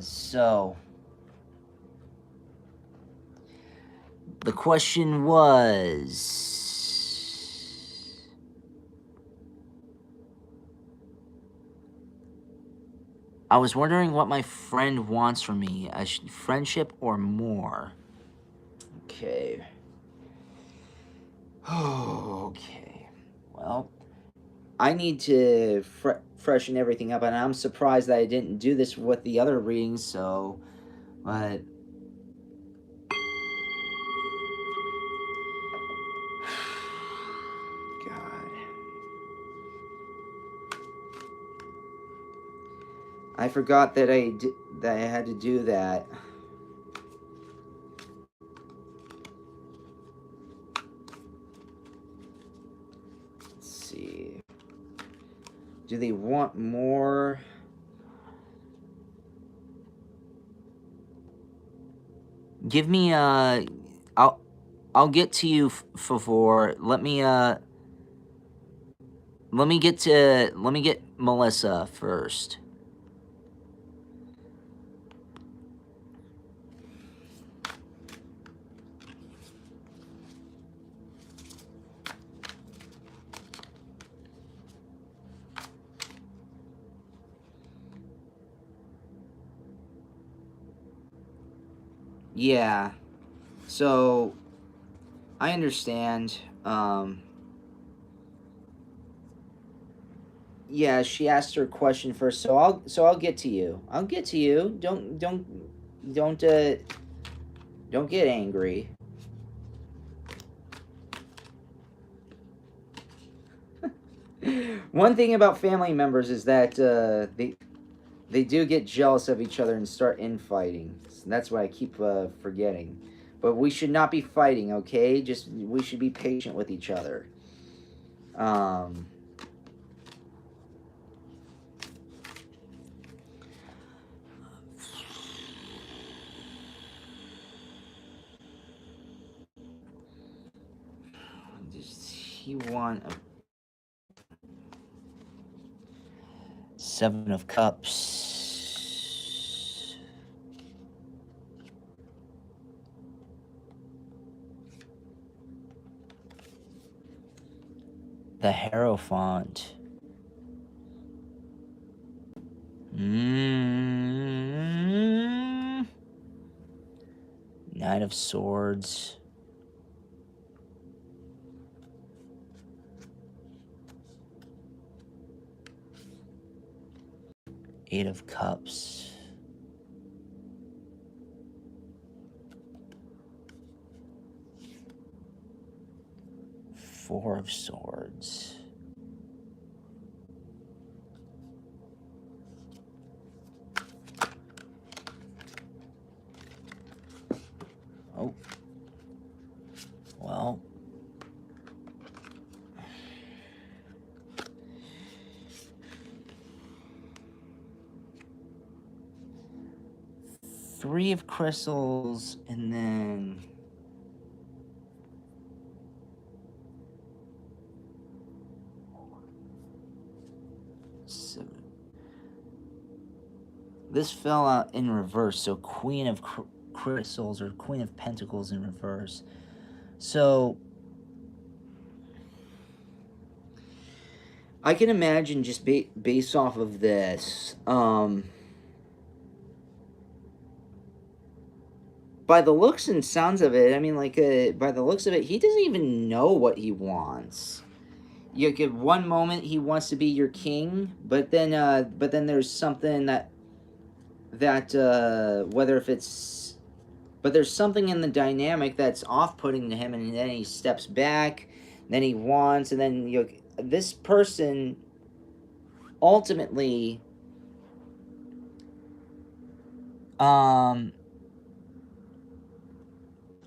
So the question was, I was wondering what my friend wants from me, a friendship or more. Okay. Okay. Well, I need to freshen everything up, and I'm surprised that I didn't do this with the other readings, so, but... God. I forgot that I had to do that. Let's see. Do they want more? Give me I'll get to you, Favor. Let me get Melissa first. Yeah. So I understand. Yeah, she asked her question first, so I'll get to you. I'll get to you. Don't get angry. One thing about family members is that they do get jealous of each other and start infighting. That's why I keep forgetting. But we should not be fighting, okay? Just we should be patient with each other. he want a Seven of Cups? The Hierophant. Knight of Swords. Eight of Cups. Four of Swords. Oh. Well. Three of Crystals, and then seven. This fell out in reverse, so Queen of Crystals or Queen of Pentacles in reverse. So I can imagine just based off of this, by the looks and sounds of it, I mean, like, by the looks of it, he doesn't even know what he wants. You get one moment he wants to be your king, but then there's something that whether if it's, but there's something in the dynamic that's off-putting to him, and then he steps back, then he wants, and then this person ultimately,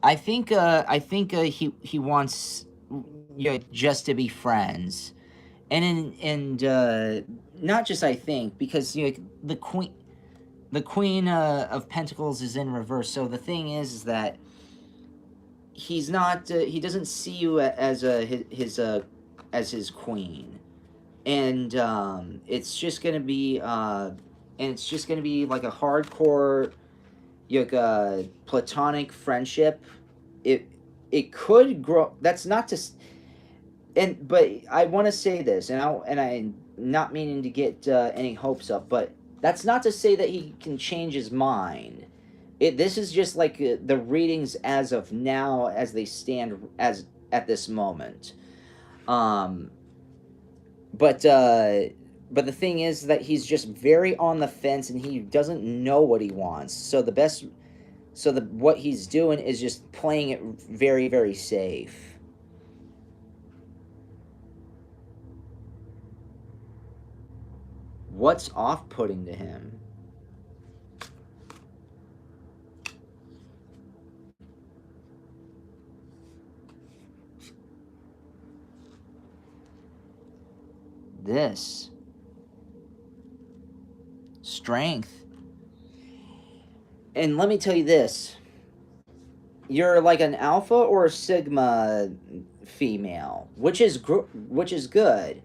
I think he wants just to be friends, and not just I think, because the Queen of Pentacles is in reverse. So the thing is that he's not he doesn't see you as his queen, and it's just gonna be like a hardcore platonic friendship. It could grow. That's not to, but I want to say this, and I'm not meaning to get any hopes up, but that's not to say that he can change his mind. This is just like the readings as of now, as they stand at this moment. But the thing is that he's just very on the fence, and he doesn't know what he wants. So what he's doing is just playing it very, very safe. What's off-putting to him? This. Strength. And let me tell you this. You're like an alpha or a sigma female, which is good.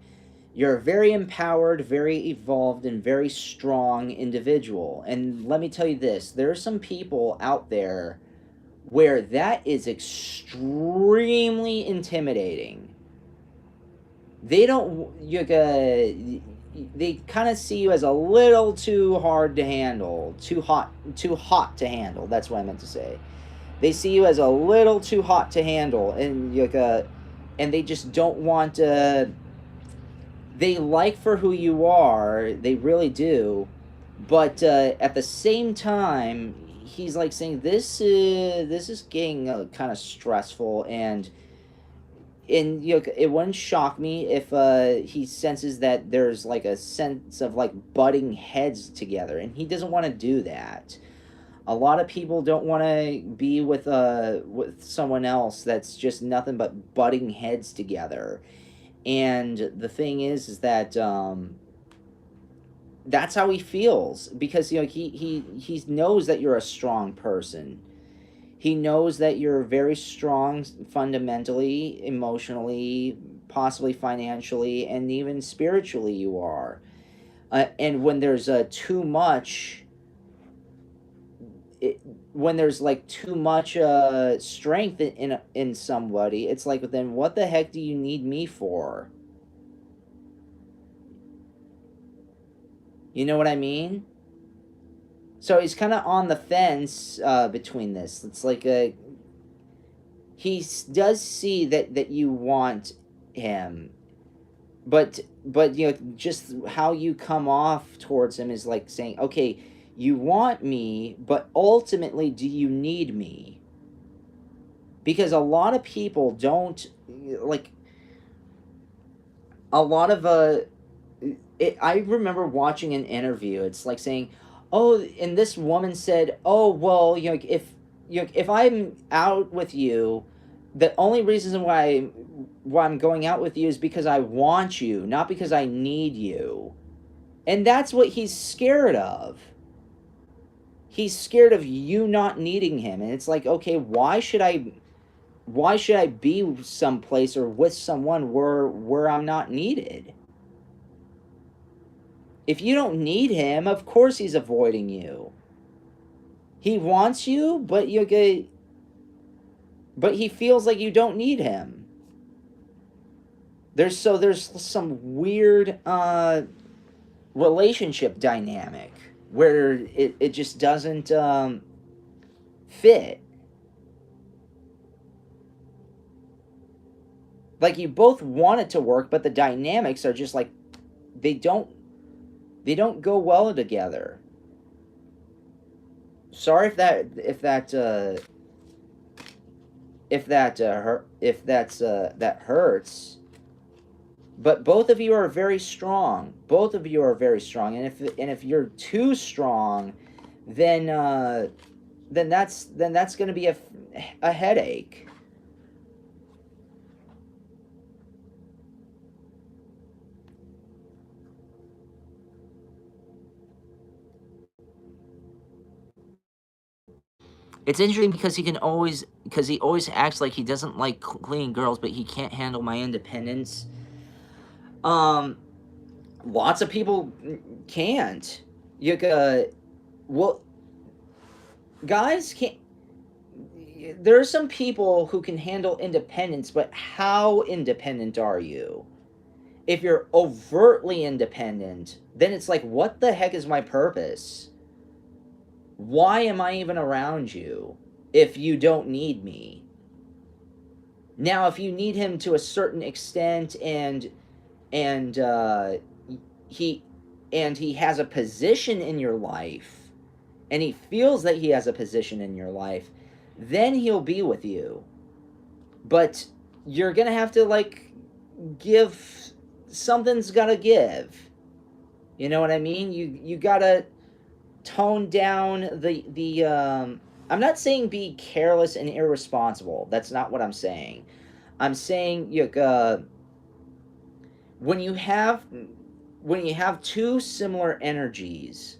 You're a very empowered, very evolved, and very strong individual. And let me tell you this. There are some people out there where that is extremely intimidating. They don't... they kind of see you as a little too hard to handle. Too hot to handle. That's what I meant to say. They see you as a little too hot to handle. And and they just don't want to... They like for who you are, they really do, but at the same time, he's like saying this is getting kind of stressful, and it wouldn't shock me if he senses that there's like a sense of like butting heads together, and he doesn't want to do that. A lot of people don't want to be with someone else that's just nothing but butting heads together. And the thing is that that's how he feels, because he knows that you're a strong person. He knows that you're very strong fundamentally, emotionally, possibly financially and even spiritually you are. And when there's too much, when there's like too much strength in somebody, it's like, then what the heck do you need me for? You know what I mean? So he's kind of on the fence between this. It's like he does see that you want him, but you know, just how you come off towards him is like saying, okay, you want me, but ultimately, do you need me? Because a lot of people don't, like, a lot of I remember watching an interview. It's like saying, "Oh," and this woman said, "Oh, well, you know, if I'm out with you, the only reason why I'm going out with you is because I want you, not because I need you." And that's what he's scared of. He's scared of you not needing him. And it's like, okay, why should I be someplace or with someone where I'm not needed? If you don't need him, of course he's avoiding you. He wants you, but he feels like you don't need him. There's some weird relationship dynamic where it just doesn't fit. Like, you both want it to work, but the dynamics are just like they don't go well together. Sorry that hurts. But both of you are very strong. Both of you are very strong. And if you're too strong, then that's going to be a headache. It's interesting because he always acts like he doesn't like clean girls, but he can't handle my independence. Lots of people can't. Well, guys can't. There are some people who can handle independence, but how independent are you? If you're overtly independent, then it's like, what the heck is my purpose? Why am I even around you if you don't need me? Now, if you need him to a certain extent and he has a position in your life, and he feels that he has a position in your life, then he'll be with you. But you're gonna have to, like, give. Something's gotta give. You know what I mean? You gotta tone down the I'm not saying be careless and irresponsible. That's not what I'm saying. I'm saying when you have two similar energies,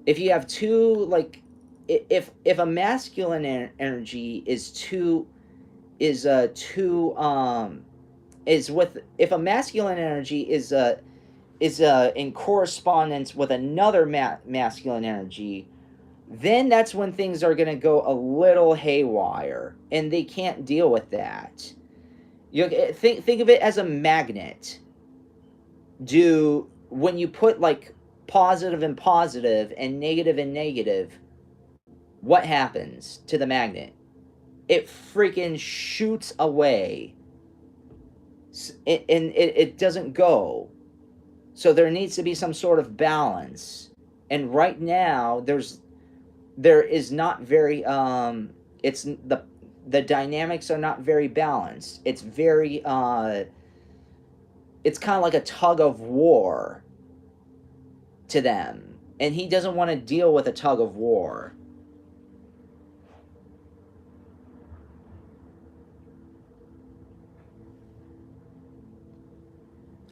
if you have two, like, if a masculine energy is too is too is with if a masculine energy is in correspondence with another masculine energy, then that's when things are going to go a little haywire, and they can't deal with that. You think of it as a magnet. When you put, like, positive and positive and negative, what happens to the magnet? It freaking shoots away, and it doesn't go. So there needs to be some sort of balance. And right now there is not very it's the dynamics are not very balanced. It's very it's kind of like a tug of war to them, and he doesn't want to deal with a tug of war.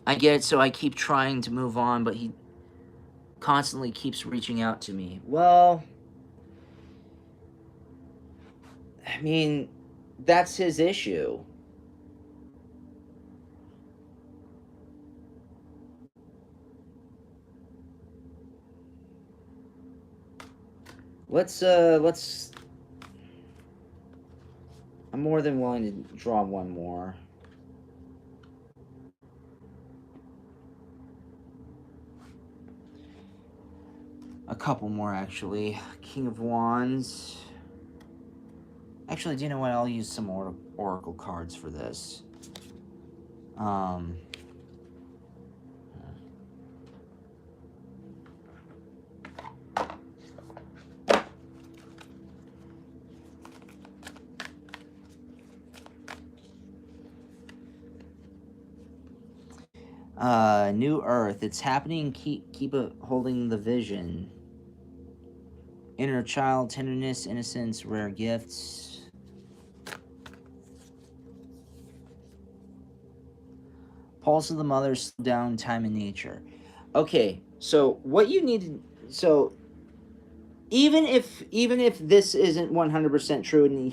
I get it, so I keep trying to move on, but he constantly keeps reaching out to me. Well, I mean, that's his issue. let's. I'm more than willing to draw one more. A couple more, actually. King of Wands. Actually, do you know what? I'll use some oracle cards for this. New Earth. It's happening. Keep holding the vision. Inner child, tenderness, innocence, rare gifts. Pulse of the mother, slow down, time and nature. Okay, so what you need to, so even if this isn't 100% true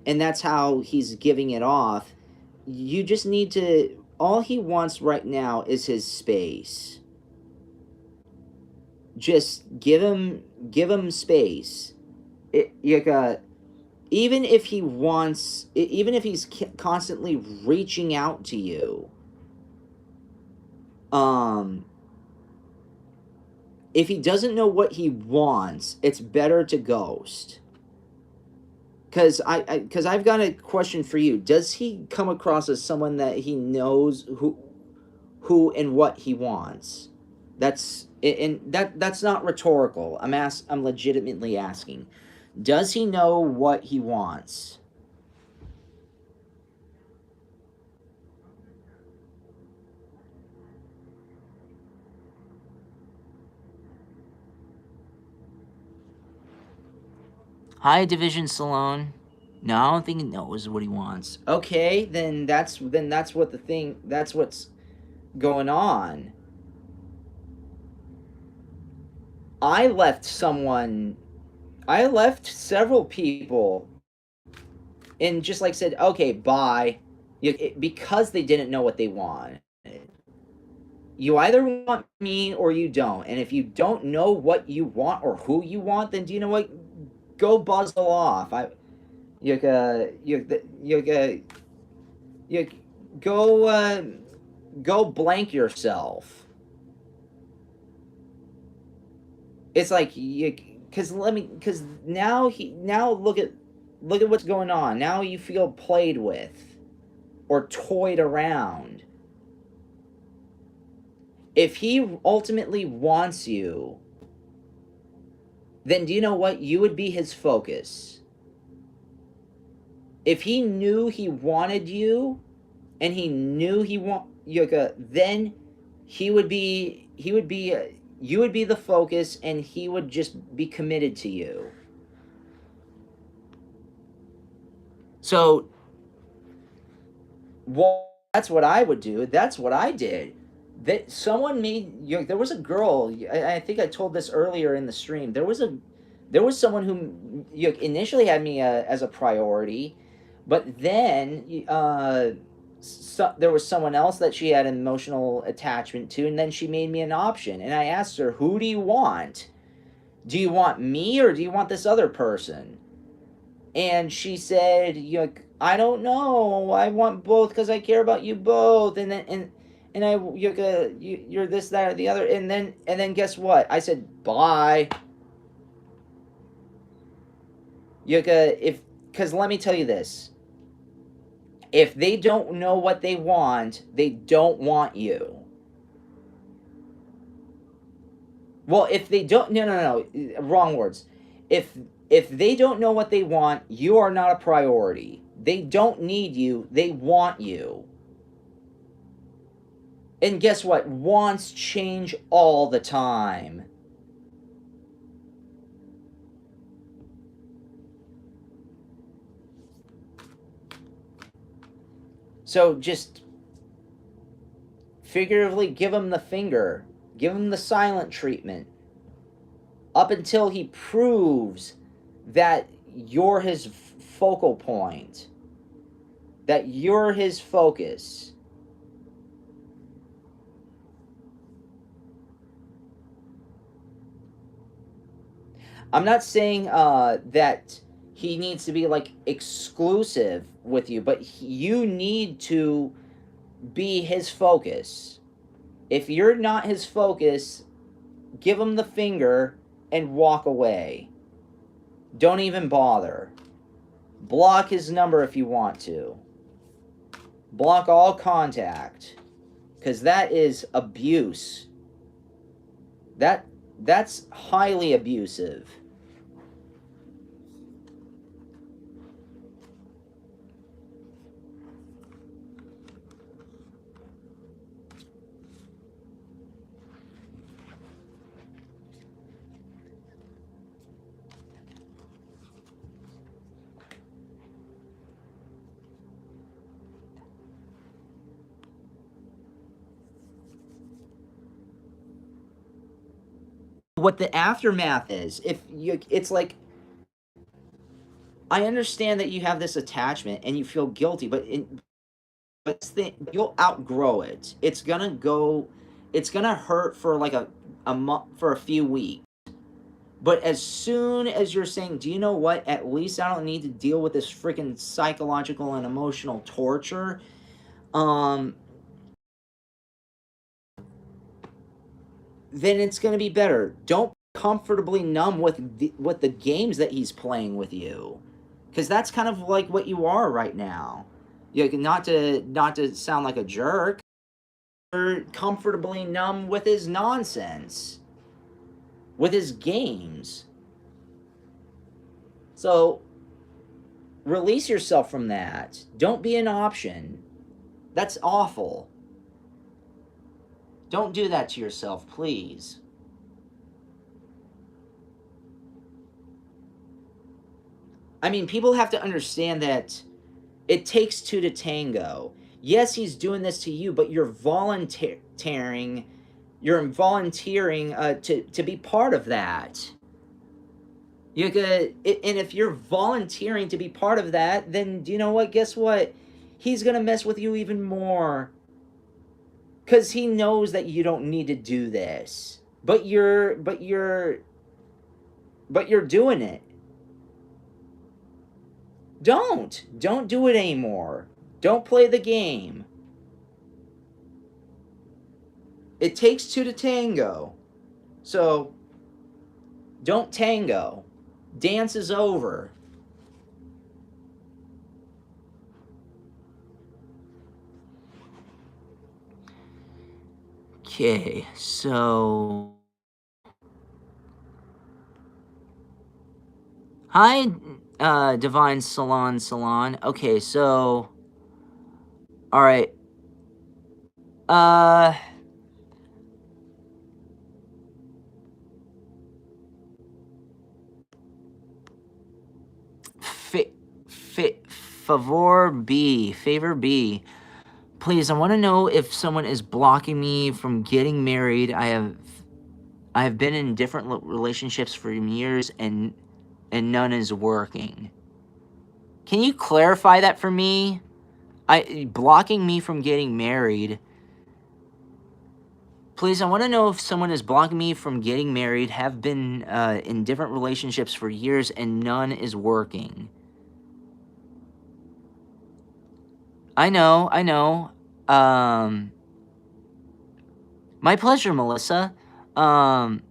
and that's how he's giving it off, you just need to, all he wants right now is his space. Just give him space. Even if he's constantly reaching out to you, if he doesn't know what he wants, it's better to ghost. Because I've got a question for you. Does he come across as someone that he knows who and what he wants? That's not rhetorical. I'm legitimately asking. Does he know what he wants? Hi, Division Salone. No, I don't think he knows what he wants. Okay, then that's what's going on. I left several people and just like said, okay, bye, because they didn't know what they want. You either want me or you don't, and if you don't know what you want or who you want, then do you know what? Go buzzle off. You go blank yourself. It's like because now look at what's going on. Now you feel played with or toyed around. If he ultimately wants you, then do you know what? You would be his focus. If he knew he wanted you and he knew then you would be the focus and he would just be committed to you. So that's what I would do. That's what I did. That someone made there was a girl, I think I told this earlier in the stream. There was someone who initially had me as a priority, but then there was someone else that she had an emotional attachment to, and then she made me an option. And I asked her, who do you want? Do you want me or do you want this other person? And she said, I don't know. I want both because I care about you both. And then you're this, that, or the other. And then guess what? I said bye. Because let me tell you this. If they don't know what they want, they don't want you. Well, if they don't, no, wrong words. If they don't know what they want, you are not a priority. They don't need you, they want you. And guess what? Wants change all the time. So just figuratively give him the finger. Give him the silent treatment. Up until he proves that you're his focal point. That you're his focus. I'm not saying that he needs to be like exclusive with you, but you need to be his focus. If you're not his focus, give him the finger and walk away. Don't even bother. Block his number if you want to. Block all contact. Because that is abuse. That's highly abusive. What the aftermath is, if you, it's like, I understand that you have this attachment and you feel guilty, but you'll outgrow it. It's gonna hurt for like a month, for a few weeks. But as soon as you're saying, do you know what? At least I don't need to deal with this freaking psychological and emotional torture. Um, then it's gonna be better. Don't comfortably numb with the games that he's playing with you, because that's kind of like what you are right now. Yeah, not to sound like a jerk. You're comfortably numb with his nonsense, with his games. So release yourself from that. Don't be an option. That's awful. Don't do that to yourself, please. I mean, people have to understand that it takes two to tango. Yes, he's doing this to you, but you're volunteering. You're volunteering to be part of that. You could, and if you're volunteering to be part of that, then do you know what? Guess what? He's gonna mess with you even more, because he knows that you don't need to do this, but you're doing it. Don't do it anymore. Don't play the game. It takes two to tango. So don't tango. Dance is over. Okay, so hi, Divine Salon. Okay, so all right. Uh, fi, favor B. Please, I want to know if someone is blocking me from getting married. I have been in different relationships for years, and none is working. Can you clarify that for me? Blocking me from getting married. Please, I want to know if someone is blocking me from getting married, have been in different relationships for years, and none is working. I know. My pleasure, Melissa. Um,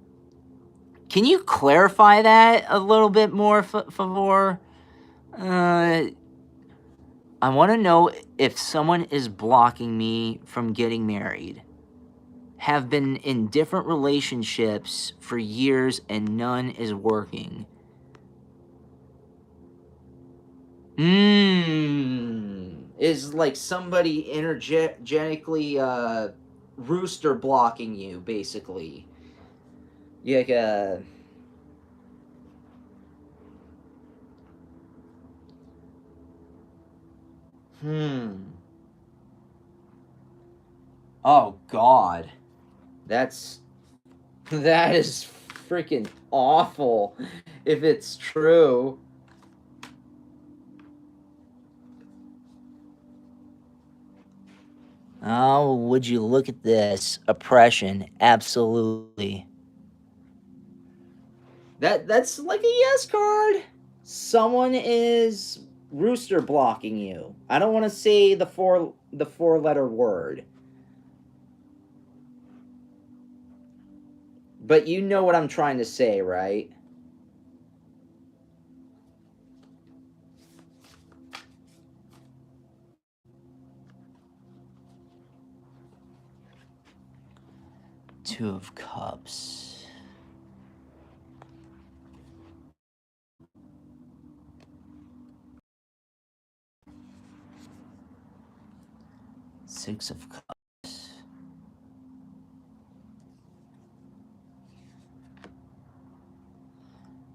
can you clarify that a little bit more, favor? Uh, I want to know if someone is blocking me from getting married, have been in different relationships for years, and none is working. Is like somebody energetically rooster blocking you, basically. Like oh God. That's that is freaking awful if it's true. Oh, would you look at this? Oppression, absolutely. That's like a yes card. Someone is rooster blocking you. I don't want to say the four letter word. But you know what I'm trying to say, right? Two of Cups. Six of Cups.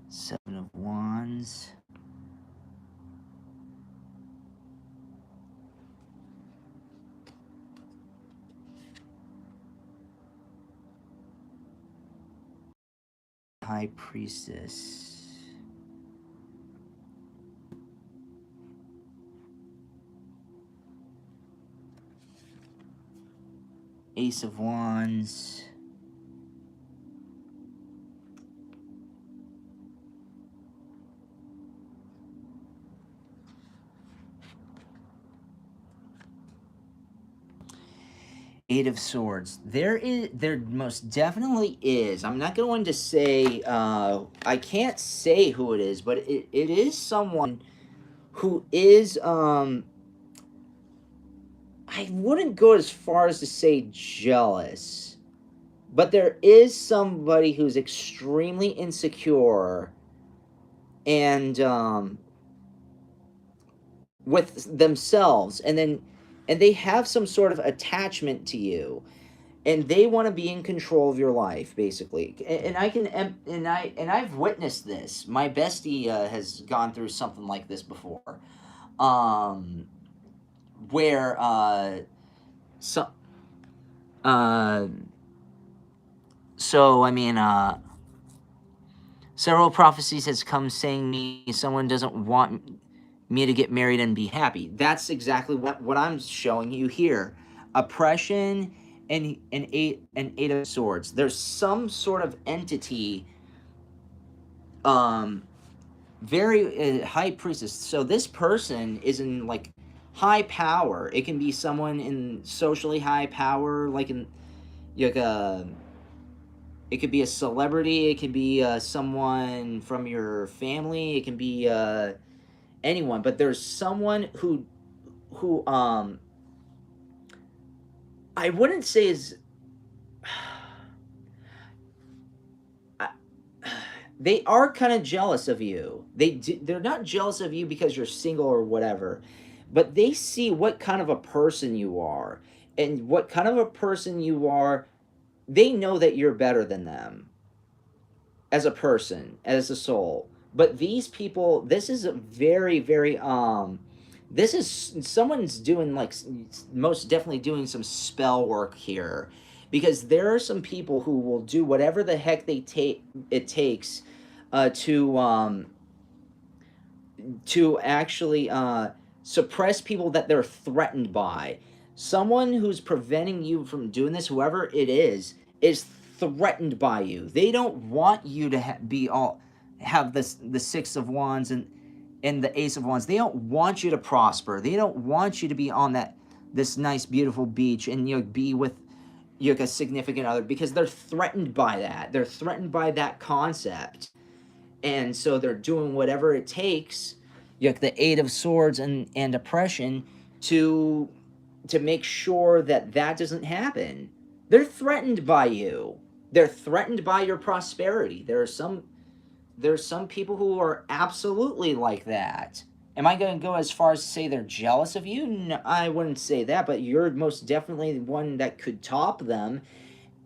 Seven of Wands. High Priestess. Ace of Wands. Eight of Swords. There most definitely is. I'm not going to say, I can't say who it is, but it is someone who is, I wouldn't go as far as to say jealous, but there is somebody who's extremely insecure and, with themselves, and they have some sort of attachment to you, and they want to be in control of your life, basically. And I've witnessed this. My bestie has gone through something like this before, um, where so uh, so I mean, several prophecies has come saying me someone doesn't want me to get married and be happy. That's exactly what I'm showing you here. Oppression and eight of swords. There's some sort of entity, um, very high priestess. So this person is in like high power. It can be someone in socially high power, like in like it could be a celebrity. It could be someone from your family. It can be anyone. But there's someone who I wouldn't say is they are kind of jealous of you. They're not jealous of you because you're single or whatever, but they see what kind of a person you are, and what kind of a person you are. They know that you're better than them as a person, as a soul. But these people, this is a very, very this is someone's doing like most definitely doing some spell work here, because there are some people who will do whatever the heck it takes to actually suppress people that they're threatened by. Someone who's preventing you from doing this, whoever it is threatened by you. They don't want you to have this the Six of Wands and the Ace of Wands. They don't want you to prosper. They don't want you to be on this nice beautiful beach and be with a significant other, because they're threatened by that. They're threatened by that concept. And so they're doing whatever it takes, like the Eight of Swords and oppression, to make sure that doesn't happen. They're threatened by you. They're threatened by your prosperity. There's some people who are absolutely like that. Am I going to go as far as to say they're jealous of you? No, I wouldn't say that, but you're most definitely the one that could top them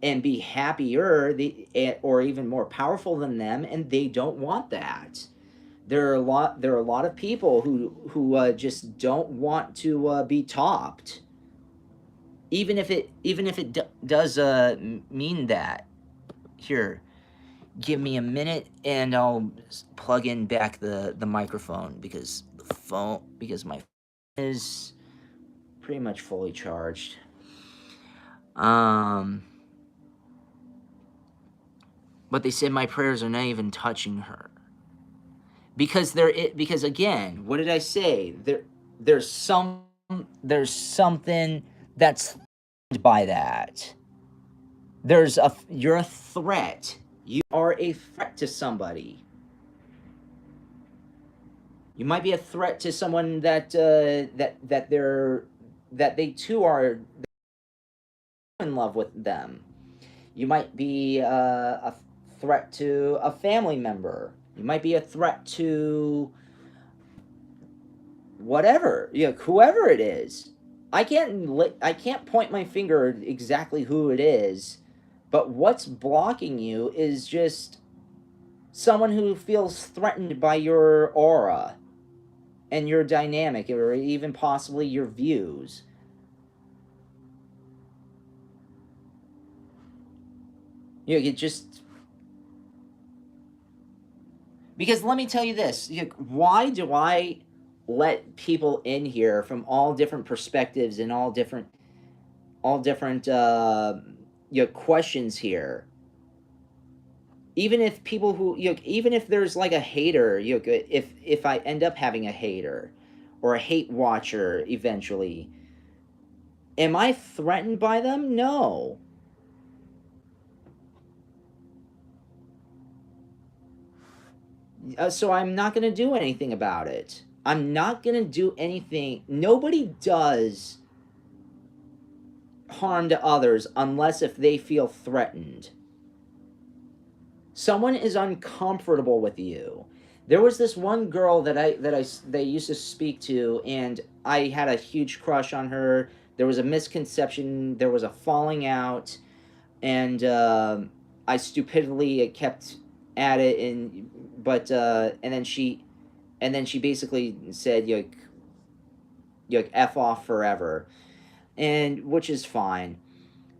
and be happier, or even more powerful than them, and they don't want that. There are a lot of people who just don't want to be topped, even if it does mean that. Here, give me a minute and I'll plug in back the microphone, because my phone is pretty much fully charged. But they said my prayers are not even touching her. Because again, what did I say? There's something that's by that. You're a threat. You are a threat to somebody. You might be a threat to someone that they too are in love with them. You might be a threat to a family member. You might be a threat to whatever, whoever it is. I can't point my finger at exactly who it is, but what's blocking you is just someone who feels threatened by your aura and your dynamic, or even possibly your views. You just, because let me tell you this, why do I let people in here from all different perspectives and all different questions here? Even if people who, even if there's like a hater, if I end up having a hater or a hate watcher eventually, am I threatened by them? No. So I'm not going to do anything about it. I'm not going to do anything. Nobody does harm to others unless if they feel threatened. Someone is uncomfortable with you. There was this one girl they used to speak to, and I had a huge crush on her. There was a misconception. There was a falling out, and I stupidly kept at it, and then she basically said, F off forever," and which is fine,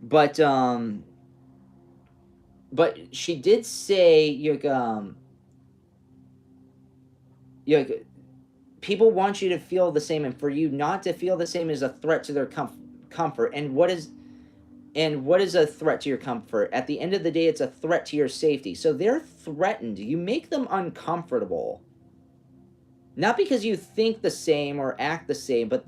but she did say, people want you to feel the same, and for you not to feel the same is a threat to their comfort. And what is a threat to your comfort? At the end of the day, it's a threat to your safety. So they're threatened. You make them uncomfortable. Not because you think the same or act the same, but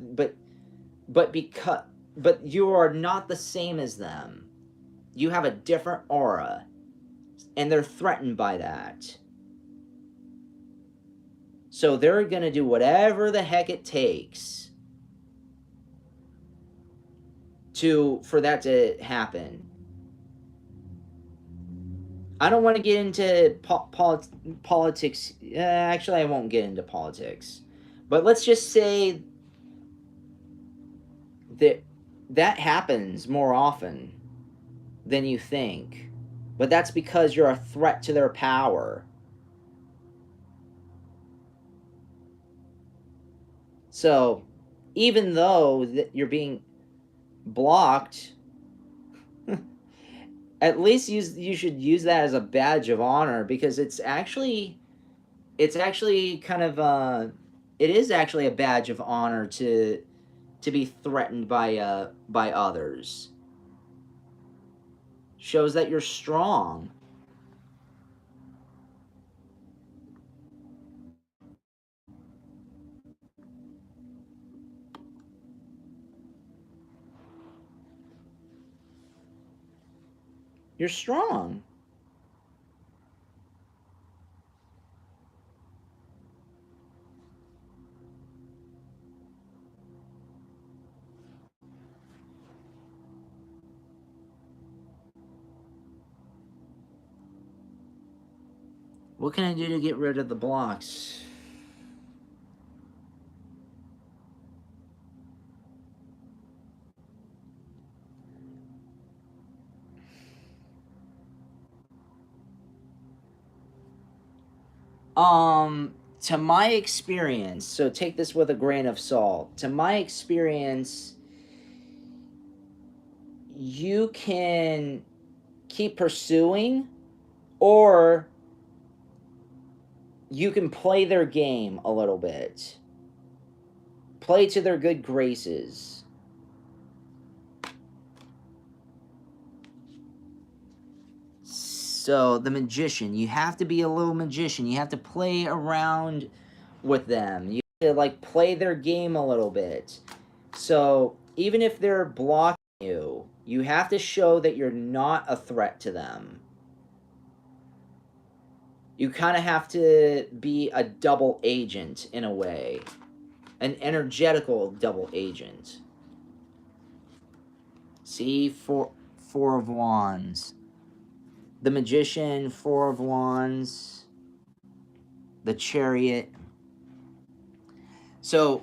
you are not the same as them. You have a different aura, and they're threatened by that. So they're going to do whatever the heck it takes for that to happen. I don't want to get into politics. Actually, I won't get into politics. But let's just say that happens more often than you think. But that's because you're a threat to their power. So, even though you're being blocked, at least you should use that as a badge of honor, because it's actually kind of it is actually a badge of honor to be threatened by others. Shows that you're strong. You're strong. What can I do to get rid of the blocks? To my experience, so take this with a grain of salt. To my experience, you can keep pursuing, or you can play their game a little bit. Play to their good graces. So the magician, you have to be a little magician. You have to play around with them. You have to like play their game a little bit. So even if they're blocking you, you have to show that you're not a threat to them. You kind of have to be a double agent in a way. An energetical double agent. See, four of wands. The magician, four of wands. The chariot. So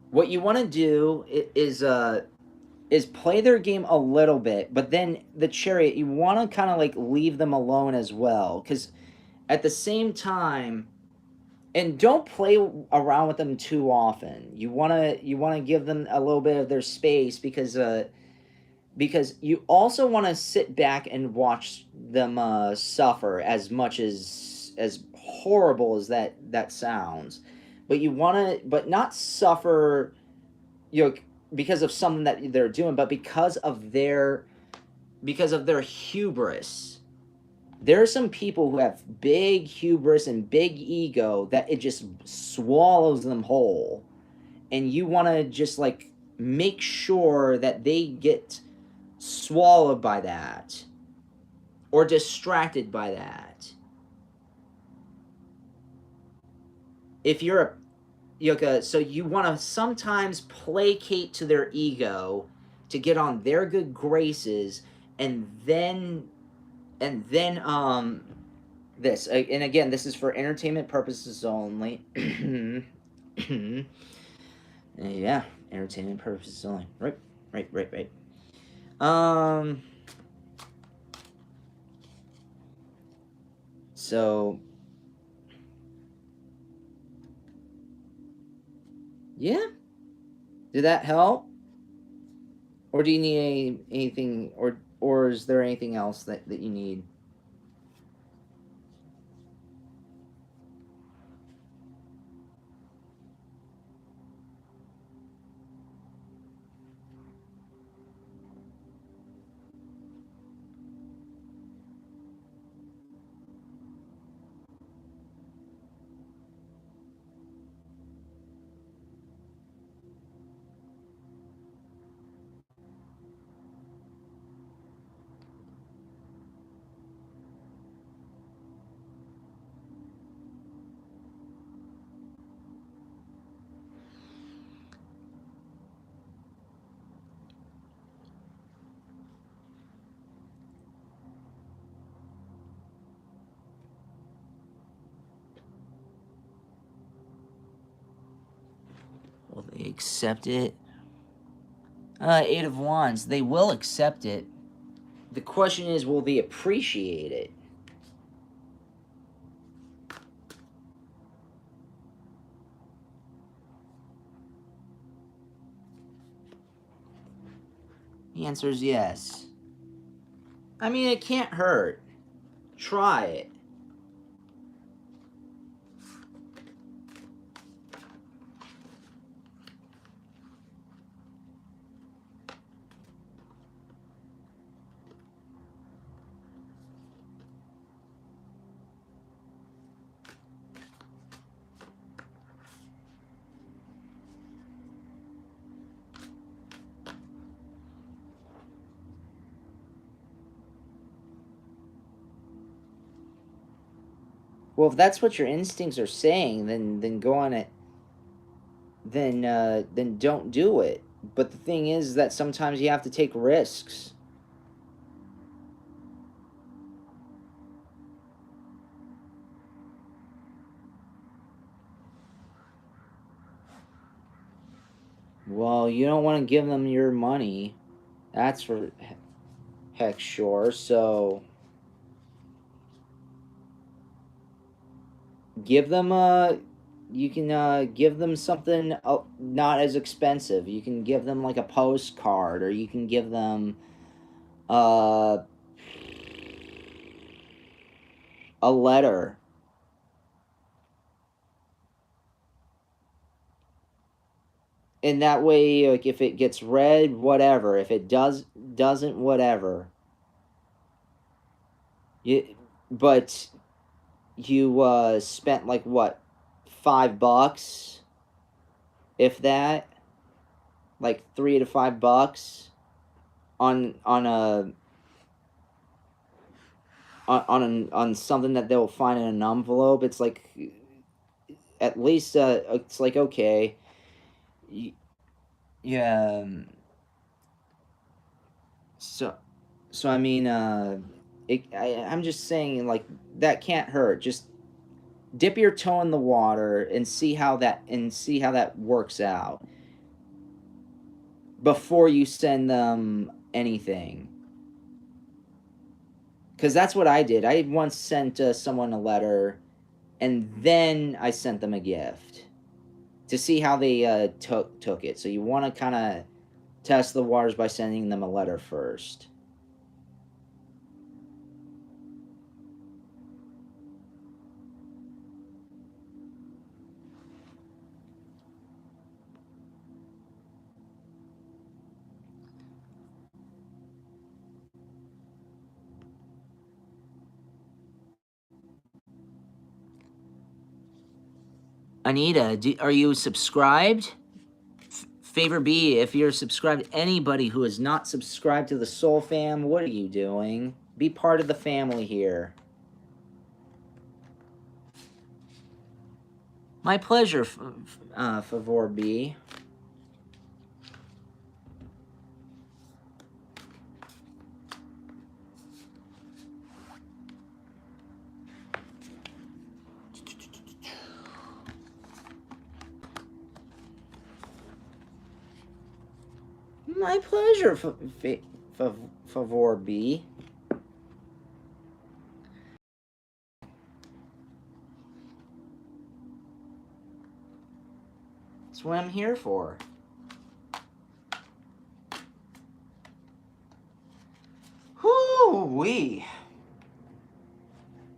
what you want to do is play their game a little bit, but then the chariot, you want to kind of like leave them alone as well, because at the same time, and don't play around with them too often. You want to give them a little bit of their space, because you also want to sit back and watch them suffer, as much as horrible as that sounds. But you want to, but not suffer, because of something that they're doing, but because of their hubris. There are some people who have big hubris and big ego that it just swallows them whole. And you want to just like make sure that they get swallowed by that or distracted by that. If you're so you want to sometimes placate to their ego to get on their good graces, and then this, and again, this is for entertainment purposes only. Yeah, entertainment purposes only. Right. So yeah, did that help? Or do you need anything, or is there anything else that you need? Will they accept it? Eight of Wands. They will accept it. The question is, will they appreciate it? The answer is yes. I mean, it can't hurt. Try it. Well, if that's what your instincts are saying, then go on it. Then don't do it. But the thing is that sometimes you have to take risks. Well, you don't want to give them your money. That's for heck sure. So give them you can give them something not as expensive. You can give them like a postcard, or you can give them a letter. And that way, like, if it gets read, whatever. If it doesn't, whatever. But you spent like what, $5, if that, like $3 to $5 on on something that they'll find in an envelope. It's like, at least it's like, okay, yeah. So I mean, I'm just saying, like, that can't hurt. Just dip your toe in the water and see how that works out before you send them anything. Because that's what I did. I once sent someone a letter, and then I sent them a gift to see how they took it. So you want to kind of test the waters by sending them a letter first. Anita, are you subscribed? Favor B, if you're subscribed, anybody who is not subscribed to the Soul Fam, what are you doing? Be part of the family here. My pleasure, Favor B. My pleasure, Favor B. That's what I'm here for. Whoo-wee.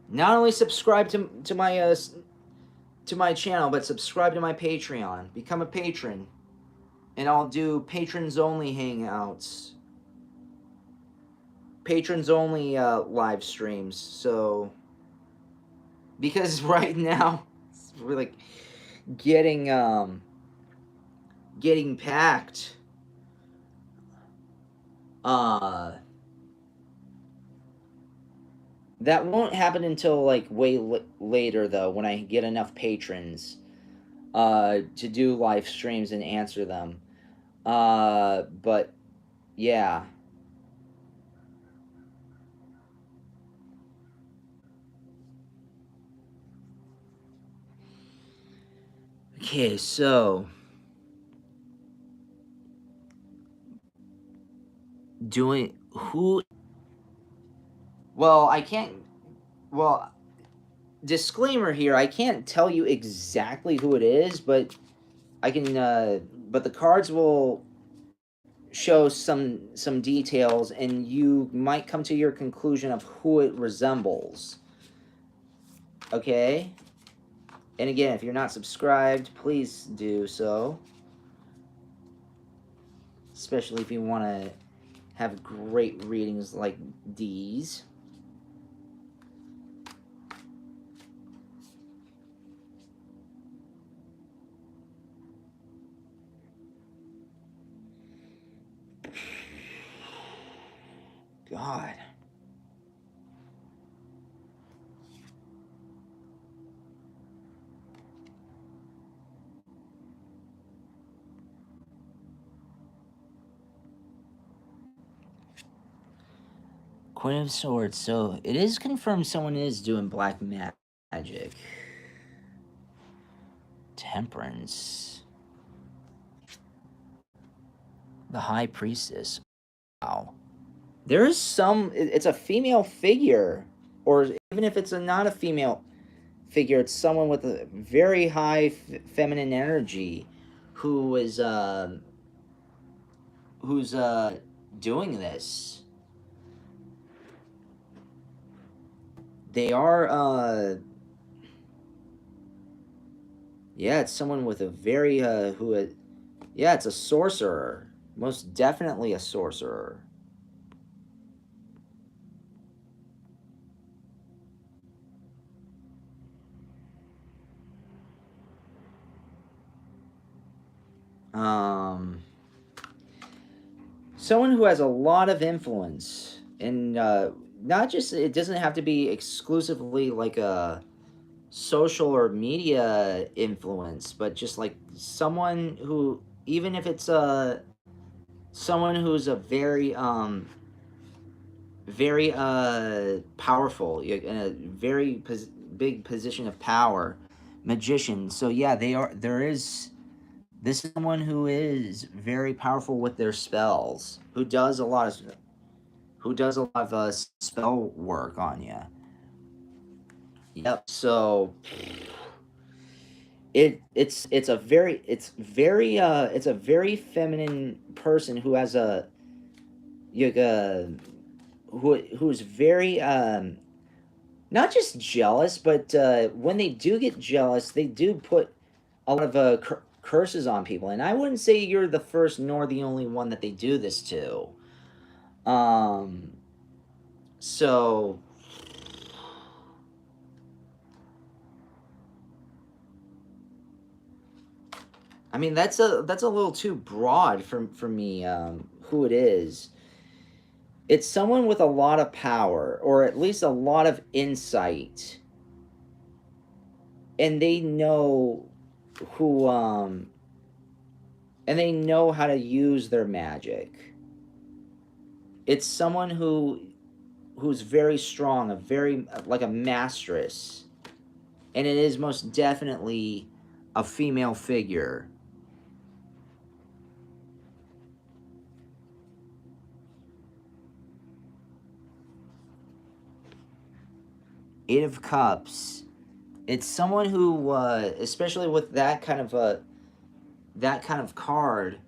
Not only subscribe to my channel, but subscribe to my Patreon. Become a patron. And I'll do patrons only hangouts. Patrons only live streams. So, because right now we're like getting packed. That won't happen until like way later, though, when I get enough patrons to do live streams and answer them. But yeah. Okay, so doing who? Well, I can't. Well, disclaimer here: I can't tell you exactly who it is, but I can. But the cards will show some details, and you might come to your conclusion of who it resembles. Okay. And again, if you're not subscribed, please do so. Especially if you want to have great readings like these. God. Queen of Swords. So it is confirmed someone is doing black magic. Temperance. The High Priestess. Wow. There is some. It's a female figure, or even if it's not a female figure, it's someone with a very high feminine energy, who is who's doing this. They are yeah, it's someone with a very yeah, it's a sorcerer. Most definitely a sorcerer. Um, someone who has a lot of influence, and not just, it doesn't have to be exclusively like a social or media influence, but just like someone who, even if it's someone who's a very powerful, in a very big position of power, magician. So yeah, there is this is someone who is very powerful with their spells, who does a lot of spell work on you. Yep. So it's a very feminine person who has a who's very not just jealous, but when they do get jealous, they do put a lot of curses on people. And I wouldn't say you're the first nor the only one that they do this to. Um, so I mean that's a little too broad for me. Who it is? It's someone with a lot of power, or at least a lot of insight, and they know who and they know how to use their magic. It's someone who's very strong, a very like a mastress, and it is most definitely a female figure. Eight of Cups. It's someone who, especially with that kind of card,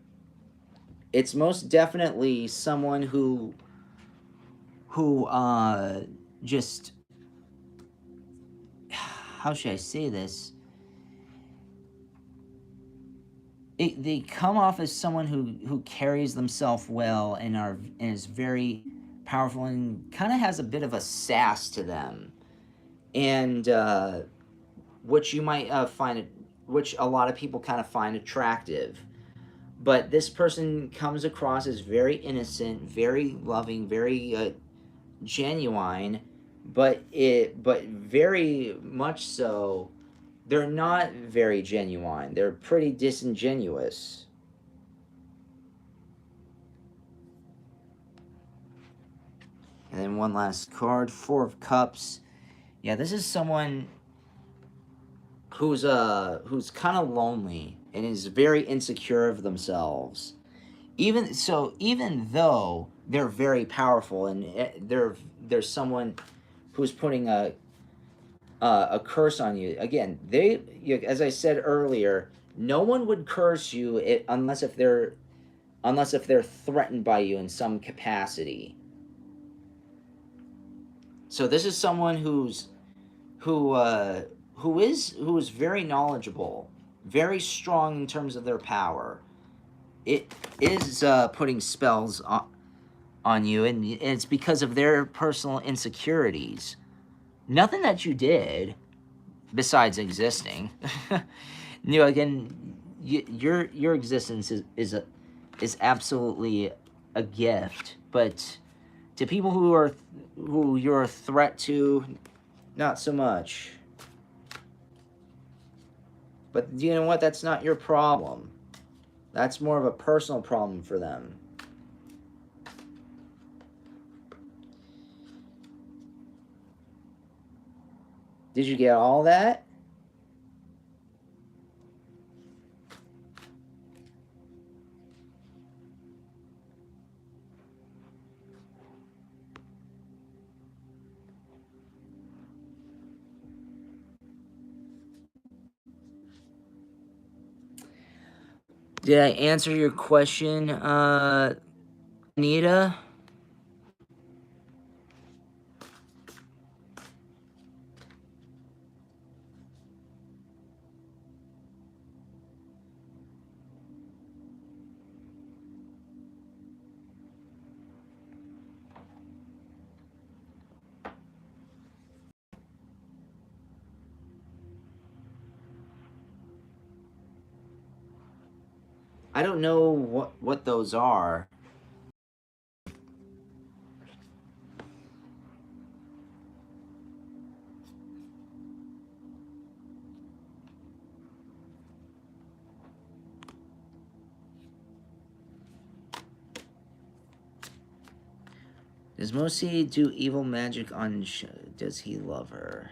it's most definitely someone who just, how should I say this? They come off as someone who carries themselves well and is very powerful and kind of has a bit of a sass to them, and which you might which a lot of people kind of find attractive. But this person comes across as very innocent, very loving, very genuine, but very much so they're not very genuine. They're pretty disingenuous. And then one last card, Four of Cups. Yeah, this is someone who's kind of lonely and is very insecure of themselves. Even though they're very powerful and there's someone who's putting a curse on you. Again, as I said earlier, no one would curse you unless if they're threatened by you in some capacity. So this is someone who uh, who is very knowledgeable, very strong in terms of their power. It is putting spells on you, and it's because of their personal insecurities. Nothing that you did besides existing. Again, your existence is absolutely a gift, but to people who you're a threat to, not so much. But you know what? That's not your problem. That's more of a personal problem for them. Did you get all that? Did I answer your question, Anita? I don't know what those are. Does Mosi do evil magic on... Does he love her?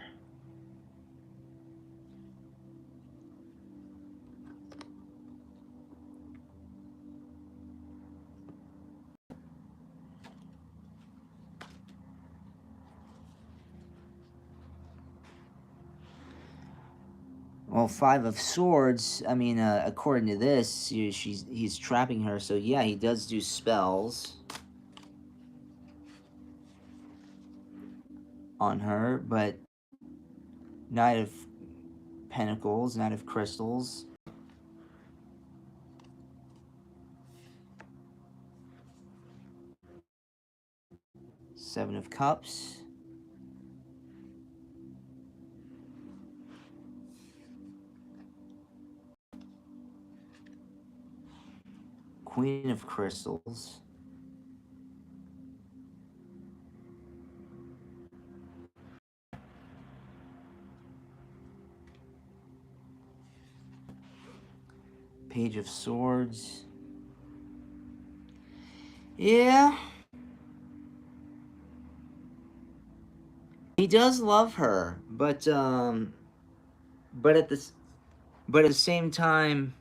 Well, Five of Swords, I mean, according to this, he's trapping her, so yeah, he does do spells on her, but Knight of Pentacles, Knight of Crystals. Seven of Cups. Queen of Crystals. Page of Swords. Yeah. He does love her, but at the same time,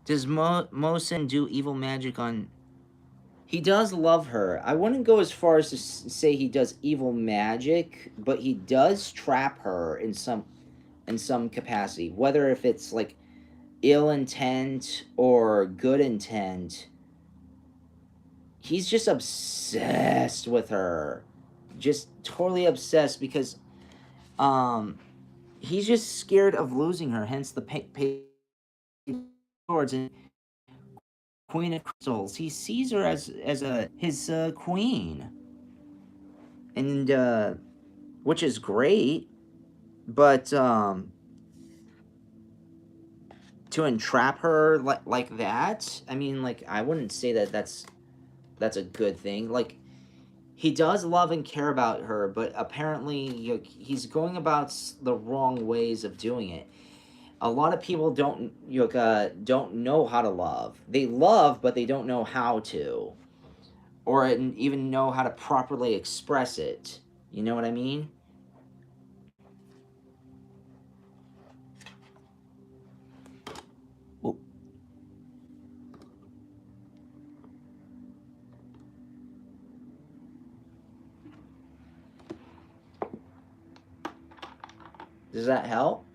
does Mosin do evil magic on... He does love her. I wouldn't go as far as to say he does evil magic, but he does trap her in some capacity, whether if it's like ill intent or good intent. He's just obsessed with her, just totally obsessed, because he's just scared of losing her. Hence the page of swords and Queen of Crystals. He sees her as his queen, and which is great, but to entrap her like that, I mean, like, I wouldn't say that that's a good thing. Like, he does love and care about her, but apparently he's going about the wrong ways of doing it. A lot of people don't know how to love. They love, but they don't know how to, or even know how to properly express it. You know what I mean? Well, does that help?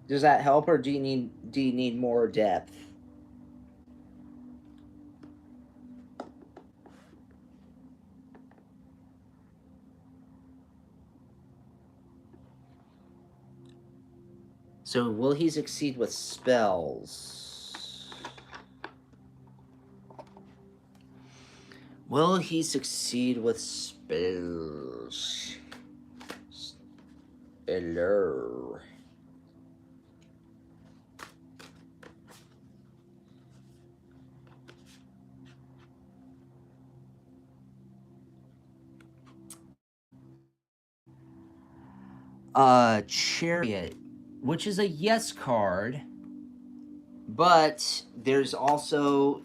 Does that help, or do you need more depth? So will he succeed with spells? Will he succeed with spells? Hello. Chariot, which is a yes card, but there's also,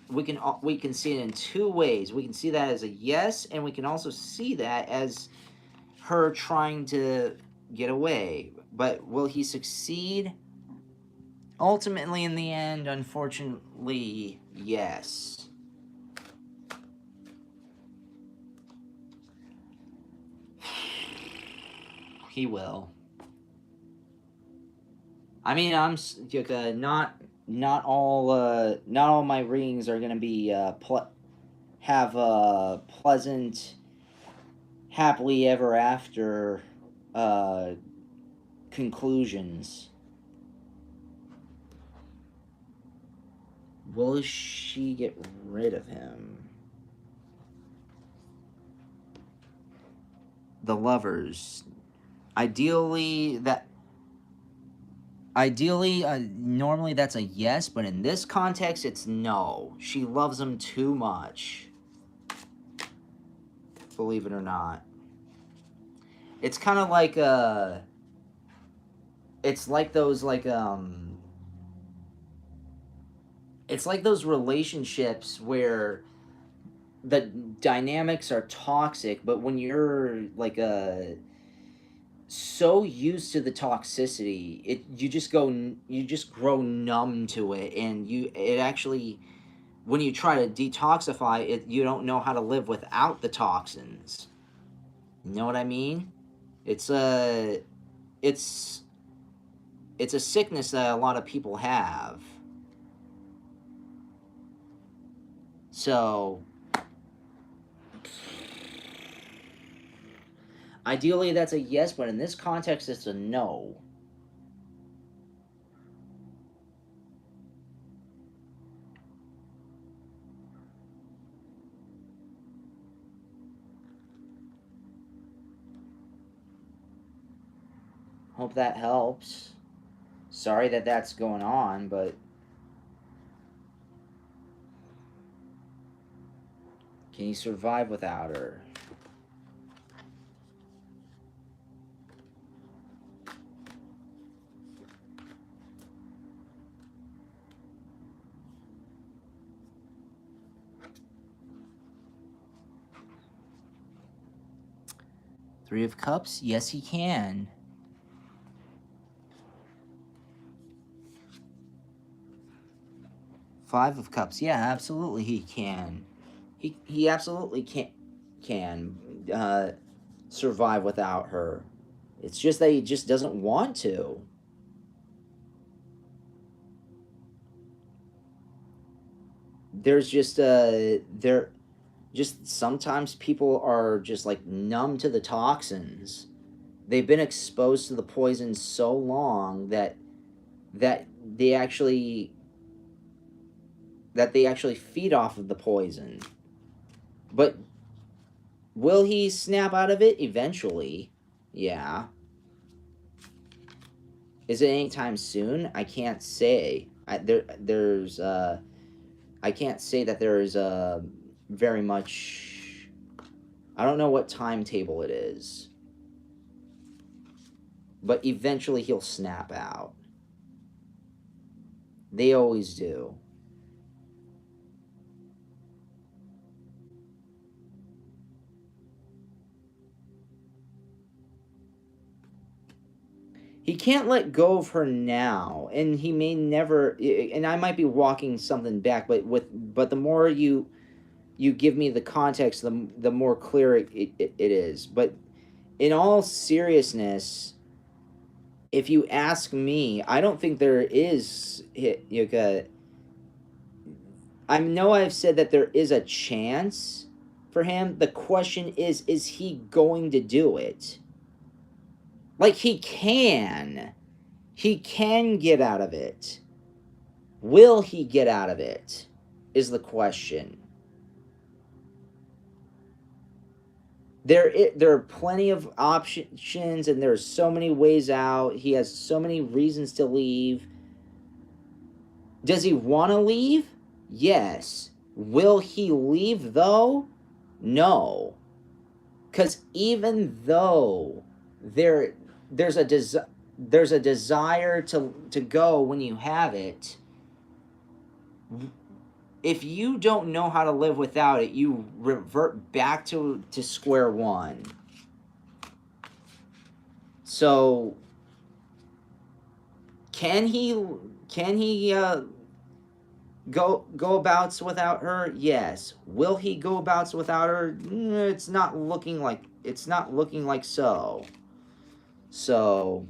we can see it in two ways. We can see that as a yes, and we can also see that as her trying to get away. But will he succeed? Ultimately, in the end, unfortunately, yes. He will. I mean, I'm not all my readings are gonna be have pleasant, happily ever after conclusions. Will she get rid of him? the lovers. Ideally, normally that's a yes, but in this context, it's no. She loves him too much. Believe it or not. It's kind of like it's like those it's like those relationships where the dynamics are toxic, but when you're like so used to the toxicity, you just grow numb to it, and it actually, when you try to detoxify it, you don't know how to live without the toxins. You know what I mean? It's a it's it's a sickness that a lot of people have. So ideally that's a yes, but in this context it's a no. Hope that helps. Sorry that that's going on, but can you survive without her? Three of Cups, yes he can. Five of Cups, yeah, absolutely he can. He absolutely can survive without her. It's just that he just doesn't want to. There's just sometimes people are just like numb to the toxins. They've been exposed to the poison so long that that they actually they actually feed off of the poison. But will he snap out of it eventually? Yeah. Is it anytime soon? I can't say. I can't say that there is very much. I don't know what timetable it is. But eventually he'll snap out. They always do. He can't let go of her now, and he may never. And I might be walking something back, but the more you give me the context, the more clear it is. But in all seriousness, if you ask me, I don't think there is. I know I've said that there is a chance for him. The question is he going to do it? Like, he can. He can get out of it. Will he get out of it? Is the question. There are plenty of options, and there's so many ways out. He has so many reasons to leave. Does he want to leave? Yes. Will he leave, though? No. Because even though there's a desire to go when you have it, if you don't know how to live without it, you revert back to square one. So can he go abouts without her? Yes. Will he go abouts without her? It's not looking like so. So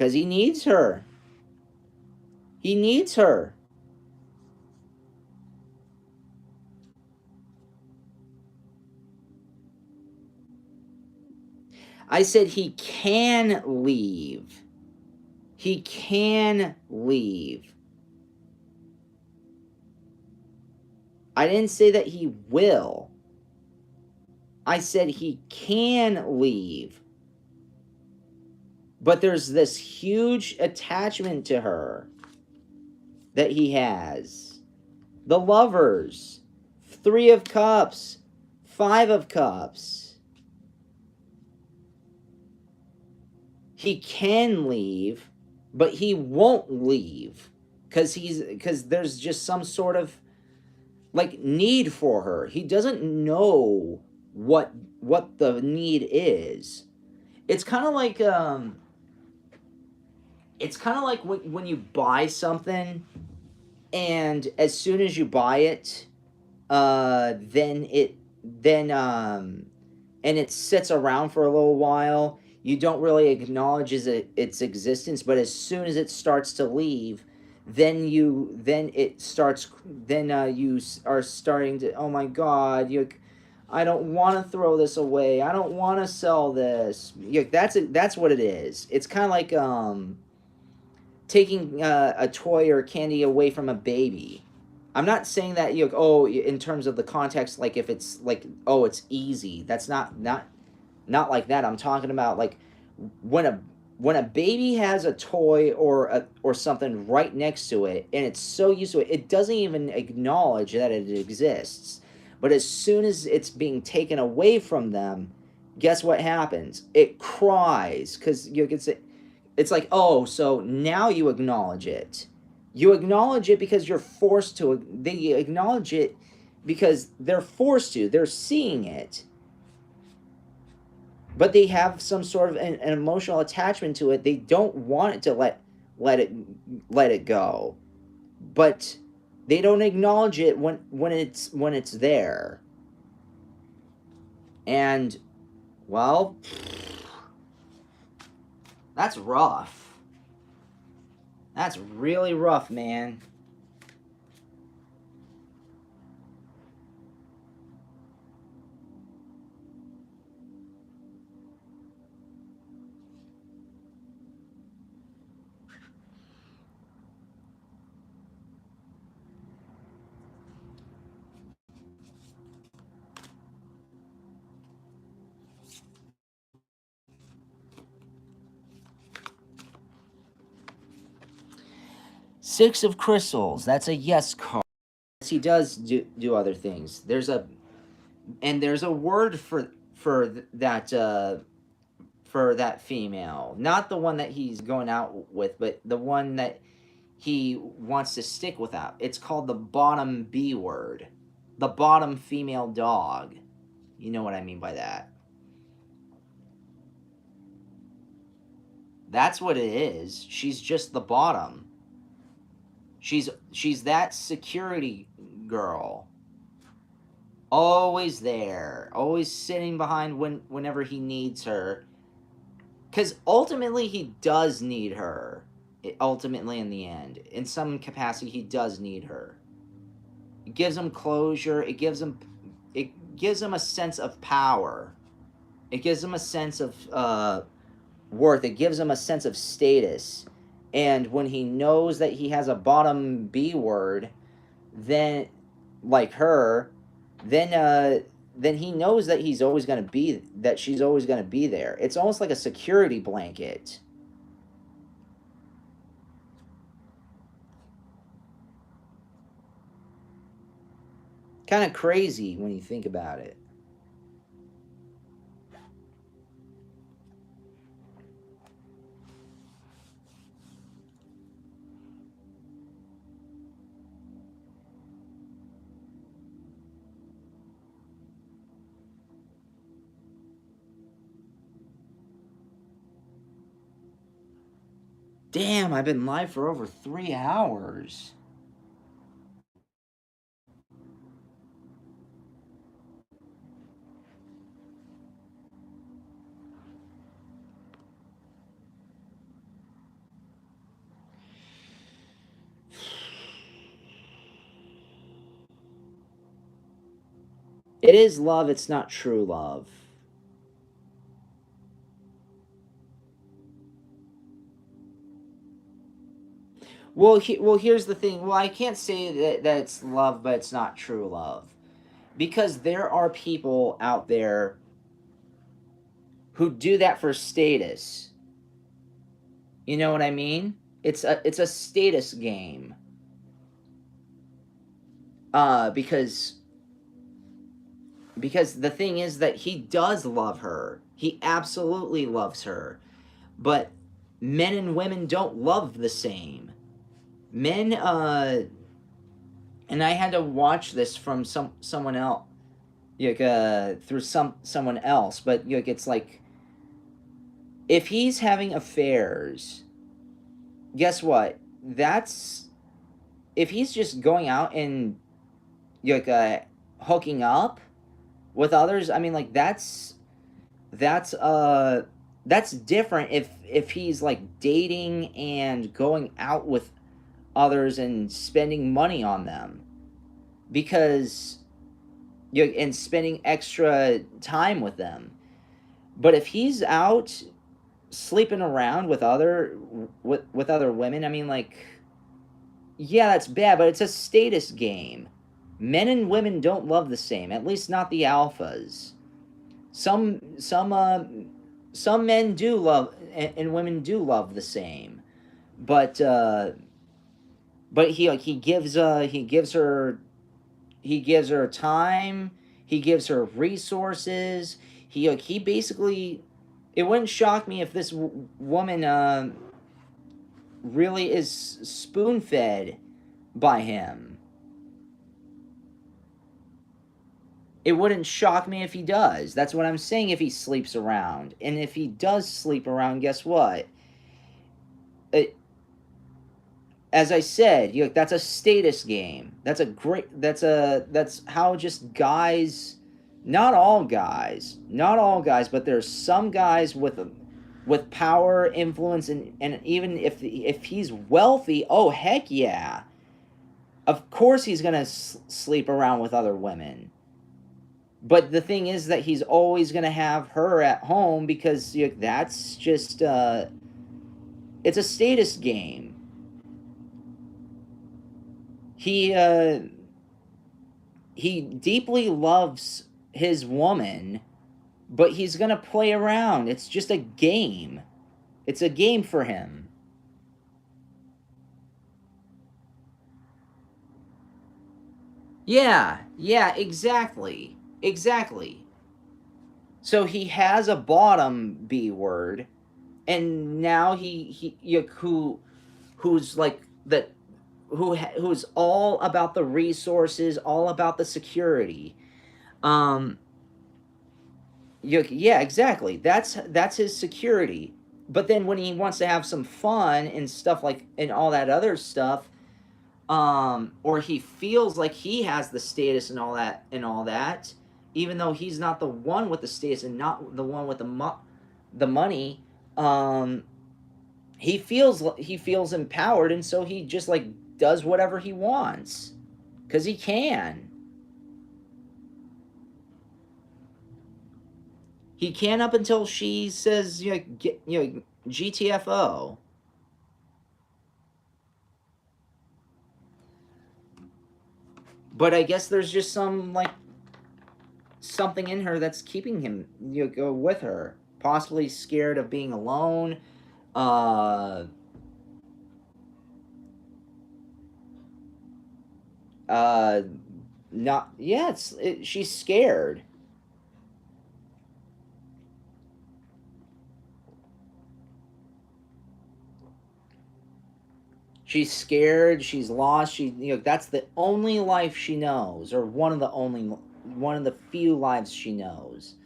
Because he needs her. He needs her. I said he can leave. He can leave. I didn't say that he will. I said he can leave. But there's this huge attachment to her that he has. The lovers. 3 of Cups. 5 of Cups. He can leave, but he won't leave because there's just some sort of like need for her. He doesn't know what the need is. It's kind of like when you buy something, and as soon as you buy it, then and it sits around for a little while. You don't really acknowledge its existence, but as soon as it starts to leave, then you are starting to, oh my god, I don't want to throw this away. I don't want to sell this. That's what it is. It's kind of like taking a toy or candy away from a baby. I'm not saying that in terms of the context, like if it's like, oh, it's easy. That's not like that. I'm talking about like when a baby has a toy or something right next to it, and it's so used to it, it doesn't even acknowledge that it exists. But as soon as it's being taken away from them, guess what happens? It cries because it's like, oh, so now you acknowledge it. You acknowledge it because you're forced to. They acknowledge it because they're forced to. They're seeing it. But they have some sort of an emotional attachment to it. They don't want it to let it go. But they don't acknowledge it when it's there. And well, that's rough. That's really rough, man. Six of Crystals. That's a yes card. He does do other things. There's a word for that female. Not the one that he's going out with, but the one that he wants to stick without. It's called the bottom B word. The bottom female dog. You know what I mean by that. That's what it is. She's just the bottom. She's that security girl. Always there. Always sitting behind whenever he needs her. Because ultimately he does need her. Ultimately in the end. In some capacity he does need her. It gives him closure. It gives him a sense of power. It gives him a sense of worth. It gives him a sense of status. And when he knows that he has a bottom B word, then like her, then he knows that she's always going to be there. It's almost like a security blanket. Kind of crazy when you think about it. Damn, I've been live for over 3 hours. It is love, it's not true love. Well, here's the thing. Well, I can't say that it's love, but it's not true love. Because there are people out there who do that for status. You know what I mean? It's a status game. Because the thing is that he does love her. He absolutely loves her. But men and women don't love the same. Men and I had to watch this from someone else, like through someone else, but like it's like if he's having affairs, guess what? That's if he's just going out and like hooking up with others. I mean, like that's that's different if he's like dating and going out with others and spending money on them because you know, and spending extra time with them. But if he's out sleeping around with other women, I mean, like, yeah, that's bad, but it's a status game. Men and women don't love the same, at least not the alphas. Some men do love and women do love the same, but he gives her time, he gives her resources. He basically, it wouldn't shock me if this woman really is spoon fed by him. It wouldn't shock me if he does. That's what I'm saying. If he sleeps around, and if he does sleep around, guess what? It, as I said, that's a status game. That's a great. That's how just guys. Not all guys, but there's some guys with power, influence, and even if he's wealthy, oh heck yeah, of course he's gonna sleep around with other women. But the thing is that he's always gonna have her at home because that's just it's a status game. He he deeply loves his woman, but he's gonna play around. It's just a game. It's a game for him. Yeah, exactly. Exactly. So he has a bottom B word, and now who's like that who's all about the resources, all about the security. Um, yeah, exactly. That's his security. But then when he wants to have some fun and stuff like and all that other stuff, or he feels like he has the status and all that, even though he's not the one with the status and not the one with the money, um, he feels empowered, and so he just like does whatever he wants because he can. He can up until she says, GTFO. But I guess there's just some like something in her that's keeping him go with her. Possibly scared of being alone. Uh, uh, not yeah. She's scared. She's scared. She's lost. That's the only life she knows, or one of the few lives she knows.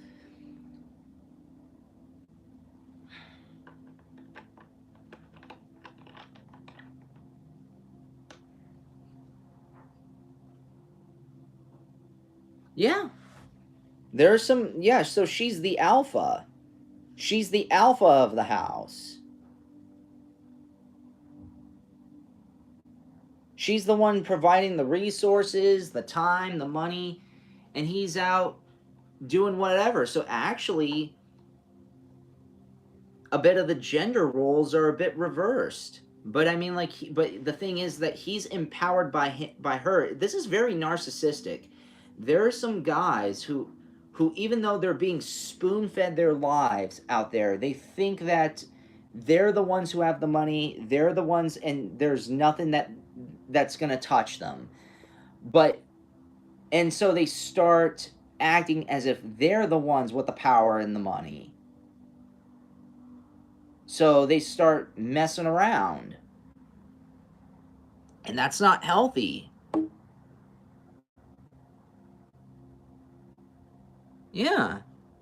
Yeah, there's some. Yeah, so she's the alpha. She's the alpha of the house. She's the one providing the resources, the time, the money, and he's out doing whatever. So actually, a bit of the gender roles are a bit reversed. But I mean, like, but the thing is that he's empowered by her. This is very narcissistic. There are some guys who even though they're being spoon fed their lives out there, they think that they're the ones who have the money. They're the ones, and there's nothing that's gonna touch them. But and so they start acting as if they're the ones with the power and the money. So they start messing around. And that's not healthy. Yeah.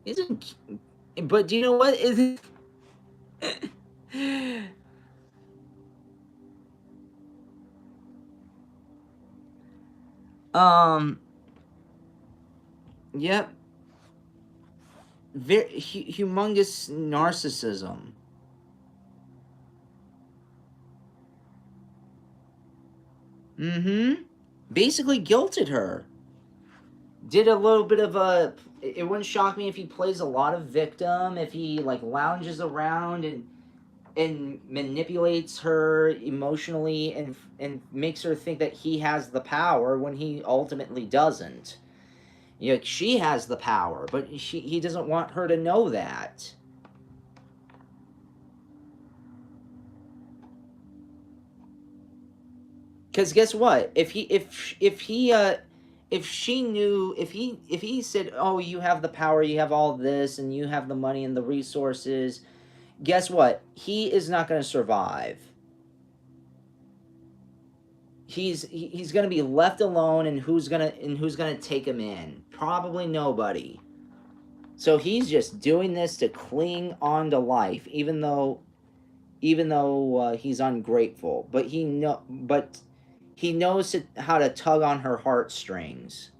Isn't but do you know what is um yep. Very humongous narcissism. Mm-hmm. Basically guilted her. Did a little bit of a. It wouldn't shock me if he plays a lot of victim, if he like lounges around and manipulates her emotionally and makes her think that he has the power when he ultimately doesn't. You know, she has the power, but he doesn't want her to know that. Because guess what? If she knew, if he said, "Oh, you have the power, you have all this, and you have the money and the resources," guess what? He is not going to survive. He's going to be left alone, and who's gonna take him in? Probably nobody. So he's just doing this to cling on to life, even though he's ungrateful. But he knows how to tug on her heartstrings.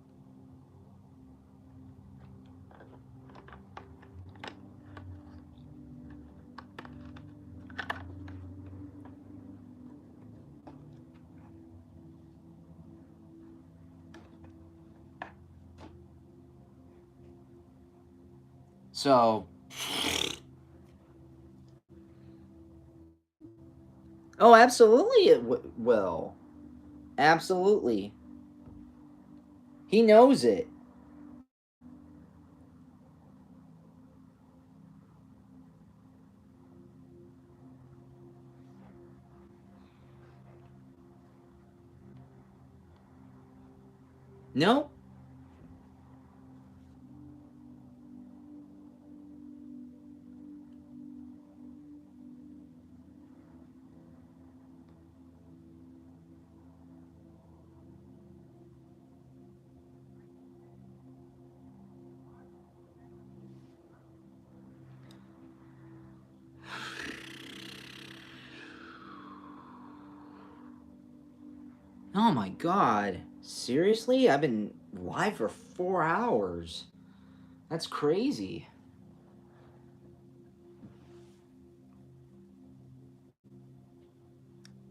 So, oh, absolutely, it will. Absolutely, he knows it. No, oh my god, seriously? I've been live for 4 hours. That's crazy.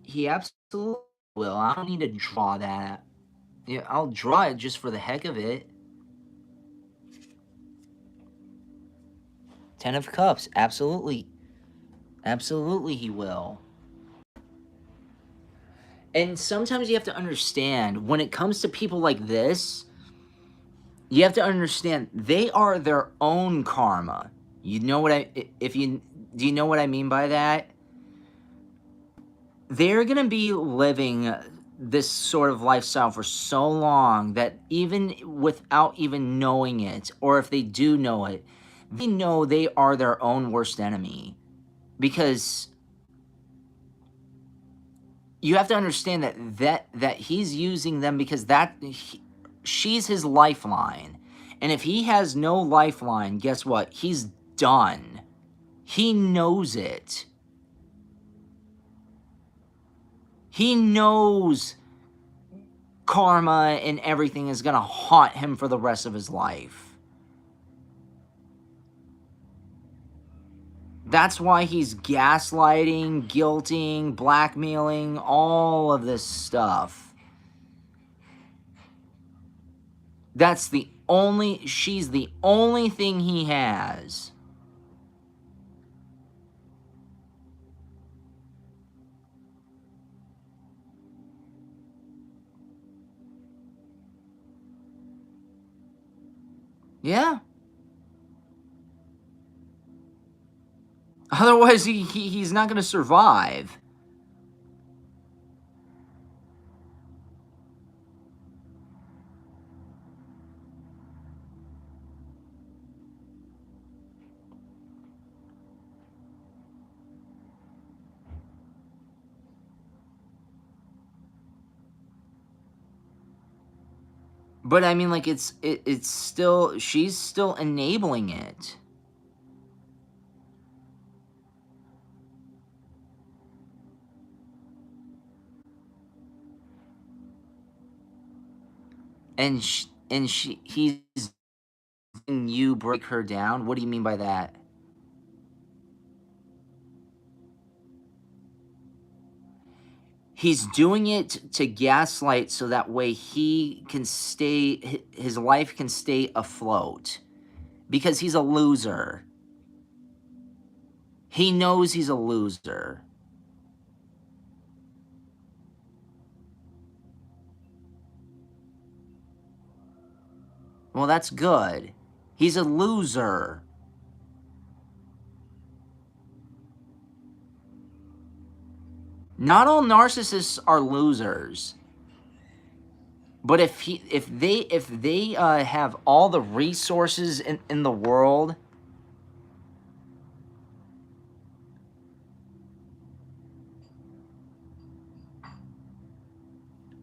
He absolutely will. I don't need to draw that. Yeah, I'll draw it just for the heck of it. 10 of Cups, absolutely. Absolutely, he will. And sometimes you have to understand when it comes to people like this, you have to understand they are their own karma. You know what I if you do you know what I mean by that? They're going to be living this sort of lifestyle for so long that even without even knowing it, or if they do know it, they know they are their own worst enemy. Because you have to understand that he's using them because she's his lifeline. And if he has no lifeline, guess what? He's done. He knows it. He knows karma and everything is going to haunt him for the rest of his life. That's why he's gaslighting, guilting, blackmailing, all of this stuff. That's the she's the only thing he has. Yeah. Otherwise, he's not going to survive. But I mean, like, it's still, she's still enabling it. And he's letting you break her down. What do you mean by that? He's doing it to gaslight so that way he can stay, his life can stay afloat. Because he's a loser. He knows he's a loser. Well, that's good. He's a loser. Not all narcissists are losers. But if they have all the resources in the world,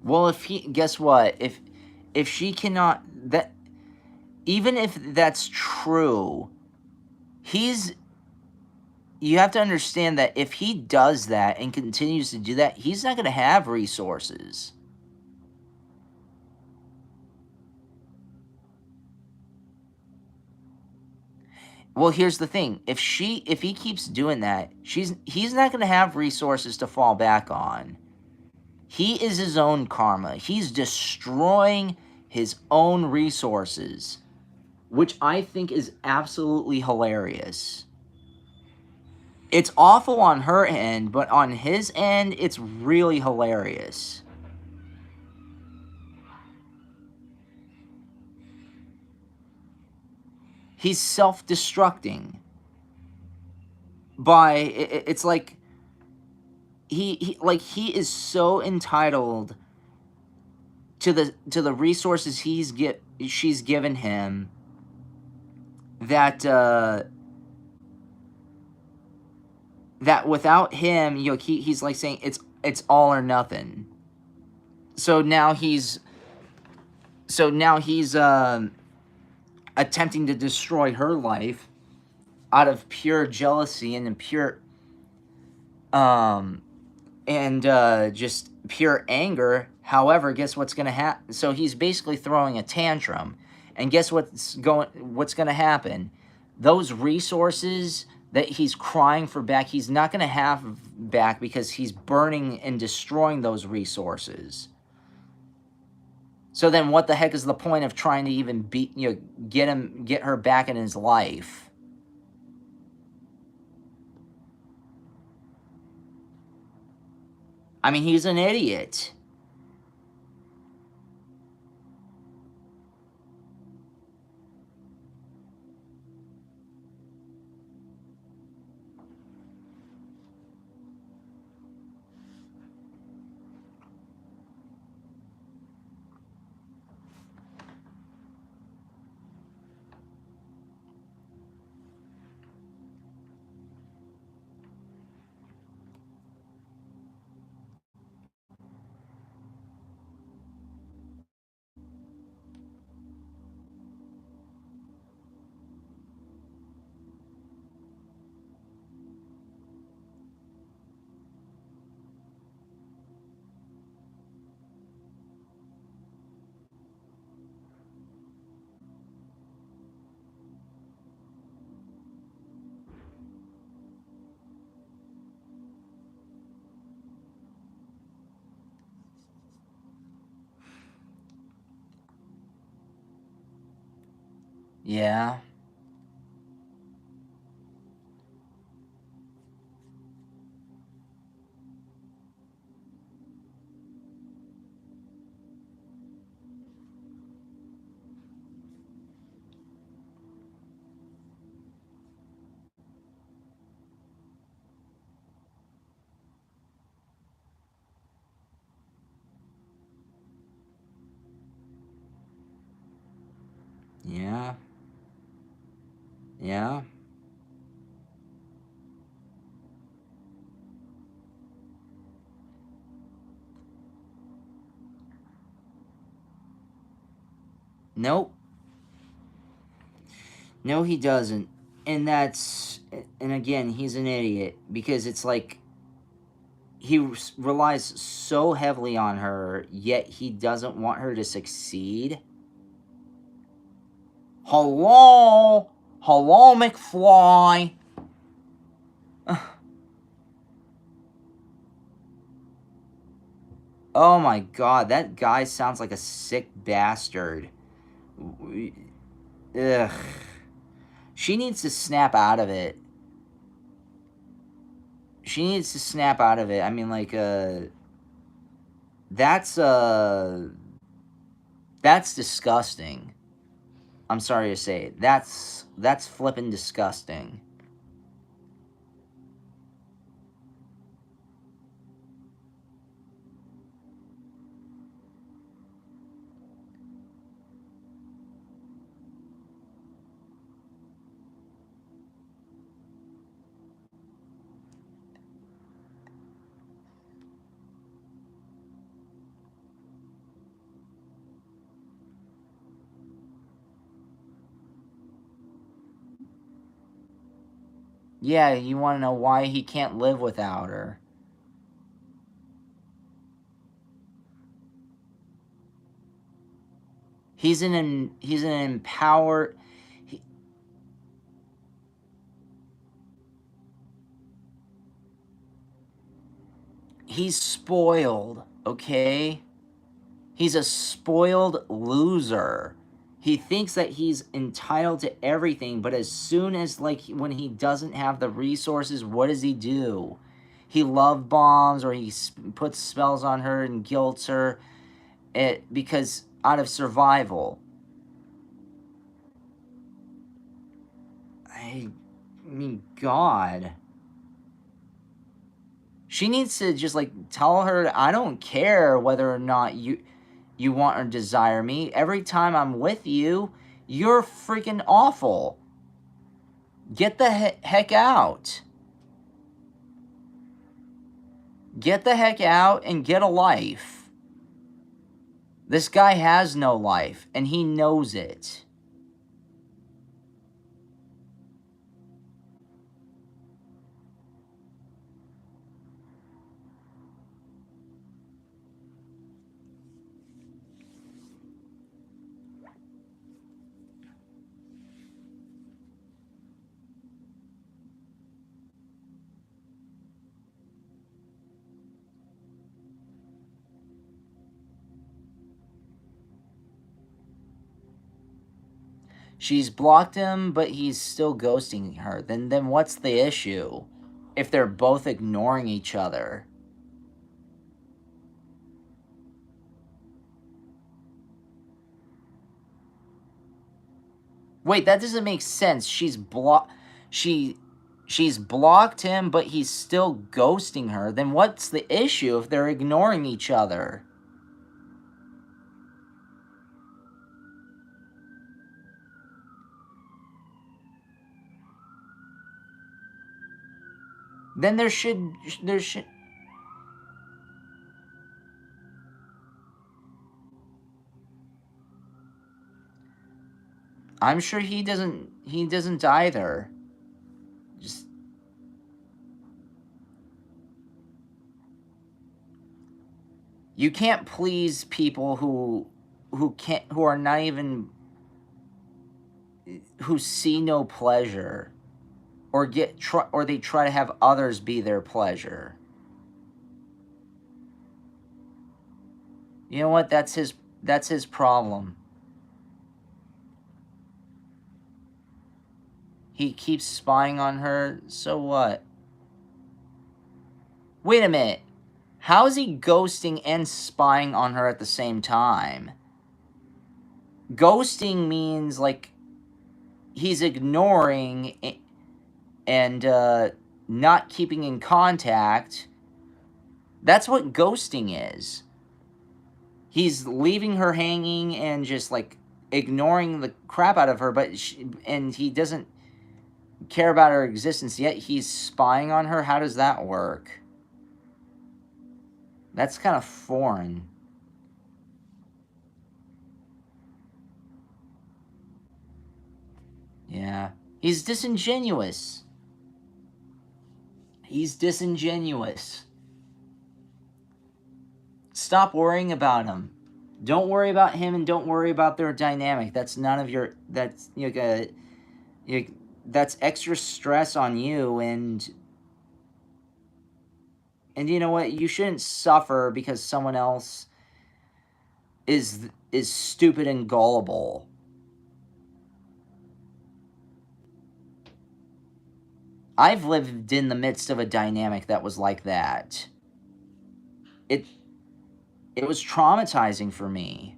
well, if he, guess what? If she cannot, that, even if that's true, he's, you have to understand that if he does that and continues to do that, he's not going to have resources. Well, here's the thing. If he keeps doing that, he's not going to have resources to fall back on. He is his own karma. He's destroying his own resources, which I think is absolutely hilarious. It's awful on her end, but on his end, it's really hilarious. He's self-destructing by, it's like he is so entitled to the resources she's given him that that without him, he's like saying it's all or nothing. So now he's attempting to destroy her life out of pure jealousy and pure and just pure anger. However, guess what's going to happen? So he's basically throwing a tantrum, and guess what's going to happen? Those resources that he's crying for back, he's not going to have back because he's burning and destroying those resources. So then what the heck is the point of trying to even get her back in his life? I mean, he's an idiot. Yeah. Yeah. Yeah. Nope. No, he doesn't. And that's, and again, he's an idiot because it's like he relies so heavily on her, yet he doesn't want her to succeed. Hello? Hello, McFly? Oh my god, that guy sounds like a sick bastard. Ugh. She needs to snap out of it. She needs to snap out of it. I mean, like, that's, that's disgusting. I'm sorry to say. That's flippin' disgusting. Yeah, you want to know why he can't live without her. He's an empowered. He's spoiled, okay? He's a spoiled loser. He thinks that he's entitled to everything, but as soon as, like, when he doesn't have the resources, what does he do? He love bombs, or he puts spells on her and guilts her, because out of survival. I mean, God. She needs to just, like, tell her, I don't care whether or not you want or desire me. Every time I'm with you, you're freaking awful. Get the heck out. Get the heck out and get a life. This guy has no life, and he knows it. She's blocked him, but he's still ghosting her. Then what's the issue? If they're both ignoring each other. Wait, that doesn't make sense. She's blocked him, but he's still ghosting her. Then what's the issue if they're ignoring each other? Then there should. I'm sure he doesn't. He doesn't either. Just. You can't please people who are not even, who see no pleasure, or they try to have others be their pleasure. You know what? That's his problem. He keeps spying on her, so what? Wait a minute. How is he ghosting and spying on her at the same time? Ghosting means, like, he's ignoring and not keeping in contact. That's what ghosting is. He's leaving her hanging and just, like, ignoring the crap out of her, and he doesn't care about her existence, yet he's spying on her. How does that work? That's kind of foreign. Yeah. He's disingenuous. He's disingenuous. Stop worrying about him. Don't worry about him, and don't worry about their dynamic. That's none of your... That's, that's extra stress on you, and you know what? You shouldn't suffer because someone else is stupid and gullible. I've lived in the midst of a dynamic that was like that. It was traumatizing for me.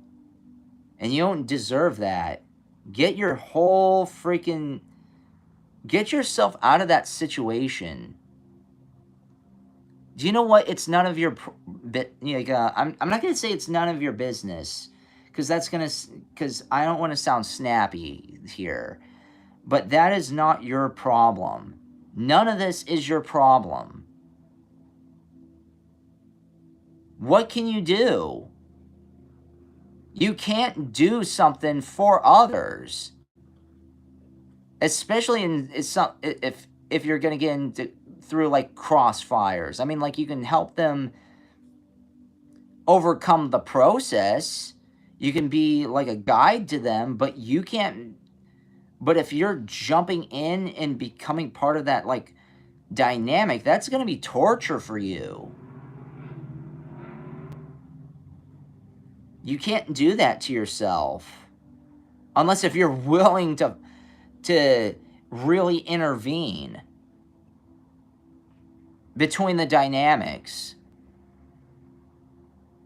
And you don't deserve that. Get yourself out of that situation. Do you know what? It's none of your I'm not going to say it's none of your business, cuz I don't want to sound snappy here. But that is not your problem. None of this is your problem. What can you do? You can't do something for others, especially if you're going to get into through, like, crossfires. I mean, like, you can help them overcome the process. You can be like a guide to them, but you can't. But if you're jumping in and becoming part of that, like, dynamic, that's going to be torture for you. You can't do that to yourself. Unless if you're willing to really intervene between the dynamics.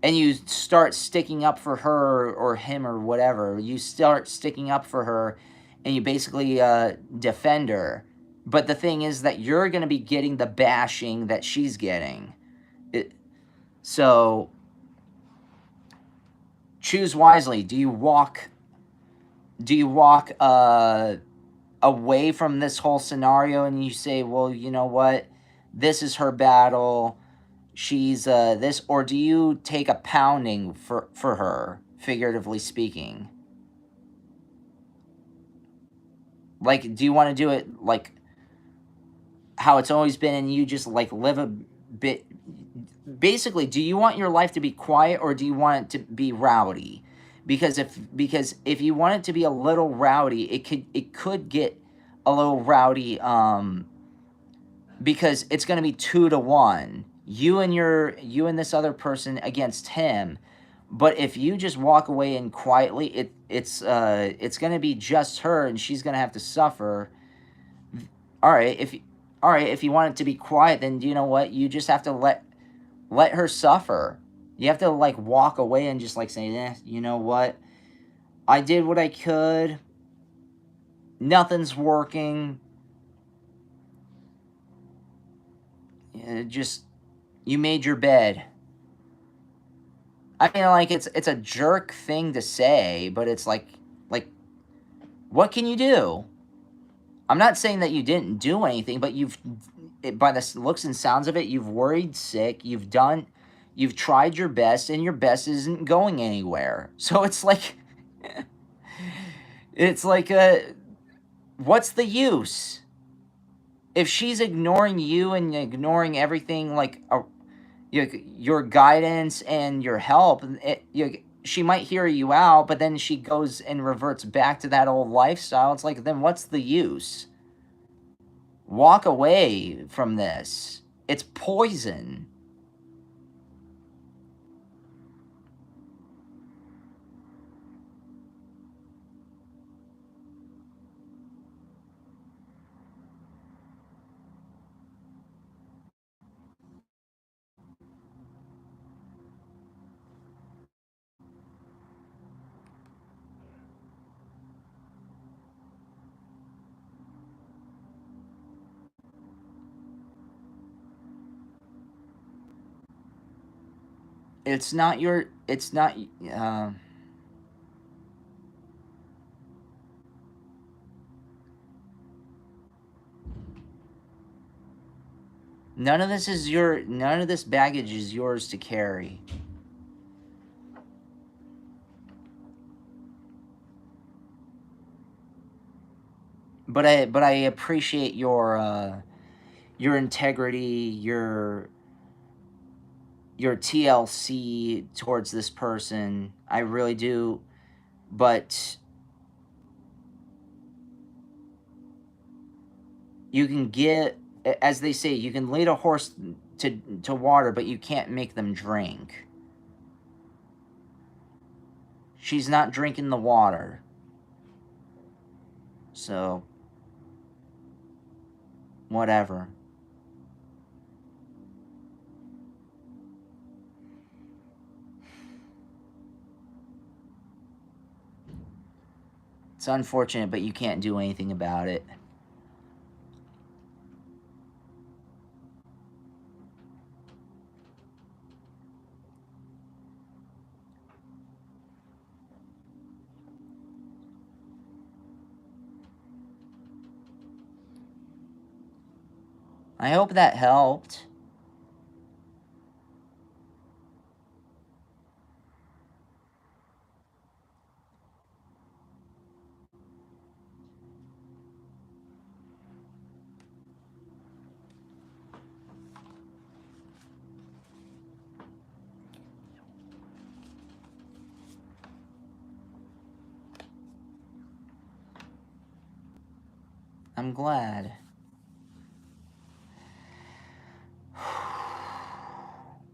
And you start sticking up for her or him or whatever. You start sticking up for her and you basically defend her. But the thing is that you're going to be getting the bashing that she's getting. So choose wisely. Do you walk away from this whole scenario and you say, well, you know what? This is her battle. She's this, or do you take a pounding for her, figuratively speaking? Like, do you want to do it like how it's always been and you just, like, live a bit? Basically, do you want your life to be quiet or do you want it to be rowdy? Because if you want it to be a little rowdy, it could get a little rowdy, because it's going to be 2-1. You and this other person against him. But if you just walk away and quietly, it's going to be just her and she's going to have to suffer. All right, if you want it to be quiet, then you know what? You just have to let her suffer. You have to, like, walk away and just, like, say, you know what? I did what I could. Nothing's working. Just, you made your bed. I mean, like, it's a jerk thing to say, but it's like, what can you do? I'm not saying that you didn't do anything, but by the looks and sounds of it, you've worried sick, you've tried your best, and your best isn't going anywhere. So it's like, what's the use? If she's ignoring you and ignoring everything, like, your guidance and your help, she might hear you out, but then she goes and reverts back to that old lifestyle. It's like, then what's the use? Walk away from this. It's poison. It's not your, it's not, none of this is none of this baggage is yours to carry. But I appreciate your integrity, your TLC towards this person. I really do. But you can get, as they say, you can lead a horse to water, but you can't make them drink. She's not drinking the water. So, whatever. It's unfortunate, but you can't do anything about it. I hope that helped. I'm glad.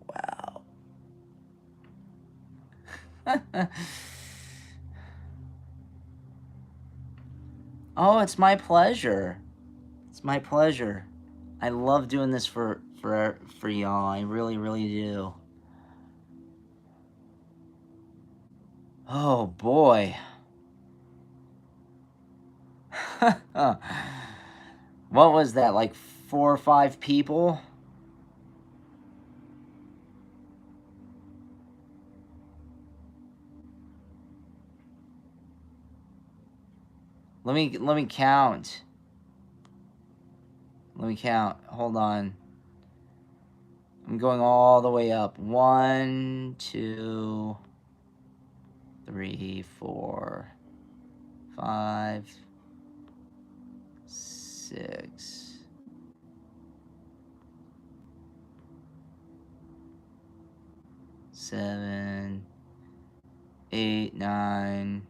Wow. Oh, it's my pleasure. It's my pleasure. I love doing this for y'all. I really, really do. Oh boy. What was that, like 4 or 5 people? Let me count. Let me count. Hold on. I'm going all the way up. 1, 2, 3, 4, 5, 6. 7, 8, 9.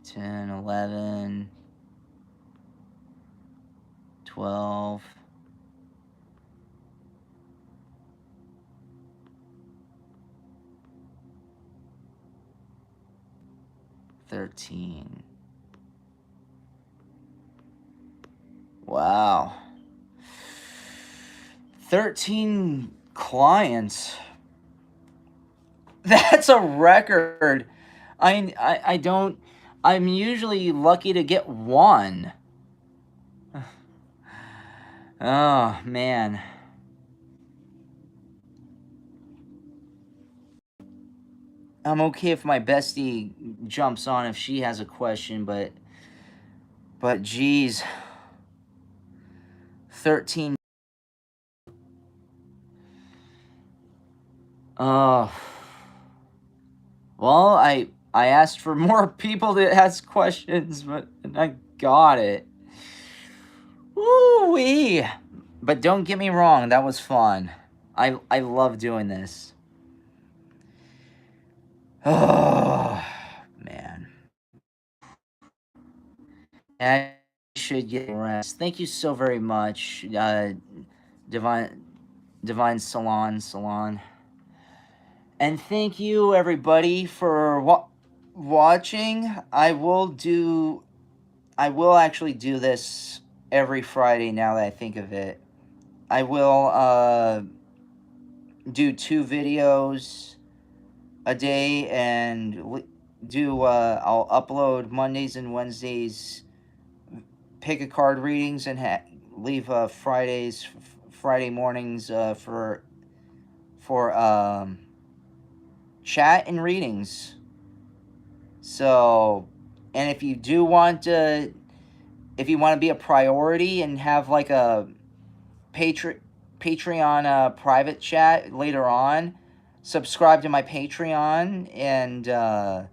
10, 11, 12, 13. Wow. 13 clients. That's a record. I don't, I'm usually lucky to get one. Oh, man. I'm okay if my bestie jumps on if she has a question, but geez. 13. Oh. Well, I asked for more people to ask questions, but I got it. Woo-wee. But don't get me wrong, that was fun. I love doing this. Oh, man. I should get rest. Thank you so very much, Divine Salon. And thank you, everybody, for watching. I will actually do this every Friday now that I think of it. I will do 2 videos a day and I'll upload Mondays and Wednesdays pick a card readings and leave Friday mornings for chat and readings. So, and if you do want to, if you want to be a priority and have like a Patreon private chat later on, subscribe to my Patreon and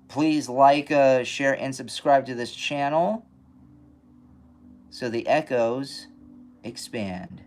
please like, share, and subscribe to this channel so the echoes expand.